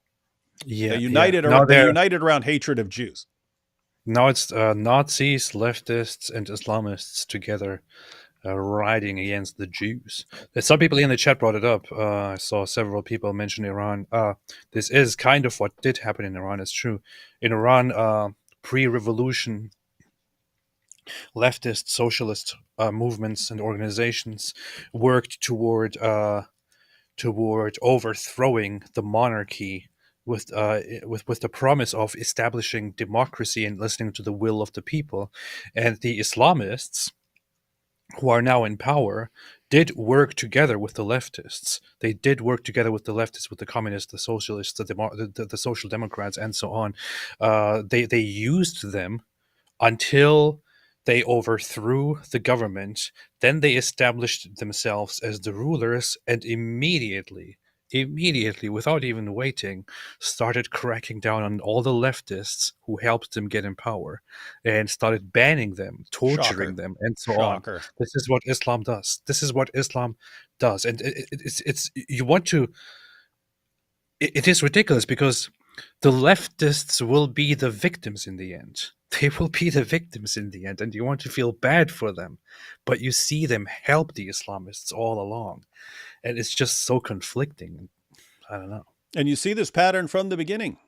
Yeah, they united around hatred of Jews. Now it's Nazis, leftists, and Islamists together riding against the Jews. Some people in the chat brought it up. I saw several people mention Iran. This is kind of what did happen in Iran. It's true. In Iran, pre-revolution, leftist socialist movements and organizations worked toward overthrowing the monarchy with the promise of establishing democracy and listening to the will of the people. And the Islamists, who are now in power, did work together with the leftists. They did work together with the leftists, with the communists, the socialists, the social democrats, and so on. They used them until they overthrew the government. Then they established themselves as the rulers, and immediately, without even waiting, started cracking down on all the leftists who helped them get in power, and started banning them, torturing them, and so on. This is what Islam does. This is what Islam does. And it's you want to... It is ridiculous, because the leftists will be the victims in the end. They will be the victims in the end, and you want to feel bad for them, but you see them help the Islamists all along, and it's just so conflicting. I don't know. And you see this pattern from the beginning.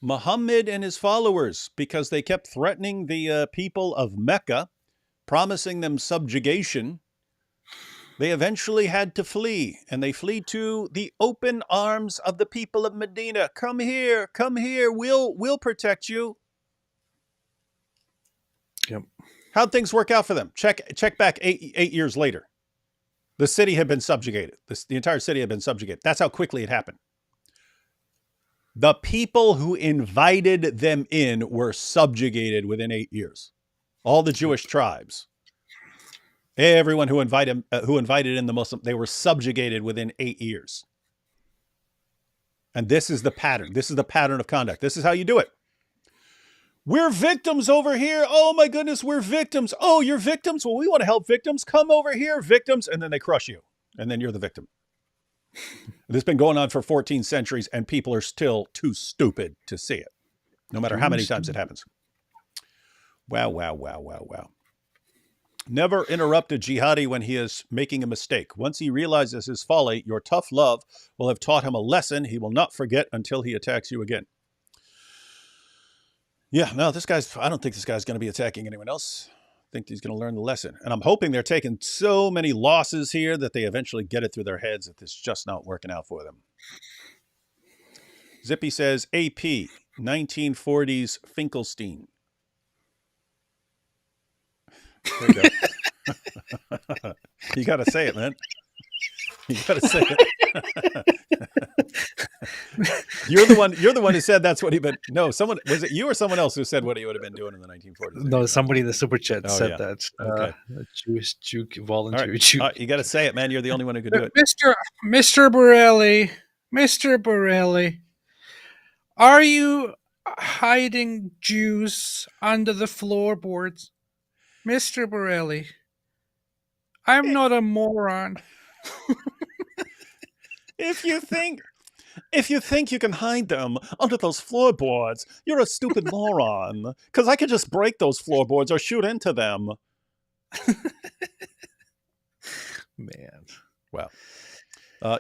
Muhammad and his followers, because they kept threatening the people of Mecca, promising them subjugation, they eventually had to flee, and they flee to the open arms of the people of Medina. Come here, we'll protect you. Yep. How'd things work out for them? Check back eight years later. The city had been subjugated. The entire city had been subjugated. That's how quickly it happened. The people who invited them in were subjugated within 8 years. All the Jewish tribes. Everyone who invited in the Muslim, they were subjugated within 8 years. And this is the pattern. This is the pattern of conduct. This is how you do it. We're victims over here. Oh my goodness, we're victims. Oh, you're victims? Well, we want to help victims. Come over here, victims. And then they crush you. And then you're the victim. This has been going on for 14 centuries, and people are still too stupid to see it, no matter how many times it happens. Wow. Never interrupt a jihadi when he is making a mistake. Once he realizes his folly, your tough love will have taught him a lesson he will not forget until he attacks you again. Yeah, no, I don't think this guy's going to be attacking anyone else. I think he's going to learn the lesson. And I'm hoping they're taking so many losses here that they eventually get it through their heads that it's just not working out for them. Zippy says, AP, 1940s Finkelstein. There you go. You got to say it, man. You got to say it. You're the one who said that's what he been. No, was it you or someone else who said what he would have been doing in the 1940s? No, somebody in the super chat said that. Okay. A Jewish Duke, volunteer Jew. You got to say it, man. You're the only one who could do it. Mr. Borelli, are you hiding Jews under the floorboards? Mr. Borelli, I'm not a moron. If you think you can hide them under those floorboards, you're a stupid moron. Because I could just break those floorboards or shoot into them. Man. Wow.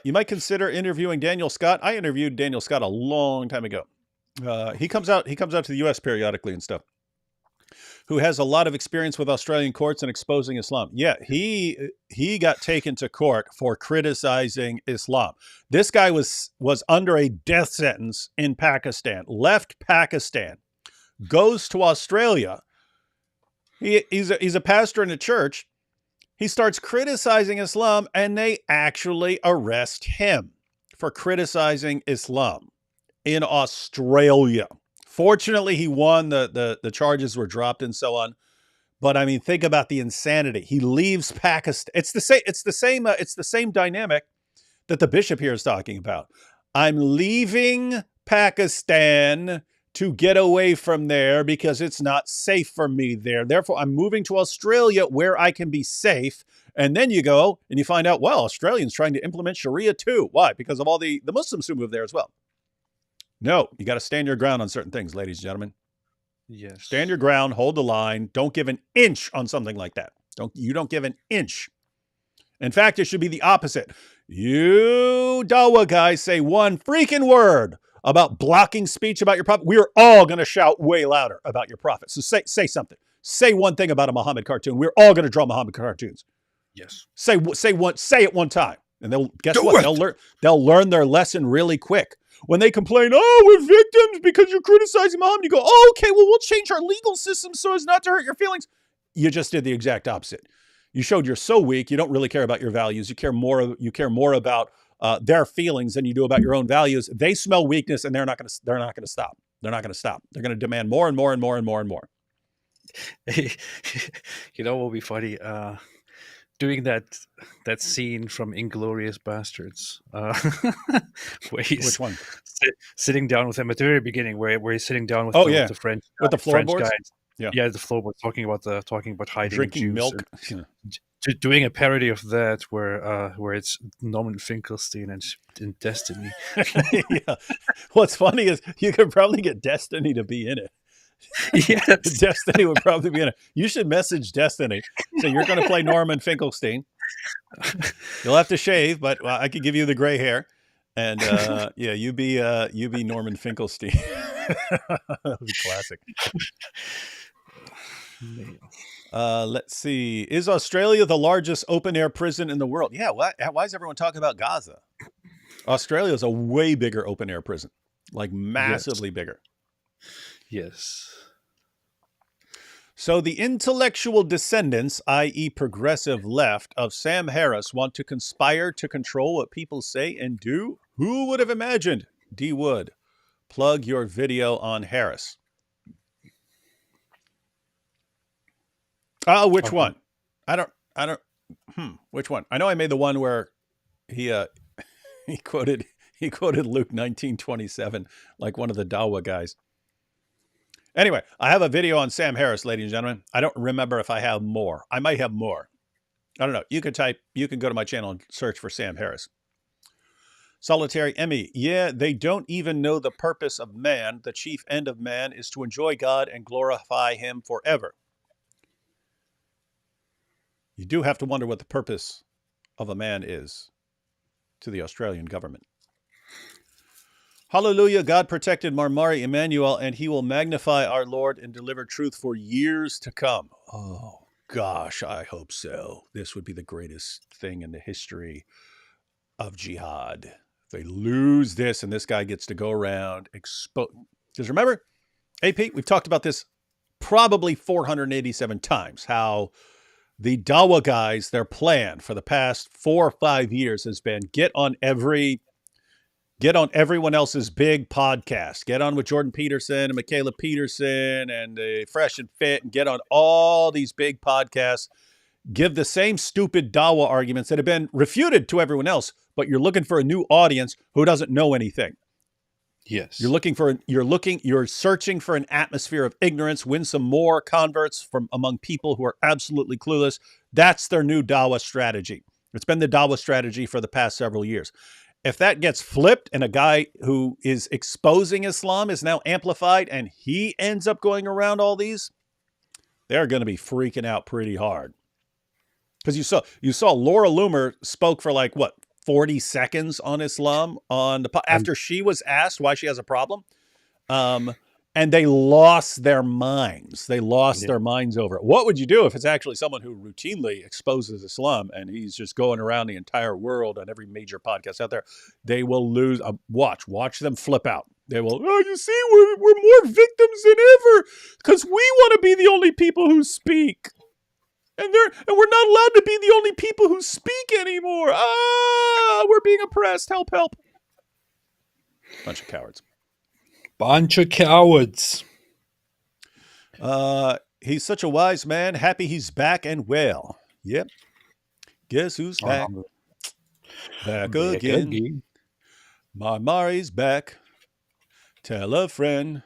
You might consider interviewing Daniel Scott. I interviewed Daniel Scott a long time ago. He comes out to the U.S. periodically and stuff. Who has a lot of experience with Australian courts and exposing Islam. Yeah, he got taken to court for criticizing Islam. This guy was under a death sentence in Pakistan, left Pakistan, goes to Australia. He's a pastor in a church. He starts criticizing Islam, and they actually arrest him for criticizing Islam in Australia. Fortunately, he won. The charges were dropped and so on. But I mean, think about the insanity. He leaves Pakistan. It's the same dynamic that the bishop here is talking about. I'm leaving Pakistan to get away from there because it's not safe for me there. Therefore, I'm moving to Australia where I can be safe. And then you go and you find out, well, Australians trying to implement Sharia too. Why? Because of all the Muslims who move there as well. No, you got to stand your ground on certain things, ladies and gentlemen. Yes. Stand your ground, hold the line. Don't give an inch on something like that. You don't give an inch. In fact, it should be the opposite. You Dawa guys say one freaking word about blocking speech about your prophet. We're all going to shout way louder about your prophet. So say something. Say one thing about a Muhammad cartoon. We're all going to draw Muhammad cartoons. Yes. Say it one time. And they'll learn their lesson really quick. When they complain, oh, we're victims because you're criticizing Muhammad, you go, oh, okay, well, we'll change our legal system so as not to hurt your feelings. You just did the exact opposite. You showed you're so weak. You don't really care about your values. You care more about their feelings than you do about your own values. They smell weakness, and they're not going to stop. They're not going to stop. They're going to demand more and more and more and more and more. You know what will be funny? Doing that scene from Inglorious Bastards, where he's Which one? Sitting down with him at the very beginning, where he's sitting down with with the French with the floorboards. Guys. The floorboards, talking about hiding drinking juice milk. Doing a parody of that, where it's Norman Finkelstein and Destiny. Yeah. What's funny is you could probably get Destiny to be in it. Yes. Destiny would probably be in it. You should message Destiny. So you're going to play Norman Finkelstein. You'll have to shave, but I could give you the gray hair. And you be Norman Finkelstein. That would be classic. Let's see. Is Australia the largest open-air prison in the world? Yeah. Why is everyone talking about Gaza? Australia is a way bigger open-air prison, like massively bigger. Yes. So the intellectual descendants, i.e. progressive left, of Sam Harris want to conspire to control what people say and do? Who would have imagined? D. Wood, plug your video on Harris. Which one? I don't. Which one? I know I made the one where he quoted Luke 19:27 like one of the Dawa guys. Anyway, I have a video on Sam Harris, ladies and gentlemen. I don't remember if I have more. I might have more. I don't know. You can go to my channel and search for Sam Harris. Solitary Emmy. Yeah, they don't even know the purpose of man. The chief end of man is to enjoy God and glorify him forever. You do have to wonder what the purpose of a man is to the Australian government. Hallelujah, God protected Mar Mari Emmanuel, and he will magnify our Lord and deliver truth for years to come. Oh, gosh, I hope so. This would be the greatest thing in the history of jihad. If they lose this and this guy gets to go around expose. Because remember, AP, we've talked about this probably 487 times, how the Dawa guys, their plan for the past 4 or 5 years has been get on everyone else's big podcast. Get on with Jordan Peterson and Michaela Peterson and Fresh and Fit and get on all these big podcasts. Give the same stupid Dawa arguments that have been refuted to everyone else, but you're looking for a new audience who doesn't know anything. Yes. You're searching for an atmosphere of ignorance, win some more converts from among people who are absolutely clueless. That's their new Dawa strategy. It's been the Dawa strategy for the past several years. If that gets flipped and a guy who is exposing Islam is now amplified and he ends up going around all these, they're going to be freaking out pretty hard. Because you saw Laura Loomer spoke for 40 seconds on Islam after she was asked why she has a problem. And they lost their minds. They lost their minds over it. What would you do if it's actually someone who routinely exposes Islam and he's just going around the entire world on every major podcast out there? They will lose. Watch them flip out. They will, you see, we're more victims than ever because we want to be the only people who speak. And we're not allowed to be the only people who speak anymore. We're being oppressed. Help. Bunch of cowards. Bunch of cowards. He's such a wise man. Happy he's back and well. Yep. Guess who's back? Back again. Mar Mari's back. Tell a friend.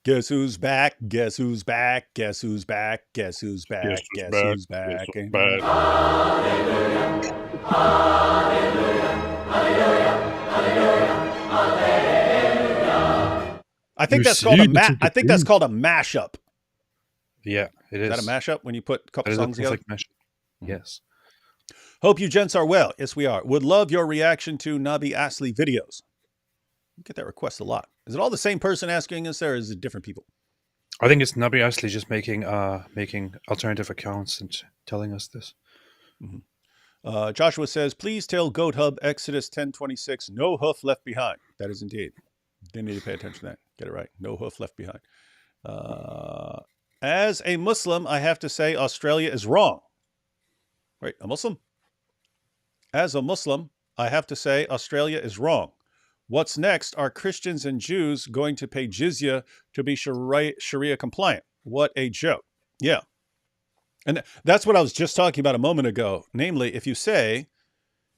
Guess who's back? Guess who's back? Guess who's back? Guess who's back? Guess who's back? Hallelujah. Hallelujah. Hallelujah. Hallelujah. I think that's called a mashup. Yeah, it is. Is that a mashup when you put a couple songs together? Like yes. Hope you gents are well. Yes, we are. Would love your reaction to Nabi Asli videos. We get that request a lot. Is it all the same person asking us, or is it different people? I think it's Nabi Asli just making alternative accounts and telling us this. Mm-hmm. Joshua says, please tell Goat Hub Exodus 10:26, no hoof left behind. That is indeed. They need to pay attention to that. Get it right. No hoof left behind. As a Muslim, I have to say Australia is wrong. Right, a Muslim. As a Muslim, I have to say Australia is wrong. What's next? Are Christians and Jews going to pay jizya to be Sharia compliant? What a joke. Yeah. And that's what I was just talking about a moment ago. Namely, if you say,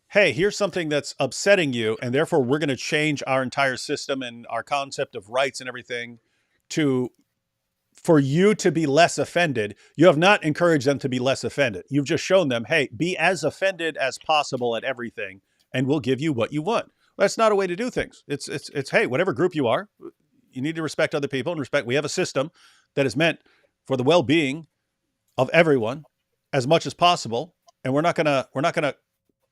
hey, here's something that's upsetting you, and therefore we're going to change our entire system and our concept of rights and everything for you to be less offended, you have not encouraged them to be less offended. You've just shown them, hey, be as offended as possible at everything, and we'll give you what you want. Well, that's not a way to do things. It's hey, whatever group you are, you need to respect other people and respect. We have a system that is meant for the well-being of everyone as much as possible, and we're not gonna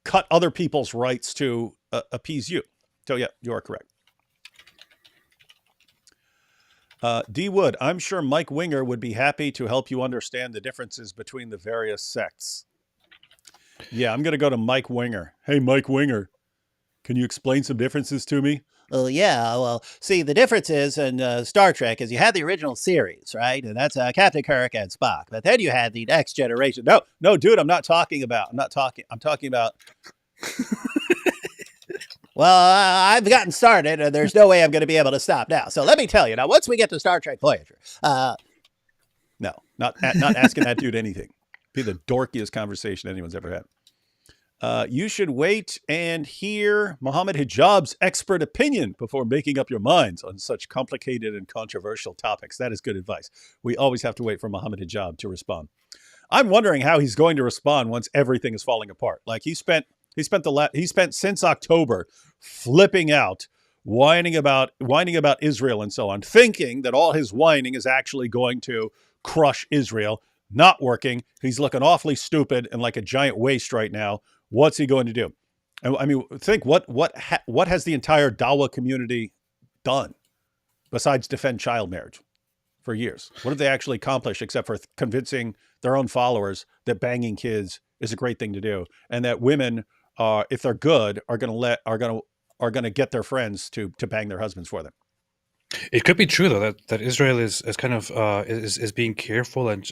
cut other people's rights to appease you. So yeah, you are correct. D. Wood, I'm sure Mike Winger would be happy to help you understand the differences between the various sects. Yeah, I'm going to go to Mike Winger. Hey, Mike Winger, can you explain some differences to me? Well, yeah. Well, see, the difference is in Star Trek is you had the original series, right? And that's Captain Kirk and Spock. But then you had the Next Generation. No, dude, I'm talking about. Well, I've gotten started, and there's no way I'm going to be able to stop now. So let me tell you. Now, once we get to Star Trek Voyager. No, not asking that dude anything. Be the dorkiest conversation anyone's ever had. You should wait and hear Muhammad Hijab's expert opinion before making up your minds on such complicated and controversial topics. That is good advice. We always have to wait for Muhammad Hijab to respond. I'm wondering how he's going to respond once everything is falling apart. Like he spent since October flipping out, whining about Israel and so on, thinking that all his whining is actually going to crush Israel. Not working. He's looking awfully stupid and like a giant waste right now. What's he going to do? I mean, think what has the entire Dawa community done besides defend child marriage for years? What have they actually accomplished except for convincing their own followers that banging kids is a great thing to do, and that women, if they're good, are going to get their friends to bang their husbands for them? It could be true though that Israel is kind of is being careful and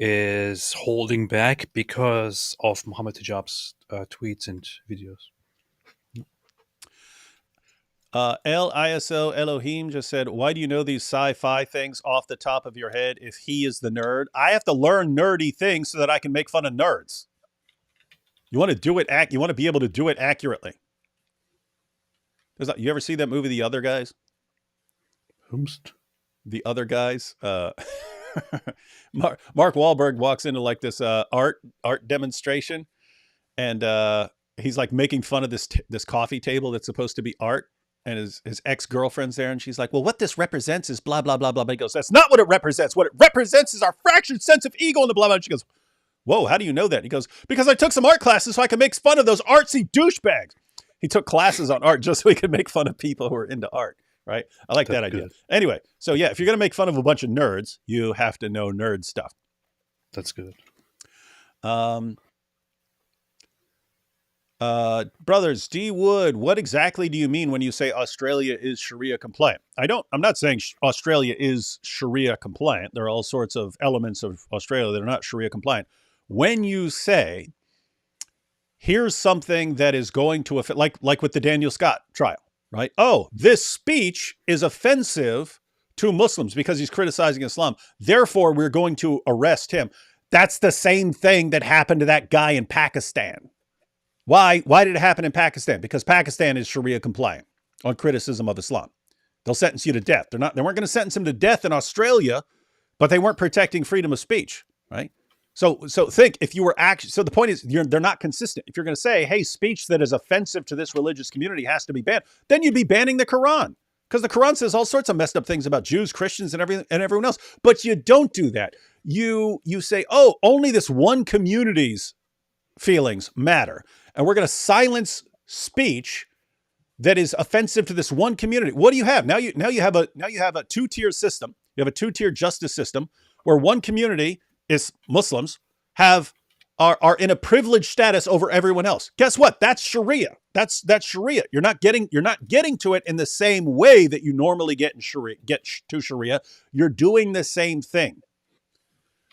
is holding back because of Muhammad Hijab's tweets and videos. LISO Elohim just said, why do you know these sci-fi things off the top of your head if he is the nerd? I have to learn nerdy things so that I can make fun of nerds. You want to do it you want to be able to do it accurately. You ever see that movie, The Other Guys? The Other Guys? Mark Wahlberg walks into like this art demonstration, and he's like making fun of this coffee table that's supposed to be art. And his ex-girlfriend's there, and she's like, well, what this represents is blah, blah, blah, blah. But he goes, that's not what it represents. What it represents is our fractured sense of ego and the blah, blah. She goes, whoa, how do you know that? He goes, because I took some art classes so I can make fun of those artsy douchebags. He took classes on art just so he could make fun of people who are into art, right? I like that idea. Good. Anyway, so yeah, if you're going to make fun of a bunch of nerds, you have to know nerd stuff. That's good. Brothers, D. Wood, what exactly do you mean when you say Australia is Sharia compliant? I'm not saying Australia is Sharia compliant. There are all sorts of elements of Australia that are not Sharia compliant. When you say, here's something that is going to affect, like with the Daniel Scott trial, right? Oh, this speech is offensive to Muslims because he's criticizing Islam. Therefore, we're going to arrest him. That's the same thing that happened to that guy in Pakistan. Why did it happen in Pakistan? Because Pakistan is Sharia compliant on criticism of Islam. They'll sentence you to death. They weren't going to sentence him to death in Australia, but they weren't protecting freedom of speech, right? So think if you were so the point is they're not consistent. If you're going to say, hey, speech that is offensive to this religious community has to be banned, then you'd be banning the Quran, because the Quran says all sorts of messed up things about Jews, Christians, and everyone else. But you don't do that. You say, oh, only this one community's feelings matter, and we're going to silence speech that is offensive to this one community. What do you have now? You have a two-tier system. You have a two-tier justice system where one community is Muslims are in a privileged status over everyone else. Guess what? That's Sharia. That's Sharia. You're not getting to it in the same way that you normally get to Sharia. You're doing the same thing.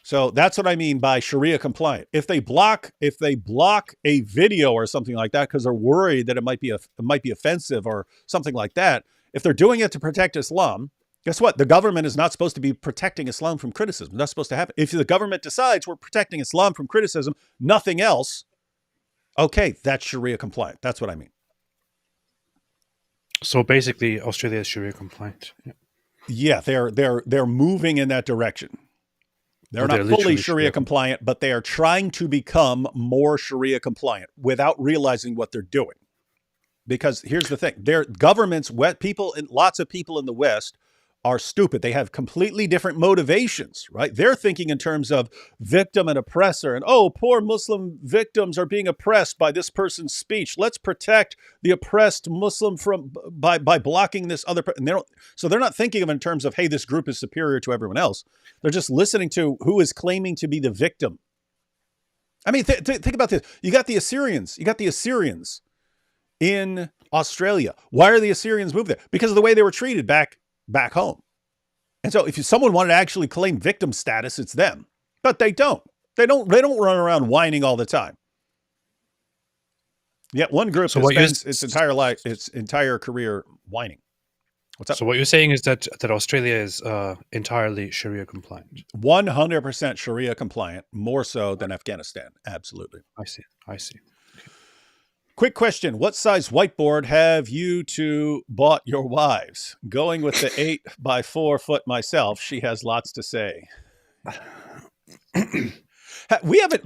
So that's what I mean by Sharia compliant. If they block a video or something like that because they're worried that it might be offensive or something like that, if they're doing it to protect Islam, guess what? The government is not supposed to be protecting Islam from criticism. That's supposed to happen. If the government decides we're protecting Islam from criticism, nothing else, okay, that's Sharia compliant. That's what I mean. So basically, Australia is Sharia compliant. Yeah, they're moving in that direction. They're not fully literally Sharia compliant, but they are trying to become more Sharia compliant without realizing what they're doing. Because here's the thing, their governments, lots of people in the West are stupid. They have completely different motivations, right? They're thinking in terms of victim and oppressor, and poor Muslim victims are being oppressed by this person's speech. Let's protect the oppressed Muslim by blocking this other person. So they're not thinking of it in terms of, hey, this group is superior to everyone else. They're just listening to who is claiming to be the victim. I mean, think about this. You got the Assyrians in Australia. Why are the Assyrians moved there? Because of the way they were treated back home. And so if someone wanted to actually claim victim status, it's them. But they don't. They don't run around whining all the time. Yet one group spends its entire career whining. What's up? So what you're saying is that Australia is entirely Sharia compliant. 100% Sharia compliant, more so than Afghanistan. Absolutely. I see. Quick question. What size whiteboard have you two bought your wives? Going with the 8x4 foot myself. She has lots to say. We haven't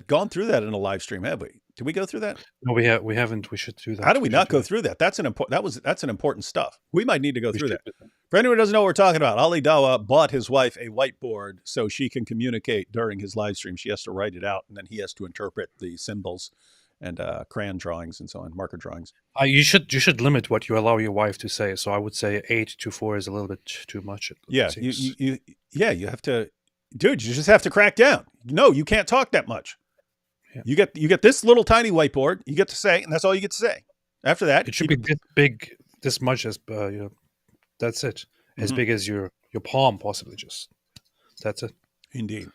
gone through that in a live stream, have we? Did we go through that? No, we haven't. We should do that. How do we not go through that? That's an important stuff. We might need to go through that. For anyone who doesn't know what we're talking about, Ali Dawa bought his wife a whiteboard so she can communicate during his live stream. She has to write it out, and then he has to interpret the symbols and crayon drawings and so on, marker drawings. You should limit what you allow your wife to say. So I would say 8 to 4 is a little bit too much. Yeah, you have to, dude. You just have to crack down. No, you can't talk that much. Yeah. You get this little tiny whiteboard. You get to say, and that's all you get to say. After that, it should be this big, this much as that's it. As big as your palm, possibly. That's it. Indeed.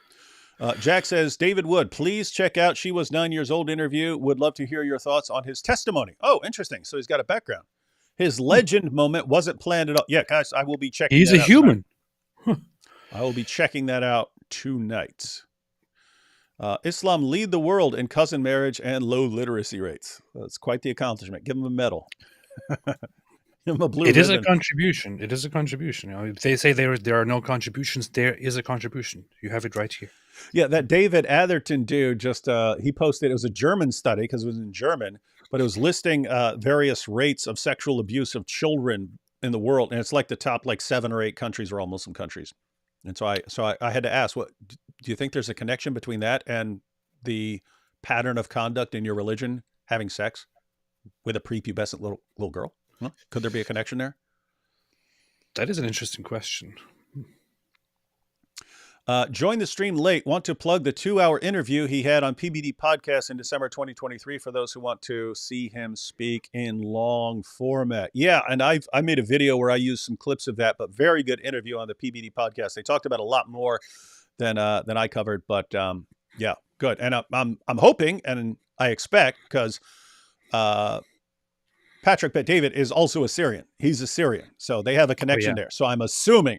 Jack says, David Wood, please check out She Was 9 Years Old interview. Would love to hear your thoughts on his testimony. Oh, interesting. So he's got a background. His legend moment wasn't planned at all. Yeah, guys, I will be checking. He's a human. I will be checking that out tonight. Islam lead the world in cousin marriage and low literacy rates. That's quite the accomplishment. Give him a medal. Give him a blue ribbon. Is a contribution. It is a contribution. If they say there are no contributions, there is a contribution. You have it right here. Yeah, that David Atherton dude just he posted. It was a German study because it was in German, but it was listing various rates of sexual abuse of children in the world, and it's like the top 7 or 8 countries are all Muslim countries. And so I had to ask, what do you think there's a connection between that and the pattern of conduct in your religion, having sex with a prepubescent little girl? Huh? Could there be a connection there? That is an interesting question. Join the stream late. Want to plug the 2-hour interview he had on PBD Podcast in December 2023 for those who want to see him speak in long format. Yeah, and I made a video where I used some clips of that, but very good interview on the PBD Podcast. They talked about a lot more than I covered, but yeah, good. And I'm hoping and I expect, because Patrick Bet David is also Assyrian. He's Assyrian. So they have a connection there. So I'm assuming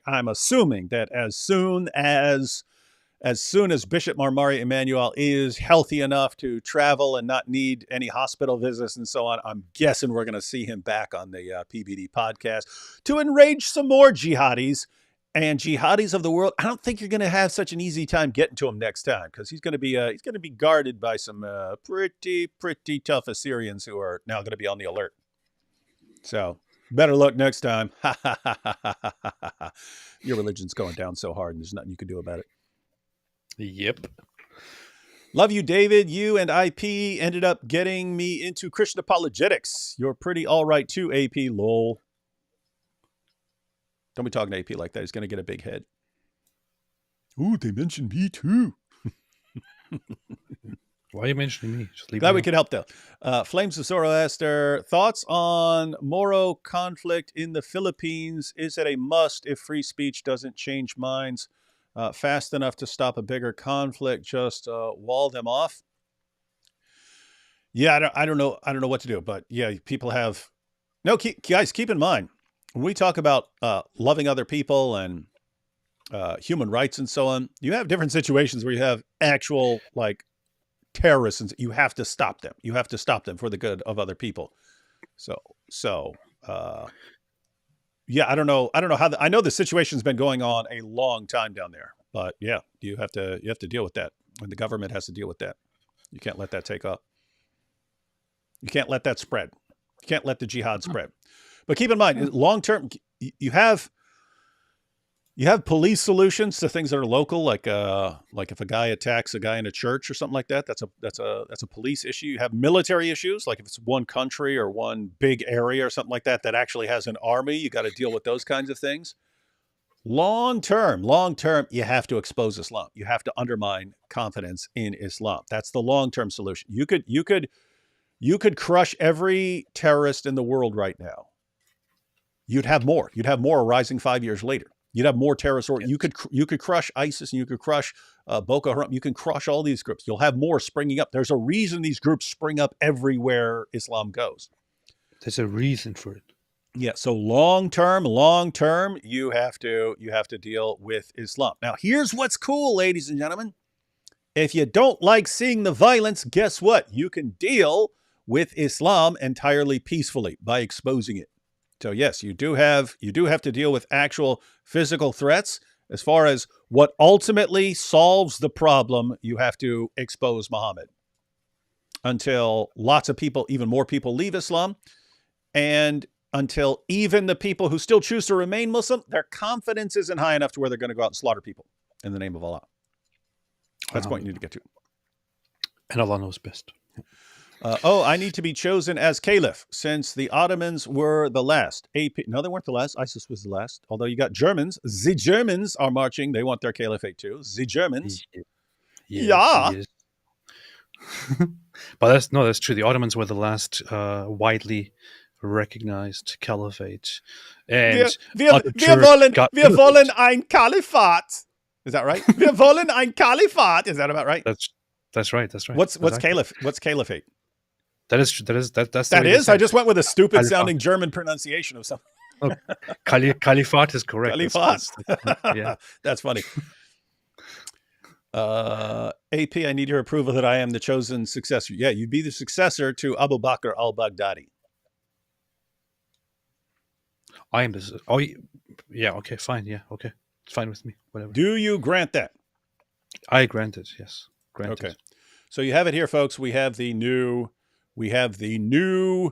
that as soon as Bishop Mar Mari Emmanuel is healthy enough to travel and not need any hospital visits and so on, I'm guessing we're going to see him back on the PBD Podcast to enrage some more jihadis. And jihadis of the world, I don't think you're going to have such an easy time getting to him next time, because he's going to be guarded by some pretty tough Assyrians who are now going to be on the alert. So better luck next time. Your religion's going down so hard and there's nothing you can do about it. Yep. Love you, David. You and IP ended up getting me into Christian apologetics. You're pretty all right too, AP. Lol. Don't be talking to AP like that. He's going to get a big head. Ooh, they mentioned me too. Why are you mentioning me? Just leave Glad we could help, though. Flames of Zoroaster, thoughts on Moro conflict in the Philippines? Is it a must if free speech doesn't change minds? fast enough to stop a bigger conflict, just wall them off. Yeah, I don't know what to do, but yeah, people have guys, keep in mind when we talk about loving other people and human rights and so on, you have different situations where you have actual like terrorists, and you have to stop them. You have to stop them for the good of other people. So yeah, I don't know how. I know the situation's been going on a long time down there, but yeah, you have to deal with that, and the government has to deal with that. You can't let that take off. You can't let that spread. You can't let the jihad spread. But keep in mind, long term, you have police solutions to things that are local, like if a guy attacks a guy in a church or something like that, that's a police issue. You have military issues, like if it's one country or one big area or something like that that actually has an army, you got to deal with those kinds of things. Long term, you have to expose Islam. You have to undermine confidence in Islam. That's the long-term solution. You could crush every terrorist in the world right now. You'd have more arising 5 years later. You'd have more terrorists, or you could crush ISIS, and you could crush Boko Haram. You can crush all these groups. You'll have more springing up. There's a reason these groups spring up everywhere Islam goes. There's a reason for it. Yeah. So long term, you have to deal with Islam. Now, here's what's cool, ladies and gentlemen. If you don't like seeing the violence, guess what? You can deal with Islam entirely peacefully by exposing it. So yes, you do have to deal with actual physical threats. As far as what ultimately solves the problem, you have to expose Muhammad until lots of people, even more people, leave Islam, and until even the people who still choose to remain Muslim, their confidence isn't high enough to where they're going to go out and slaughter people in the name of Allah. That's the point you need to get to. And Allah knows best. I need to be chosen as caliph since the Ottomans were the last. No, they weren't the last. ISIS was the last. Although you got Germans. The Germans are marching. They want their caliphate too. The Germans. Yeah. But that's true. The Ottomans were the last widely recognized caliphate. And wir wollen ein Kalifat. Is that right? Wir wollen ein Kalifat. Is that about right? That's right. What's caliphate? That is. I just went with a stupid sounding German pronunciation of something. Oh, Califat is correct. Califat. Yeah, that's funny. AP, I need your approval that I am the chosen successor. Yeah, you'd be the successor to Abu Bakr al-Baghdadi. I am this. Oh, yeah. Okay, fine. Yeah, okay, it's fine with me. Whatever. Do you grant that? I grant it. Yes, granted. Okay. So you have it here, folks. We have the new caliphate.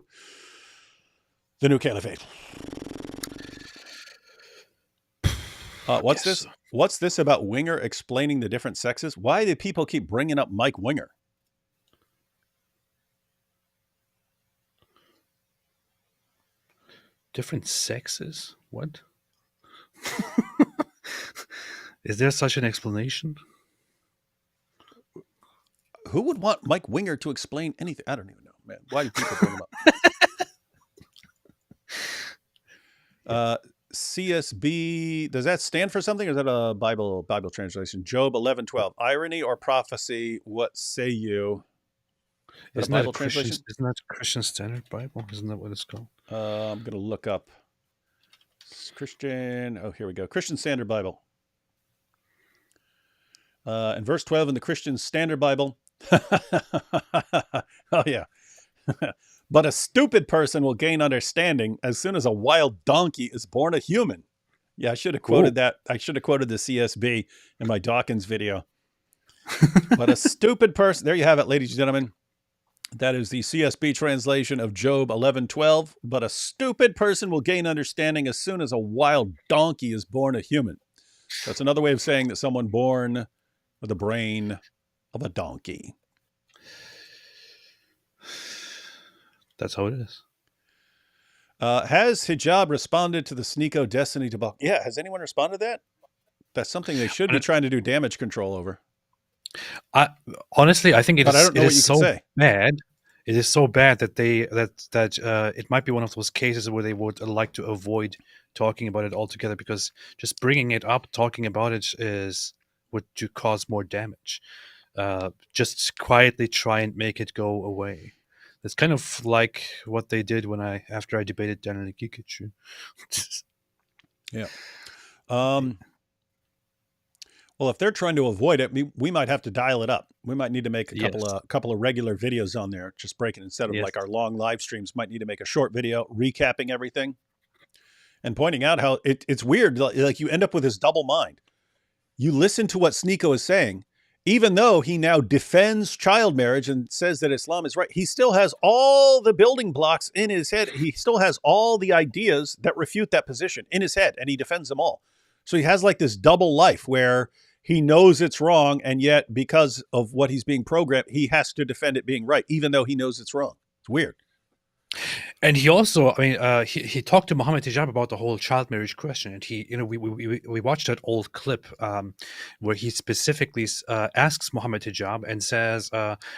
What's this? What's this about Winger explaining the different sexes? Why do people keep bringing up Mike Winger? Different sexes? What? Is there such an explanation? Who would want Mike Winger to explain anything? I don't even know, man. Why do people bring him up? CSB, does that stand for something, or is that a Bible translation? Job 11:12. Irony or prophecy? What say you? Isn't that Bible translation? Isn't that Christian Standard Bible? Isn't that what it's called? I'm going to look up Christian. Oh, here we go. Christian Standard Bible. And verse 12 in the Christian Standard Bible. Oh, yeah. But a stupid person will gain understanding as soon as a wild donkey is born a human. Yeah, I should have quoted that. I should have quoted the CSB in my Dawkins video. But a stupid person, there you have it, ladies and gentlemen. That is the CSB translation of Job 11:12. But a stupid person will gain understanding as soon as a wild donkey is born a human. That's another way of saying that someone born with the brain of a donkey. That's how it is. Has hijab responded to the Sneeko Destiny debacle? Yeah, has anyone responded to that? That's something they should be trying to do damage control over. Honestly, I think it is so bad. It is so bad that it might be one of those cases where they would like to avoid talking about it altogether, because just bringing it up, talking about it would cause more damage. Just quietly try and make it go away. It's kind of like what they did after I debated Daniel Gikichu. Yeah. Well, if they're trying to avoid it, we might have to dial it up. We might need to make a couple of regular videos on there, just breaking instead of like our long live streams. Might need to make a short video recapping everything and pointing out how it's weird. Like you end up with this double mind. You listen to what Sneeko is saying, even though he now defends child marriage and says that Islam is right. He still has all the building blocks in his head. He still has all the ideas that refute that position in his head, and he defends them all. So he has like this double life where he knows it's wrong, and yet because of what he's being programmed, he has to defend it being right, even though he knows it's wrong. It's weird. And he also, he talked to Mohammed Hijab about the whole child marriage question, and we watched that old clip where he specifically asks Mohammed Hijab and says,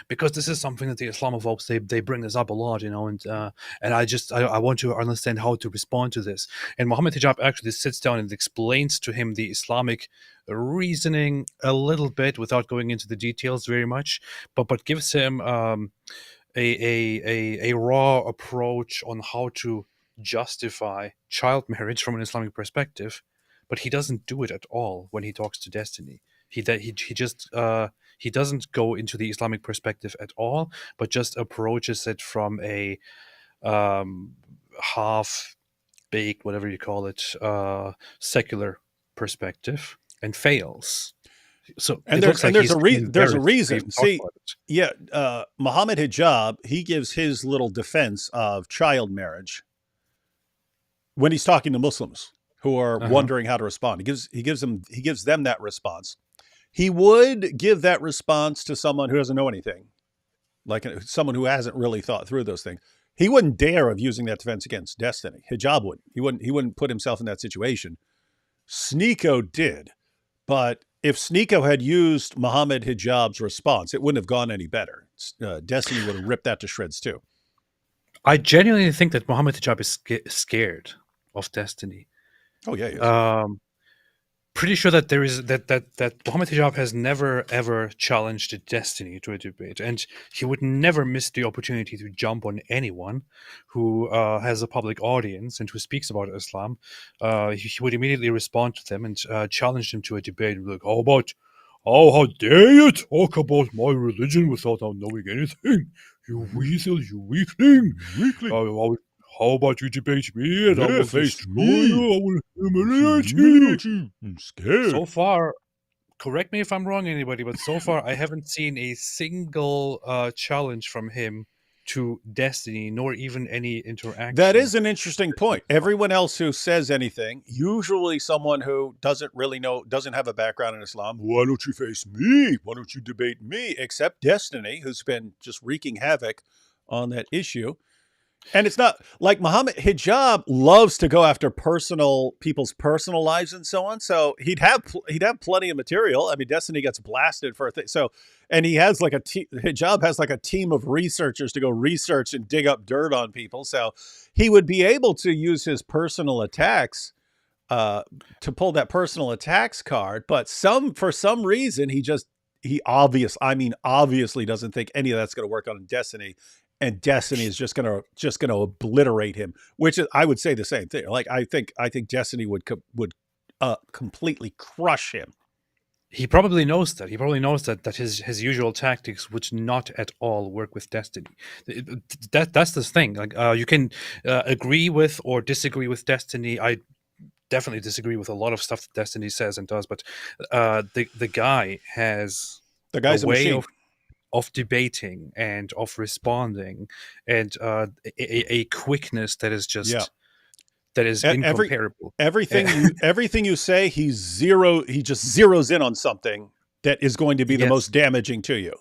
because this is something that the Islamophobes they bring this up a lot, and I want to understand how to respond to this. And Mohammed Hijab actually sits down and explains to him the Islamic reasoning a little bit without going into the details very much, but gives him a raw approach on how to justify child marriage from an Islamic perspective, but he doesn't do it at all when he talks to Destiny. He doesn't go into the Islamic perspective at all, but just approaches it from a half-baked, whatever you call it, secular perspective, and fails. So there's a reason. See, Mohammed Hijab, he gives his little defense of child marriage when he's talking to Muslims who are wondering how to respond. He gives them that response. He would give that response to someone who doesn't know anything, like someone who hasn't really thought through those things. He wouldn't dare of using that defense against Destiny. Hijab wouldn't. He wouldn't put himself in that situation. Sneeko did, but if Sneeko had used Mohammed Hijab's response, it wouldn't have gone any better. Destiny would have ripped that to shreds too. I genuinely think that Mohammed Hijab is scared of Destiny. Oh yeah, he is. Pretty sure that there is that Mohammed Hijab has never ever challenged Destiny to a debate, and he would never miss the opportunity to jump on anyone who has a public audience and who speaks about Islam. He would immediately respond to them and challenge them to a debate. Like, how dare you talk about my religion without knowing anything? You weasel, you weakling. How about you debate me and I will face me? I will humiliate you. I'm scared. So far, correct me if I'm wrong, anybody, but so far I haven't seen a single challenge from him to Destiny, nor even any interaction. That is an interesting point. Everyone else who says anything, usually someone who doesn't really know, doesn't have a background in Islam, why don't you face me? Why don't you debate me? Except Destiny, who's been just wreaking havoc on that issue. And it's not like Mohammed Hijab loves to go after people's personal lives and so on. So he'd have plenty of material. I mean, Destiny gets blasted for a thing. So, and he has like Hijab has like a team of researchers to go research and dig up dirt on people. So he would be able to use his personal attacks to pull that personal attacks card. But for some reason, he obviously doesn't think any of that's going to work on Destiny. And Destiny is just gonna obliterate him, which is, I would say the same thing. Like I think Destiny would completely crush him. He probably knows that. He probably knows that his usual tactics would not at all work with Destiny. That's the thing. Like you can agree with or disagree with Destiny. I definitely disagree with a lot of stuff that Destiny says and does, but the guy has a way of debating and of responding, and a quickness that is just that is incomparable. Everything you say, he just zeroes in on something that is going to be the most damaging to you.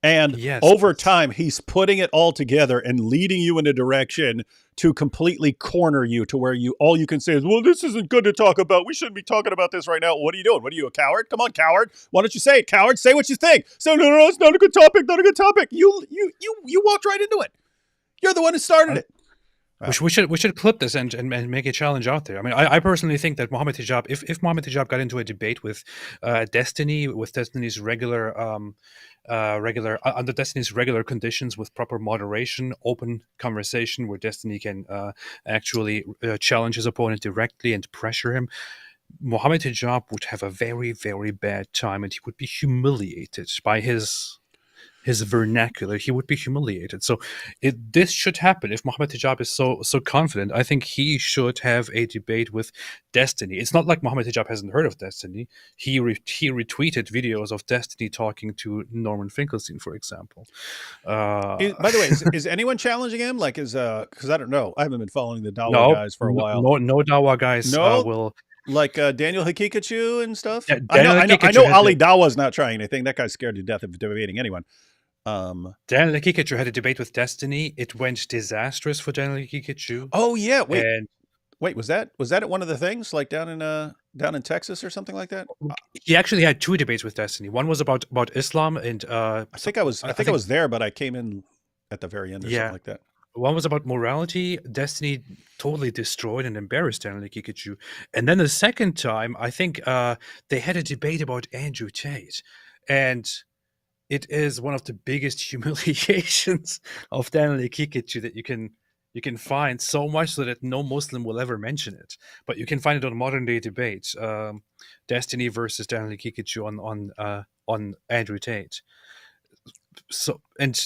And over time, he's putting it all together and leading you in a direction to completely corner you to where all you can say is, well, this isn't good to talk about. We shouldn't be talking about this right now. What are you doing? What are you, a coward? Come on, coward. Why don't you say it, coward? Say what you think. So no, it's not a good topic. Not a good topic. You walked right into it. You're the one who started it. We should clip this and make a challenge out there. I mean, I personally think that Mohammed Hijab, if Mohammed Hijab got into a debate with Destiny's regular under Destiny's regular conditions with proper moderation, open conversation where Destiny can actually challenge his opponent directly and pressure him, Mohammed Hijab would have a very, very bad time, and he would be humiliated by his vernacular. He would be humiliated. So this should happen. If Mohammed Hijab is so confident, I think he should have a debate with Destiny. It's not like Mohammed Hijab hasn't heard of Destiny. He retweeted videos of Destiny talking to Norman Finkelstein, for example. By the way, is anyone challenging him? Like, because I don't know. I haven't been following the Dawa guys for a while. No Dawa guys will. Like Daniel Hakikachu and stuff. Yeah, I know Ali Dawa's not trying anything. That guy's scared to death of debating anyone. Daniel Hakikachu had a debate with Destiny. It went disastrous for Daniel Hakikachu. Oh yeah, wait, was that at one of the things like down in Texas or something like that? He actually had two debates with Destiny. One was about Islam, and I think I was there, but I came in at the very end or something like that. One was about morality. Destiny totally destroyed and embarrassed Daniel Hakikachu. And then the second time, I think they had a debate about Andrew Tate, and it is one of the biggest humiliations of Daniel Hakikachu that you can find, so much so that no Muslim will ever mention it. But you can find it on modern day debates. Destiny versus Daniel Hakikachu on Andrew Tate. So, and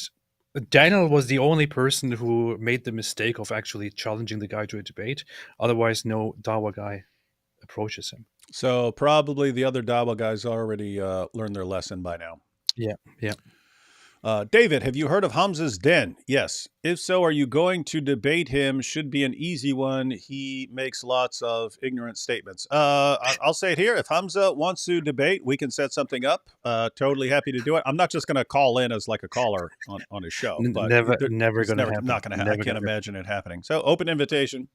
Daniel was the only person who made the mistake of actually challenging the guy to a debate. Otherwise, no Dawa guy approaches him. So probably the other Dawa guys already learned their lesson by now. Yeah. David, have you heard of Hamza's Den? Yes. If so, are you going to debate him? Should be an easy one. He makes lots of ignorant statements. I'll say it here. If Hamza wants to debate, we can set something up. Totally happy to do it. I'm not just going to call in as like a caller on his show. But never going to happen. Not going to happen. I can't imagine it happening. So open invitation.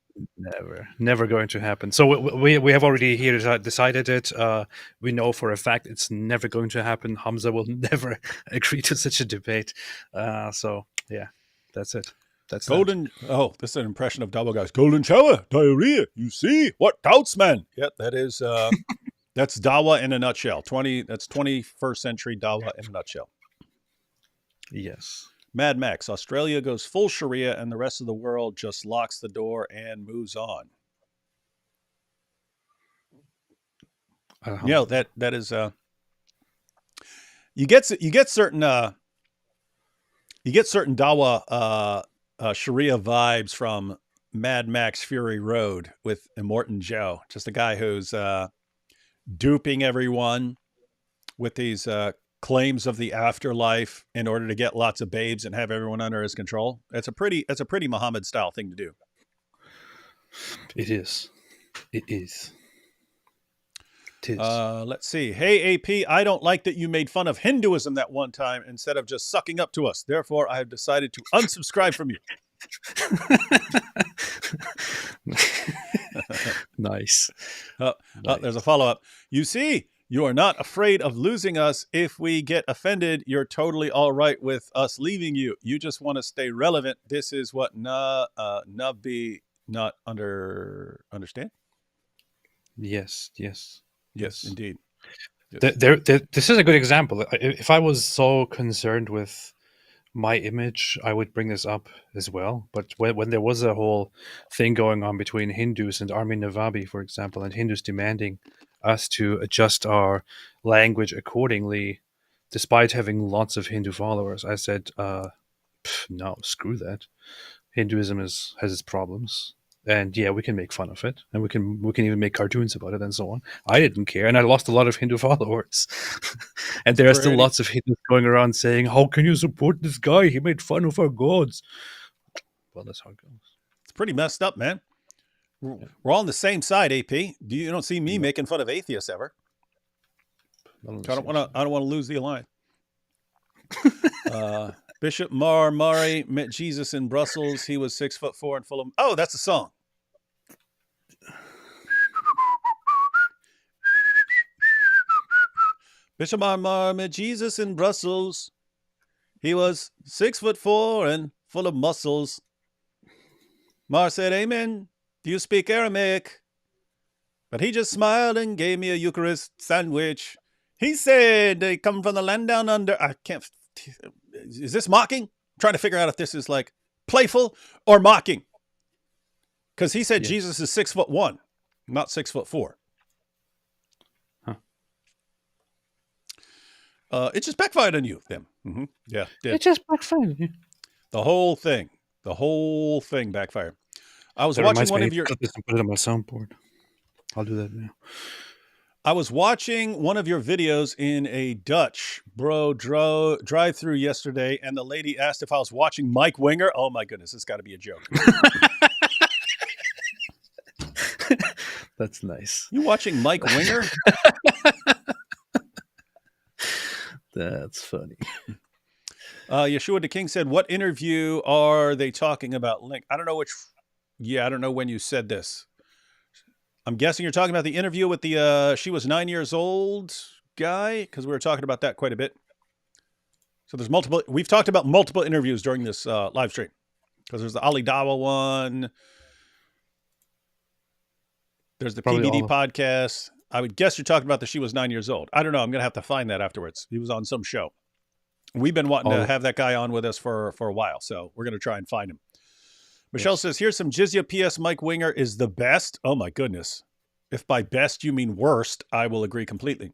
Never going to happen. So we have already here decided it. We know for a fact it's never going to happen. Hamza will never agree to such a debate. So yeah, that's it. That's golden. That. Oh, this is an impression of Dawa guys. Golden shower, diarrhea. You see what doubts, man? Yep, that is. That's Dawa in a nutshell. That's 21st century Dawa in a nutshell. Yes. Mad Max, Australia goes full Sharia and the rest of the world just locks the door and moves on. That is you get certain Dawa Sharia vibes from Mad Max Fury Road with Immortan Joe, just a guy who's duping everyone with these claims of the afterlife in order to get lots of babes and have everyone under his control. It's a pretty Muhammad style thing to do. It is. Let's see. Hey AP, I don't like that you made fun of Hinduism that one time instead of just sucking up to us. Therefore, I have decided to unsubscribe from you. Nice. There's a follow-up. You see, you are not afraid of losing us. If we get offended, you're totally all right with us leaving you. You just want to stay relevant. This is what Nabi not understand? Yes, indeed. Yes. This is a good example. If I was so concerned with my image, I would bring this up as well. But when there was a whole thing going on between Hindus and Armin Navabi, for example, and Hindus demanding us to adjust our language accordingly, despite having lots of Hindu followers, I said, no, screw that. Hinduism has its problems. And yeah, we can make fun of it, and we can even make cartoons about it and so on. I didn't care, and I lost a lot of Hindu followers. And there are still lots of Hindus going around saying, how can you support this guy? He made fun of our gods. Well, that's how it goes. It's pretty messed up, man. We're all on the same side, AP. You don't see me making fun of atheists ever. I don't want to lose the alliance. Bishop Mar Mari met Jesus in Brussels. He was 6'4" and full of. Oh, that's a song. Bishop Mar Mari met Jesus in Brussels. He was 6'4" and full of muscles. Mar said, "Amen. Do you speak Aramaic?" But he just smiled and gave me a Eucharist sandwich. He said they come from the land down under. I can't. Is this mocking? I'm trying to figure out if this is like playful or mocking. Because he said Jesus is 6'1", not 6'4". Huh. It just backfired on you, then. Mm-hmm. Yeah, did. It just backfired. Yeah. The whole thing backfired. I was That watching reminds one me, of your. put it on my soundboard. I'll do that now. I was watching one of your videos in a Dutch drive-through yesterday, and the lady asked if I was watching Mike Winger. Oh my goodness, it's got to be a joke. That's nice. You watching Mike Winger? That's funny. Yeshua the King said, "What interview are they talking about?" Link. I don't know which. Yeah, I don't know when you said this. I'm guessing you're talking about the interview with the she was 9 years old guy, because we were talking about that quite a bit. So there's multiple. We've talked about multiple interviews during this live stream, because there's the Ali Dawa one. There's the Probably PBD podcast. I would guess you're talking about the she was 9 years old. I don't know. I'm going to have to find that afterwards. He was on some show. We've been wanting to have that guy on with us for a while, so we're going to try and find him. Michelle says, "Here's some jizya. P.S. Mike Winger is the best." Oh, my goodness. If by best you mean worst, I will agree completely.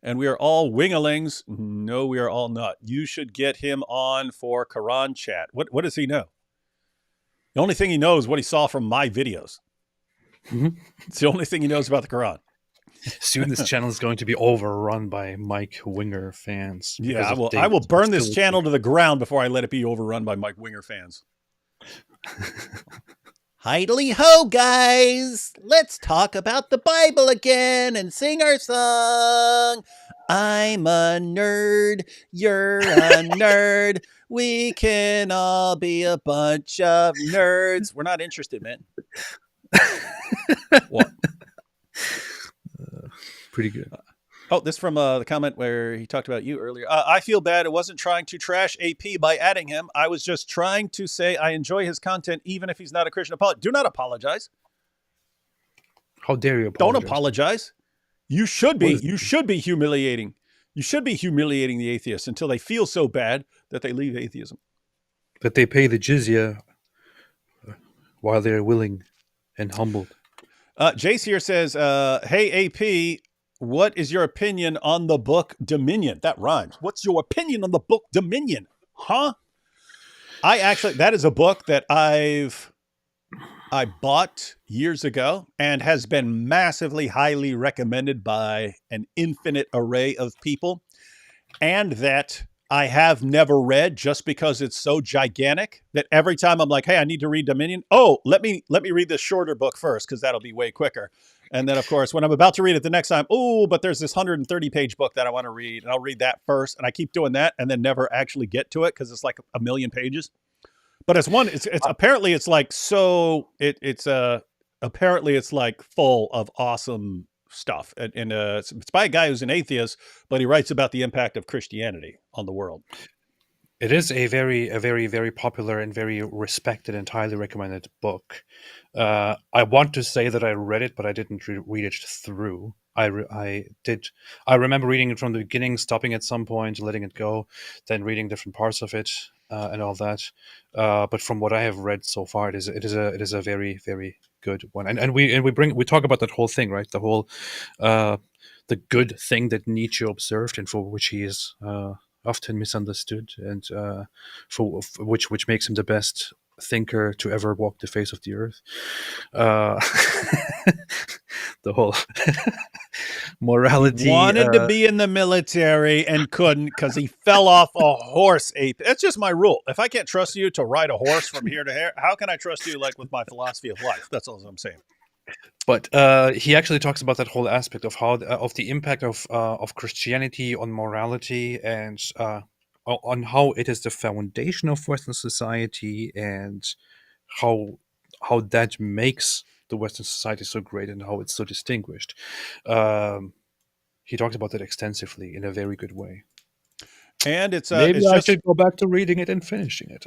"And we are all wingalings." No, we are all not. You should get him on for Quran chat. What does he know? The only thing he knows is what he saw from my videos. Mm-hmm. It's the only thing he knows about the Quran. Soon this channel is going to be overrun by Mike Winger fans. Yeah, I will burn this channel to the ground before I let it be overrun by Mike Winger fans. Heidly ho, guys! Let's talk about the Bible again and sing our song. I'm a nerd, you're a nerd. We can all be a bunch of nerds. We're not interested, man. What? Pretty good. Oh, this from the comment where he talked about you earlier. "I feel bad. I wasn't trying to trash AP by adding him. I was just trying to say I enjoy his content, even if he's not a Christian. Do not apologize. How dare you apologize? Don't apologize. You should be. You should be humiliating. You should be humiliating the atheists until they feel so bad that they leave atheism. That they pay the jizya while they're willing and humbled." Jace here says, "Hey, AP, what is your opinion on the book Dominion?" That rhymes. What's your opinion on the book Dominion? Huh? That is a book that I bought years ago and has been massively highly recommended by an infinite array of people, and that I have never read just because it's so gigantic that every time I'm like, "Hey, I need to read Dominion." Oh, let me read this shorter book first, because that'll be way quicker. And then, of course, when I'm about to read it the next time, oh, but there's this 130-page book that I want to read, and I'll read that first. And I keep doing that and then never actually get to it because it's like a million pages. But it's apparently it's like apparently it's like full of awesome stuff. And it's by a guy who's an atheist, but he writes about the impact of Christianity on the world. It is a very, very popular and very respected and highly recommended book. I want to say that I read it, but I didn't read it through. I remember reading it from the beginning, stopping at some point, letting it go, then reading different parts of it and all that. But from what I have read so far, it is a very, very good one. And we talk about that whole thing, right? The whole the good thing that Nietzsche observed and for which he is often misunderstood, and for which makes him the best thinker to ever walk the face of the earth. The whole morality. Wanted to be in the military and couldn't because he fell off a horse. That's just my rule. If I can't trust you to ride a horse from here to here, how can I trust you like with my philosophy of life? That's all I'm saying. But he actually talks about that whole aspect of how of the impact of Christianity on morality, and on how it is the foundation of Western society, and how that makes the Western society so great and how it's so distinguished. He talks about that extensively in a very good way. And it's maybe it's I just, should go back to reading it and finishing it.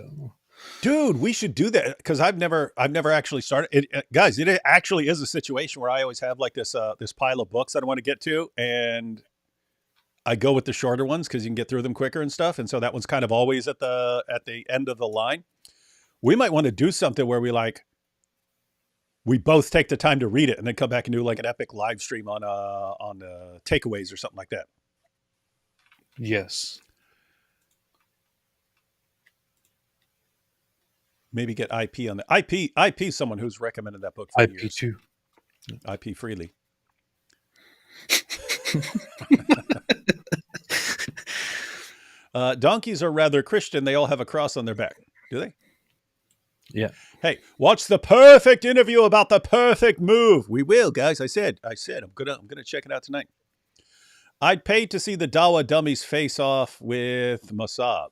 Dude, we should do that because I've never actually started it. Guys, it actually is a situation where I always have like this pile of books that I want to get to, and I go with the shorter ones because you can get through them quicker and stuff. And so that one's kind of always at the end of the line. We might want to do something where we both take the time to read it and then come back and do like an epic live stream on takeaways or something like that. Yes. Maybe get IP on the IP. Someone who's recommended that book for IP years. too. IP freely. Donkeys are rather Christian. They all have a cross on their back. Do they? Yeah. Hey, watch the perfect interview about the perfect move. We will, guys. I said I'm gonna check it out tonight. I'd pay to see the Dawa dummies face off with Masab.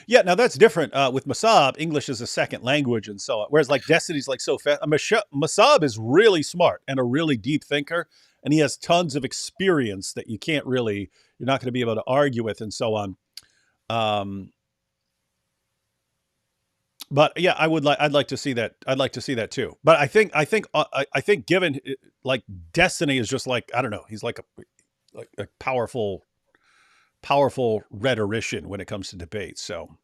Yeah, now that's different. With Masab, English is a second language and so on. Whereas like Destiny's like so fast. Masab is really smart and a really deep thinker. And he has tons of experience that you're not going to be able to argue with and so on. But yeah, I'd like to see that. I'd like to see that too. But I think given like Destiny is just like, I don't know. He's like a powerful rhetorician when it comes to debate. So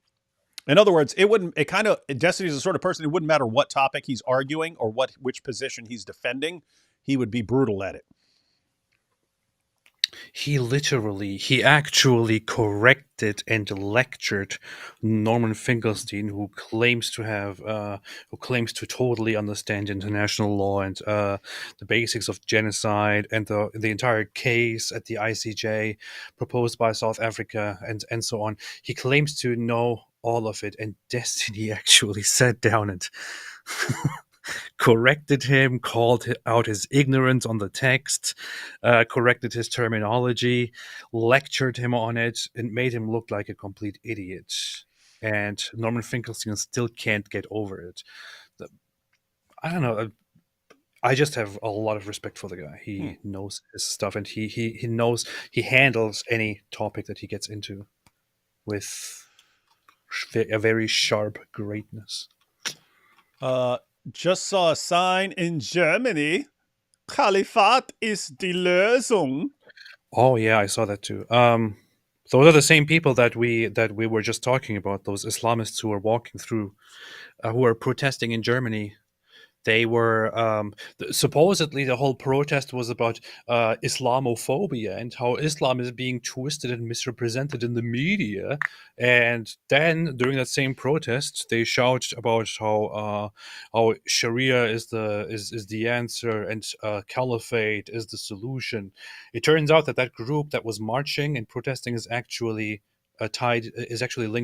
in other words, Destiny's the sort of person, it wouldn't matter what topic he's arguing or which position he's defending. He would be brutal at it. He actually corrected and lectured Norman Finkelstein, who claims to totally understand international law and the basics of genocide and the entire case at the ICJ proposed by South Africa and so on. He claims to know all of it, and Destiny actually sat down and corrected him, called out his ignorance on the text, corrected his terminology, lectured him on it, and made him look like a complete idiot. And Norman Finkelstein still can't get over it. I don't know. I just have a lot of respect for the guy. He knows his stuff, and he knows he handles any topic that he gets into with a very sharp greatness. Just saw a sign in Germany. Caliphate ist die Lösung. Oh yeah, I saw that too. Those are the same people that we were just talking about. Those Islamists who are walking through, who are protesting in Germany. They were supposedly the whole protest was about Islamophobia and how Islam is being twisted and misrepresented in the media. And then during that same protest, they shout about how Sharia is the answer and caliphate is the solution. It turns out that group that was marching and protesting is actually linked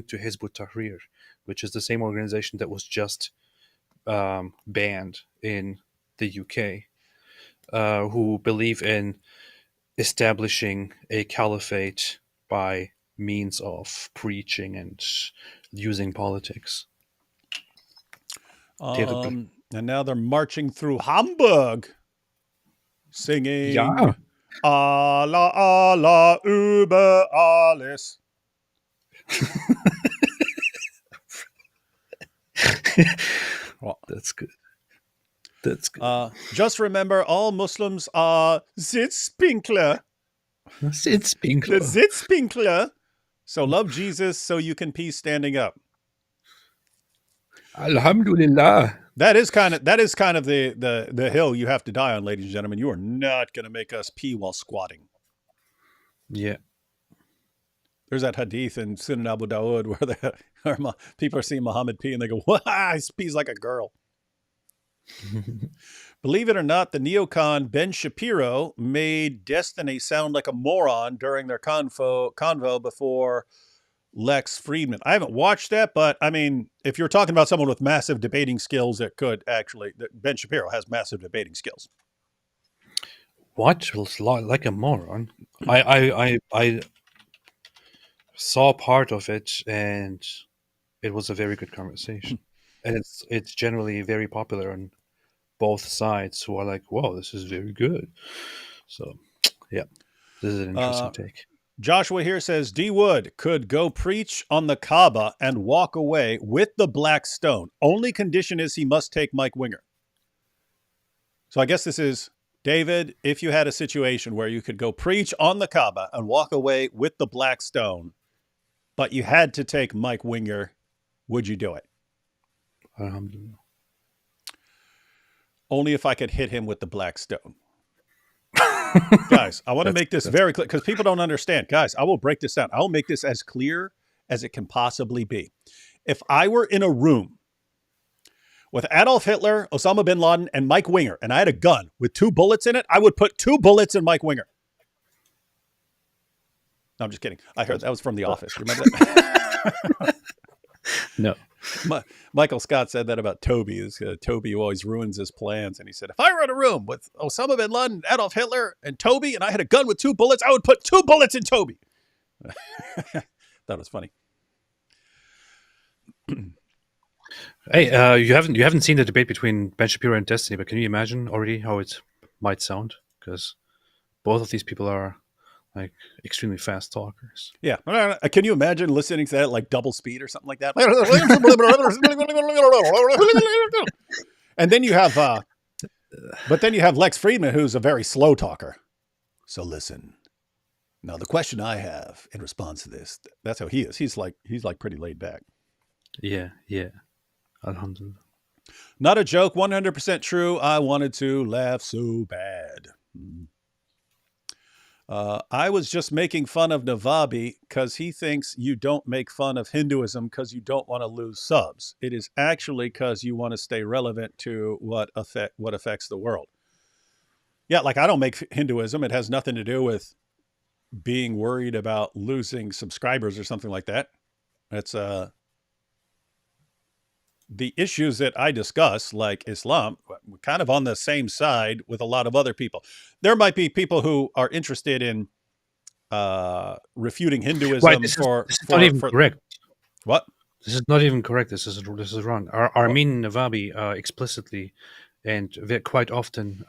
to Hizb ut-Tahrir, which is the same organization that was just banned in the UK, who believe in establishing a caliphate by means of preaching and using politics. And now they're marching through Hamburg, singing Ja. Allah, Allah, über alles. Well, that's good. That's good. Just remember, all Muslims are Sitzpinkler. Sitzpinkler. The Sitzpinkler. So love Jesus so you can pee standing up. Alhamdulillah. That is kind of the hill you have to die on, ladies and gentlemen. You are not going to make us pee while squatting. Yeah. There's that hadith in Sunan Abu Dawud where people are seeing Muhammad pee and they go, "Wow, he pees like a girl." Believe it or not, the neocon Ben Shapiro made Destiny sound like a moron during their convo before Lex Friedman. I haven't watched that, but I mean, if you're talking about someone with massive debating skills, it could actually. Ben Shapiro has massive debating skills. What? Like a moron? I saw part of it, and it was a very good conversation. And it's generally very popular on both sides, who are like, "Whoa, this is very good." So, yeah, this is an interesting take. Joshua here says D. Wood could go preach on the Kaaba and walk away with the black stone. Only condition is he must take Mike Winger. So I guess this is, David, if you had a situation where you could go preach on the Kaaba and walk away with the black stone, but you had to take Mike Winger, would you do it? Only if I could hit him with the black stone. Guys, I want to make this very clear because people don't understand. Guys, I will break this down. I will make this as clear as it can possibly be. If I were in a room with Adolf Hitler, Osama bin Laden, and Mike Winger, and I had a gun with 2 bullets in it, I would put 2 bullets in Mike Winger. No, I'm just kidding. I heard that was from The Office. Remember that? No. Michael Scott said that about Toby. Toby who always ruins his plans. And he said, if I were in a room with Osama bin Laden, Adolf Hitler, and Toby, and I had a gun with 2 bullets, I would put 2 bullets in Toby. That was funny. Hey, you haven't seen the debate between Ben Shapiro and Destiny, but can you imagine already how it might sound? Because both of these people are like extremely fast talkers. Yeah. Can you imagine listening to that like double speed or something like that? And then you have, but then you have Lex Friedman, who's a very slow talker. So listen. Now the question I have in response to this, that's how he is. He's like pretty laid back. Yeah. Alhamdulillah. Not a joke, 100% true. I wanted to laugh so bad. I was just making fun of Navabi because he thinks you don't make fun of Hinduism because you don't want to lose subs. It is actually because you want to stay relevant to what affects the world. Yeah, like I don't make Hinduism. It has nothing to do with being worried about losing subscribers or something like that. It's the issues that I discuss, like Islam, we're kind of on the same side with a lot of other people. There might be people who are interested in refuting Hinduism. Right, this is not even correct. What? This is not even correct. This is wrong. Armin Navabi explicitly and quite often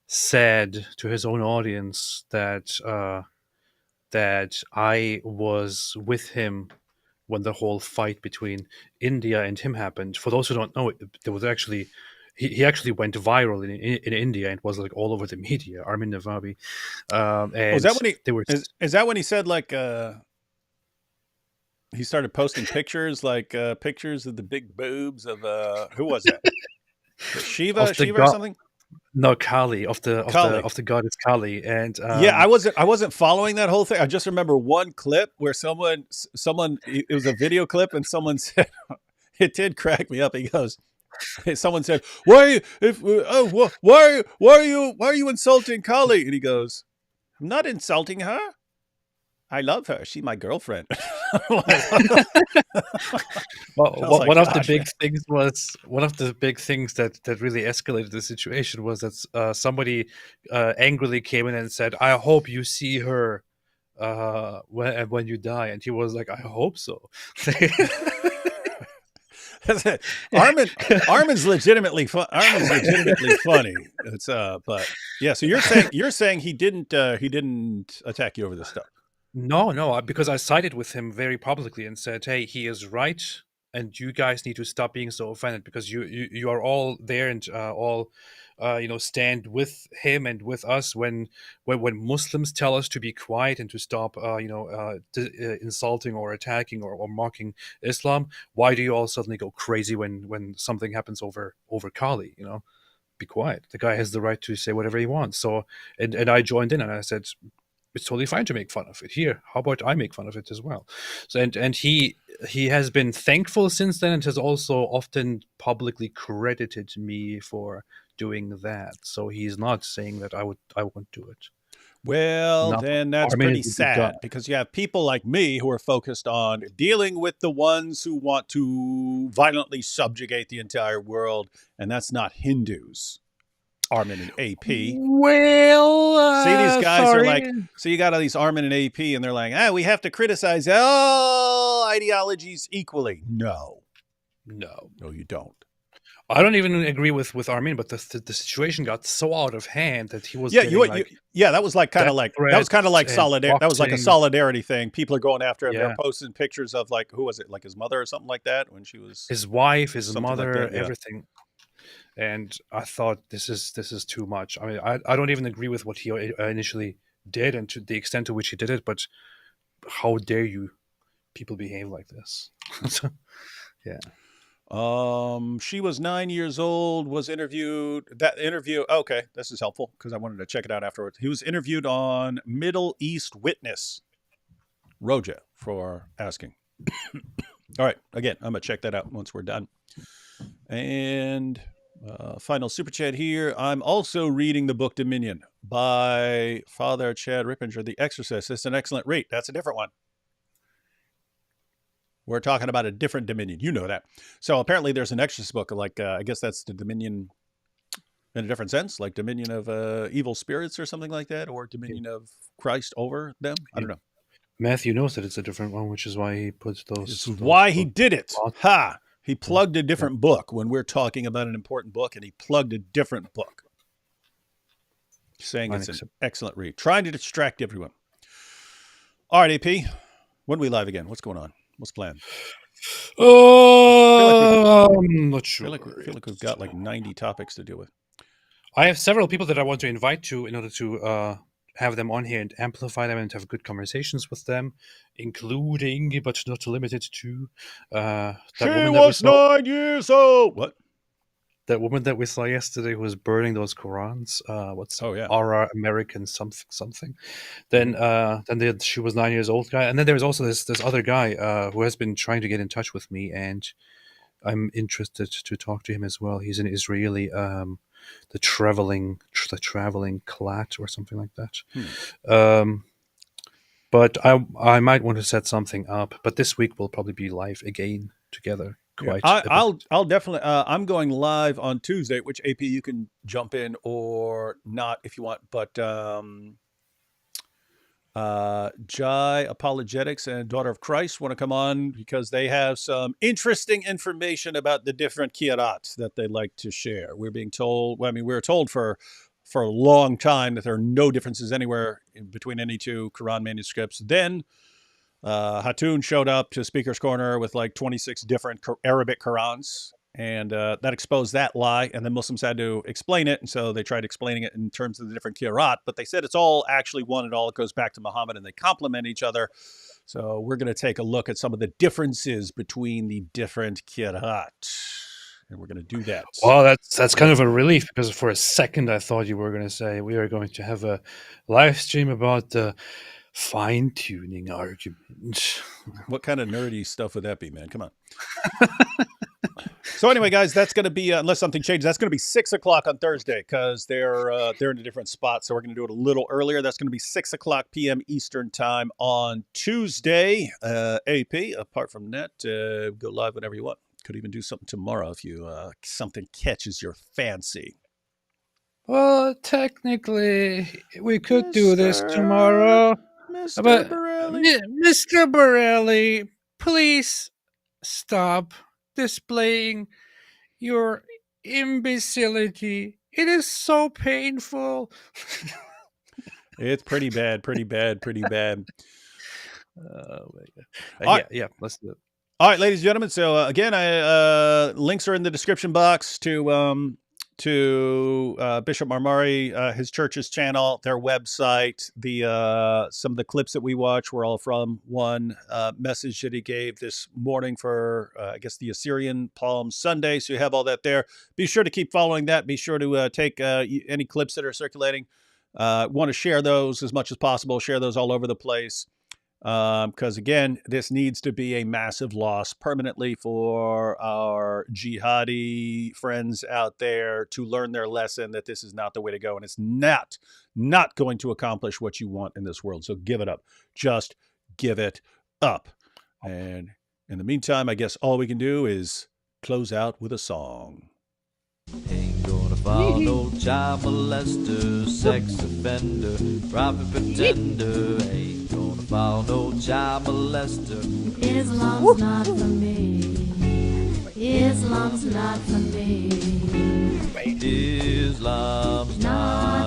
said to his own audience that I was with him when the whole fight between India and him happened. For those who don't know, there was actually he actually went viral in India and was like all over the media. Armin Navabi. Is that when is that when he said like he started posting pictures like pictures of the big boobs of who was that? Shiva or something? No, Kali of the goddess Kali, and yeah, I wasn't following that whole thing. I just remember one clip where someone it was a video clip, and someone said it did crack me up. He goes, someone said, "Why are you insulting Kali?" And he goes, "I'm not insulting her. I love her. She's my girlfriend." Well, one of the big things that really escalated the situation was that somebody angrily came in and said, "I hope you see her when you die," and he was like, "I hope so." Armin's legitimately funny. It's but yeah. So you're saying he didn't attack you over this stuff. No, because I sided with him very publicly and said, "Hey, he is right, and you guys need to stop being so offended because you are all there and all stand with him and with us when Muslims tell us to be quiet and to stop insulting or attacking or mocking Islam. Why do you all suddenly go crazy when something happens over Kali? Be quiet. The guy has the right to say whatever he wants." So and I joined in and I said, it's totally fine to make fun of it. Here, how about I make fun of it as well? So and he has been thankful since then and has also often publicly credited me for doing that. So he's not saying that I won't do it. Well, then that's pretty sad because you have people like me who are focused on dealing with the ones who want to violently subjugate the entire world, and that's not Hindus. Armin and AP. Well, see, these guys are like, so you got all these Armin and AP, and they're like, we have to criticize all ideologies equally. No, you don't. I don't even agree with Armin, but the situation got so out of hand that he was Yeah, getting that was like kind of like that was kind of like threats that was like a boxing. solidarity thing. People are going after him. Yeah. They're posting pictures of like who was it, like his mother or something like that when she was His wife, his something like mother, that, yeah. everything. And I thought this is too much. I mean, I don't even agree with what he initially did and to the extent to which he did it, but how dare you people behave like this? Yeah. She was 9 years old, was interviewed. That interview, okay, this is helpful because I wanted to check it out afterwards. He was interviewed on Middle East Witness. Roja for asking. All right, again, I'm going to check that out once we're done. And final super chat here. I'm also reading the book Dominion by Father Chad Rippinger, The Exorcist. It's an excellent read. That's a different one. We're talking about a different Dominion. You know that. So apparently there's an Exorcist book. Like, I guess that's the Dominion in a different sense, like Dominion of evil spirits or something like that, or Dominion of Christ over them. I don't know. Matthew knows that it's a different one, which is why he puts those. This is why he did it. Ha! He plugged a different book when we're talking about an important book, and he plugged a different book. Saying it's an excellent read. Trying to distract everyone. All right, AP. When are we live again? What's going on? What's planned? I'm not sure. I feel like we've got like 90 topics to deal with. I have several people that I want to invite to in order to have them on here and amplify them and have good conversations with them, including, but not limited to, that woman that we saw. 9 years old. What? That woman that we saw yesterday who was burning those Qurans. Aura American something. Then she was 9 years old guy, and then there was also this other guy who has been trying to get in touch with me, and I'm interested to talk to him as well. He's an Israeli, the traveling Klat or something like that. But I might want to set something up. But this week we'll probably be live again together. I'll definitely. I'm going live on Tuesday, which AP you can jump in or not if you want. But Jai Apologetics and Daughter of Christ want to come on because they have some interesting information about the different qira'ats that they like to share. We're being told. Well, I mean, we were told for a long time that there are no differences anywhere between any two Quran manuscripts. Then Hatun showed up to Speaker's Corner with like 26 different Arabic Qurans, and that exposed that lie, and then Muslims had to explain it, and so they tried explaining it in terms of the different qira'at, but they said it's all actually one and all. It goes back to Muhammad, and they complement each other. So we're going to take a look at some of the differences between the different qira'at, and we're going to do that. Well, that's kind of a relief, because for a second I thought you were going to say we are going to have a live stream about the fine-tuning argument. What kind of nerdy stuff would that be, man? Come on. So anyway, guys, that's going to be, unless something changes, that's going to be 6 o'clock on Thursday because they're in a different spot. So we're going to do it a little earlier. That's going to be 6 o'clock p.m. Eastern time on Tuesday. AP, apart from that, go live whenever you want. Could even do something tomorrow if you something catches your fancy. Well, technically, we could do this tomorrow. Mr. Borelli. Mr. Borelli, please stop displaying your imbecility. It is so painful. It's pretty bad. Oh, my God. Yeah, let's do it. All right, ladies and gentlemen. So again, links are in the description box to Bishop Mar Mari, his church's channel, their website. Some of the clips that we watch were all from one message that he gave this morning for, I guess, the Assyrian Palm Sunday. So you have all that there. Be sure to keep following that. Be sure to take any clips that are circulating. Want to share those as much as possible. Share those all over the place. Because again, this needs to be a massive loss permanently for our jihadi friends out there to learn their lesson that this is not the way to go, and it's not going to accomplish what you want in this world. So give it up. Just give it up. And in the meantime, I guess all we can do is close out with a song. Ain't gonna follow no child molester, sex offender, private pretender. Ain't gonna follow no child molester. Islam's not for me. Islam Islam's not for me. Islam's not